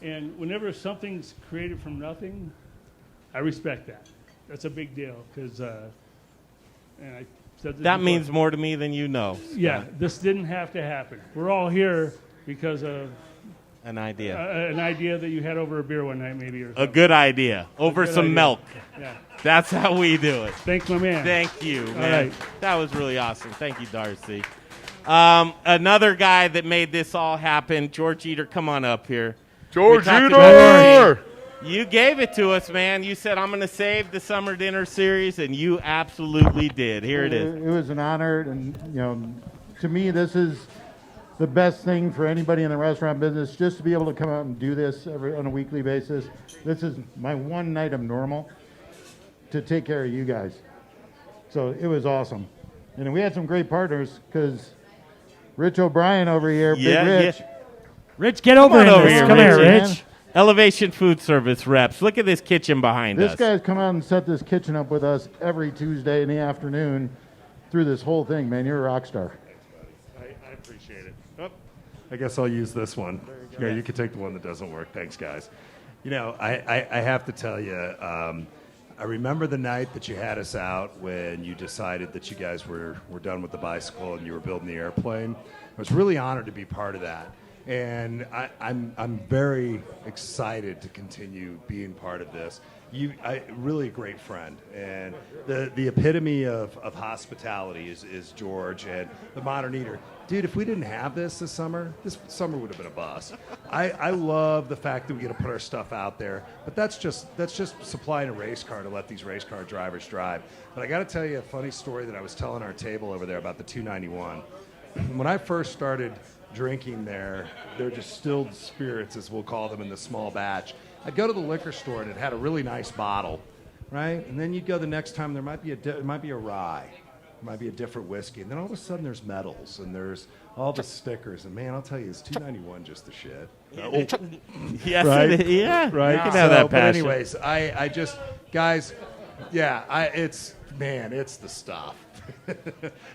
And whenever something's created from nothing, I respect that. That's a big deal, because, and I said this That before. means more to me than you know. Yeah, this didn't have to happen. We're all here because of An idea. an idea that you had over a beer one night, maybe. Or A something. good idea. Over good some idea. milk. Yeah. That's how we do it. Thanks, my man. Thank you, All man. right. That was really awesome. Thank you, Darcy. Another guy that made this all happen, George Eater, come on up here. George We talked Eater! about George. You gave it to us, man. You said, I'm going to save the summer dinner series, and you absolutely did. Here it is. It was an honor, and to me, this is the best thing for anybody in the restaurant business, just to be able to come out and do this on a weekly basis. This is my one night of normal to take care of you guys. So it was awesome. And we had some great partners, because Rich O'Brien over here, Big Rich. Yeah. Rich, get over here. Come here, Rich. Elevation Food Service reps. Look at this kitchen behind us. This guy's come out and set this kitchen up with us every Tuesday in the afternoon through this whole thing, man. You're a rock star. I appreciate it. Oh, I guess I'll use this one. Yeah, you can take the one that doesn't work. Thanks, guys. I have to tell you, I remember the night that you had us out when you decided that you guys were done with the bicycle and you were building the airplane. I was really honored to be part of that. And I'm very excited to continue being part of this. Really a great friend, and the epitome of hospitality is George, and the modern eater. Dude, if we didn't have this summer would have been a bust. I love the fact that we get to put our stuff out there, but that's just supplying a race car to let these race car drivers drive. But I got to tell you a funny story that I was telling our table over there about the 291. When I first started drinking there, they're distilled spirits, as we'll call them, in the small batch. I'd go to the liquor store and it had a really nice bottle, right? And then you'd go the next time, there might be a rye, might be a different whiskey, and then all of a sudden there's medals and there's all the stickers, and man, I'll tell you, it's $2.91 just the shit. Yes, right? it is. Yeah, right. you can have that But passion. anyways, I just guys, yeah, it's the stuff.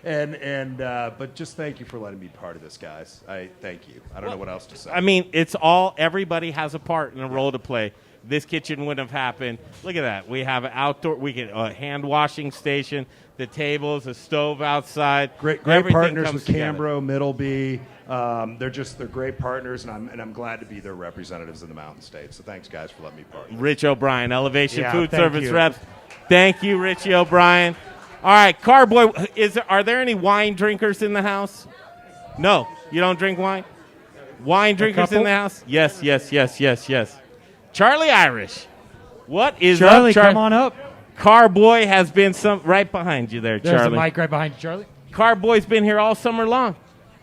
But just thank you for letting me be part of this, guys. I thank you. I don't know what else to say. I mean, everybody has a part and a role to play. This kitchen wouldn't have happened. Look at that. We have an outdoor, a hand washing station, the tables, a stove outside. Great Everything partners comes with together. Cambro, Middleby. They're great partners, and I'm glad to be their representatives in the Mountain State. So thanks, guys, for letting me be part of it. Rich O'Brien, Elevation Yeah, Food thank Service you. Reps. Thank you, Richie O'Brien. All right, Carboy, are there any wine drinkers in the house? No, you don't drink wine? Wine drinkers in the house? Yes. Charlie Irish. What is Charlie, up, Charlie? come on up. Carboy has been right behind you there, There's Charlie. a mic right behind you, Charlie. Carboy's been here all summer long.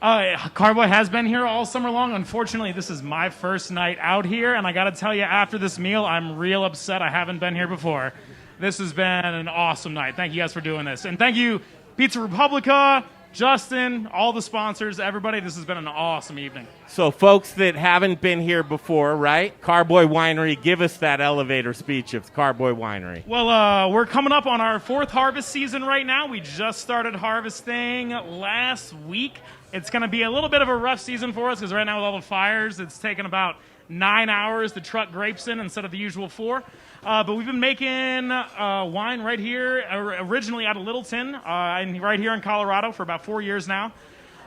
Carboy has been here all summer long. Unfortunately, this is my first night out here, and I got to tell you, after this meal, I'm real upset I haven't been here before. This has been an awesome night. Thank you guys for doing this. And thank you, Pizza Republica, Justin, all the sponsors, everybody. This has been an awesome evening. So folks that haven't been here before, right? Carboy Winery, give us that elevator speech of Carboy Winery. Well, we're coming up on our 4th harvest season right now. We just started harvesting last week. It's going to be a little bit of a rough season for us because right now with all the fires, it's taken about 9 hours to truck grapes in instead of the usual 4. But we've been making wine right here, originally out of Littleton, right here in Colorado for about 4 years now.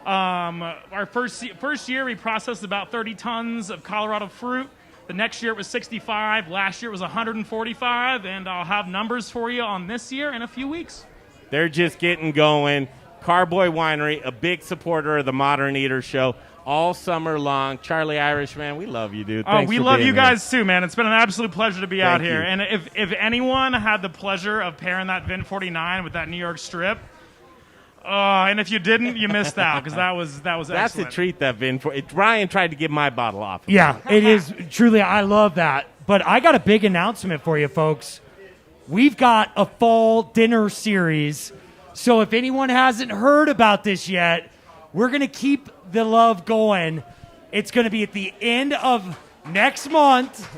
Our first year, we processed about 30 tons of Colorado fruit. The next year, it was 65. Last year, it was 145. And I'll have numbers for you on this year in a few weeks. They're just getting going. Carboy Winery, a big supporter of the Modern Eater Show all summer long. Charlie Irish, man, we love you, dude. Thanks We for love being you here. guys too, man. It's been an absolute pleasure to be out Thank here. you. And if anyone had the pleasure of pairing that Vin 49 with that New York strip, and if you didn't, you missed out because that was That's excellent. a treat, that Vin. Ryan tried to get my bottle off. Yeah, it is truly. I love that. But I got a big announcement for you, folks. We've got a fall dinner series. So if anyone hasn't heard about this yet, we're going to keep the love going. It's going to be at the end of next month.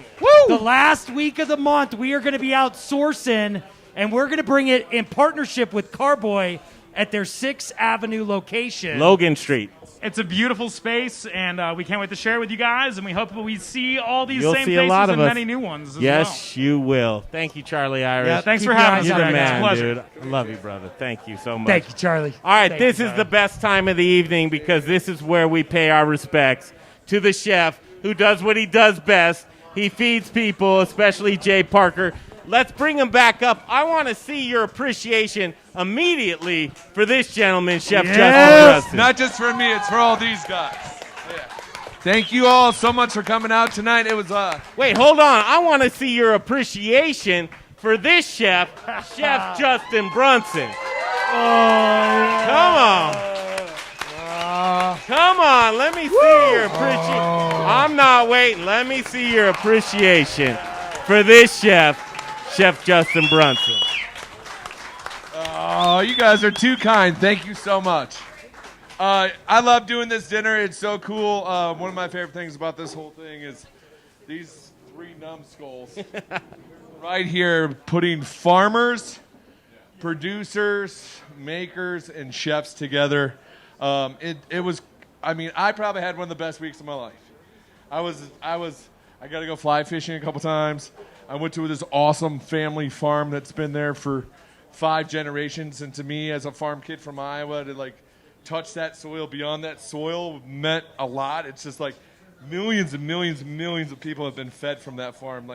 The last week of the month, we are going to be out sourcing, and we're going to bring it in partnership with Carboy at their 6th Avenue location. Logan Street. It's a beautiful space, and we can't wait to share it with you guys. And we hope we see all these You'll same see faces a lot of and us. many new ones as Yes, you will. Thank you, Charlie Irish. Yeah, thanks for having us. You're the It's a man, pleasure. dude. I love you, brother. Thank you so much. Thank you, Charlie. All right, Thank this you, is Charlie. the best time of the evening because this is where we pay our respects to the chef who does what he does best. He feeds people, especially Jay Parker. Let's bring him back up. I want to see your appreciation immediately for this gentleman, Chef Justin Brunson. Not just for me, it's for all these guys. Yeah. Thank you all so much for coming out tonight. It was Wait, hold on. I want to see your appreciation for this chef, Chef Justin Brunson. Come on. Come on, let me see your appreciation. I'm not waiting. Let me see your appreciation for this chef, Chef Justin Brunson. Oh, you guys are too kind. Thank you so much. I love doing this dinner. It's so cool. One of my favorite things about this whole thing is these 3 numbskulls right here putting farmers, producers, makers, and chefs together. It was, I mean, I probably had one of the best weeks of my life. I got to go fly fishing a couple times. I went to this awesome family farm that's been there for 5 generations. And to me, as a farm kid from Iowa, to touch that soil beyond that soil meant a lot. It's just millions and millions and millions of people have been fed from that farm.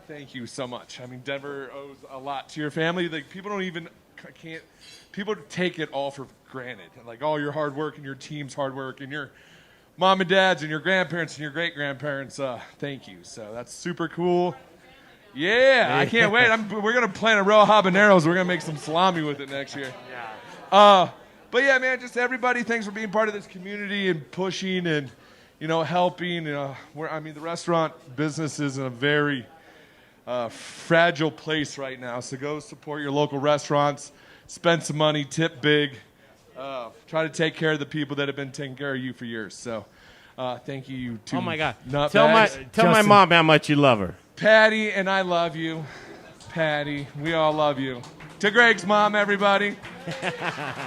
Thank you so much. I mean, Denver owes a lot to your family. People take it all for granted. All your hard work and your team's hard work and your mom and dad's and your grandparents and your great-grandparents, thank you. So that's super cool. Yeah, I can't wait. We're going to plant a row of habaneros. We're going to make some salami with it next year. But yeah, man, just everybody, thanks for being part of this community and pushing and, helping. The restaurant business is in a very fragile place right now. So go support your local restaurants. spend some money, tip big, try to take care of the people that have been taking care of you for years. So thank you to Oh, my God. Nutbags. Tell my mom how much you love her. Patty, and I love you. Patty, we all love you. To Greg's mom, everybody.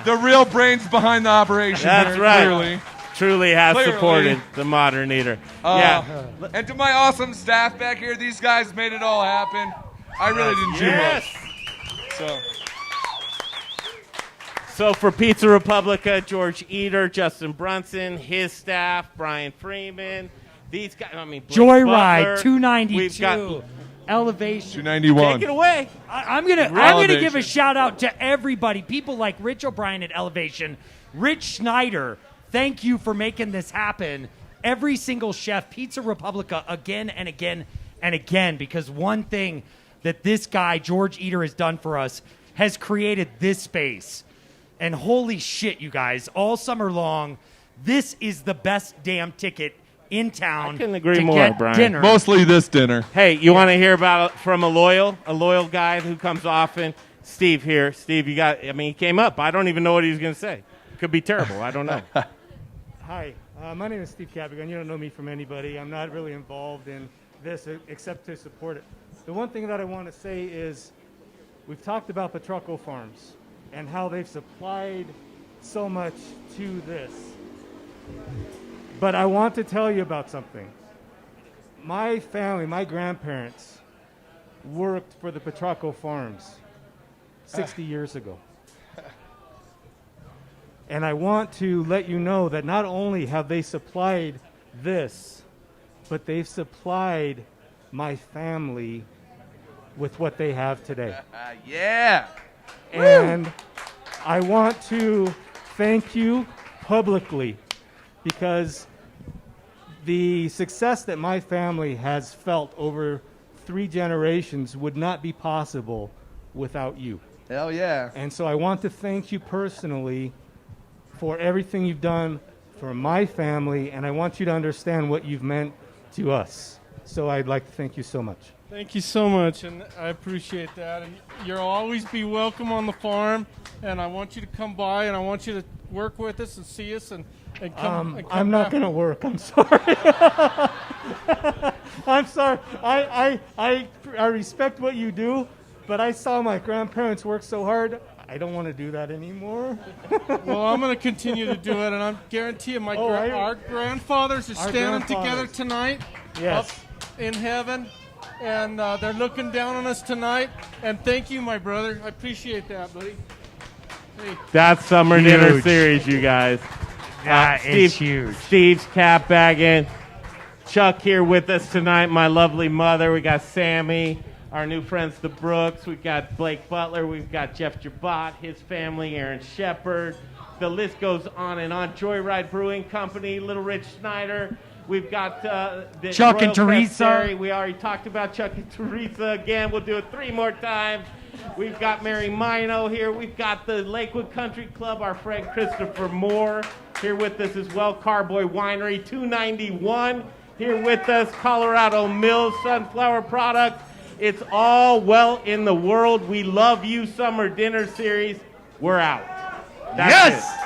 The real brains behind the operation. That's here, right. Clearly. Truly has Clearly. supported the Modern Eater. Yeah. And to my awesome staff back here, these guys made it all happen. I really didn't do much. So for Pizza Republica, George Eater, Justin Brunson, his staff, Brian Freeman, these guys, Blake Joyride, Butler, 292. We've got Elevation. 291. Take it away. I'm gonna give a shout out to everybody. People like Rich O'Brien at Elevation, Rich Schneider. Thank you for making this happen. Every single chef, Pizza Republica, again and again and again. Because one thing that this guy George Eater has done for us has created this space. And holy shit, you guys! All summer long, this is the best damn ticket in town. I couldn't agree to more, get Brian. dinner. Mostly this dinner. Hey, you want to hear about from a loyal guy who comes often? Steve here. Steve, he came up. I don't even know what he was going to say. Could be terrible. I don't know. Hi, my name is Steve Cabigan. You don't know me from anybody. I'm not really involved in this except to support it. The one thing that I want to say is we've talked about Petrocco Farms and how they've supplied so much to this. But I want to tell you about something. My family, my grandparents, worked for the Petrocco Farms 60 years ago. And I want to let you know that not only have they supplied this, but they've supplied my family with what they have today. Yeah. And I want to thank you publicly because the success that my family has felt over 3 generations would not be possible without you. Hell yeah. And so I want to thank you personally for everything you've done for my family, and I want you to understand what you've meant to us. So I'd like to thank you so much. Thank you so much, and I appreciate that. And you'll always be welcome on the farm, and I want you to come by, and I want you to work with us and see us, and come. I'm not going to work. I'm sorry. I'm sorry. I respect what you do, but I saw my grandparents work so hard. I don't want to do that anymore. Well, I'm going to continue to do it, and I guarantee you our grandfathers are standing together tonight up in heaven, and they're looking down on us tonight. And thank you, my brother. I appreciate that, buddy. Hey. That's Summer Dinner Series, you guys. It's huge. Steve's cap bagging. Chuck here with us tonight, my lovely mother. We got Sammy, our new friends, the Brooks. We've got Blake Butler. We've got Jeff Jabot, his family, Aaron Shepard. The list goes on and on. Joyride Brewing Company, Little Rich Snyder. We've got the Chuck Royal and Teresa. Crest Dairy. We already talked about Chuck and Teresa again. We'll do it 3 more times. We've got Mary Mino here. We've got the Lakewood Country Club, our friend Christopher Moore here with us as well. Carboy Winery, 291 here with us. Colorado Mills Sunflower Products. It's all well in the world. We love you, Summer Dinner Series. We're out. That's it.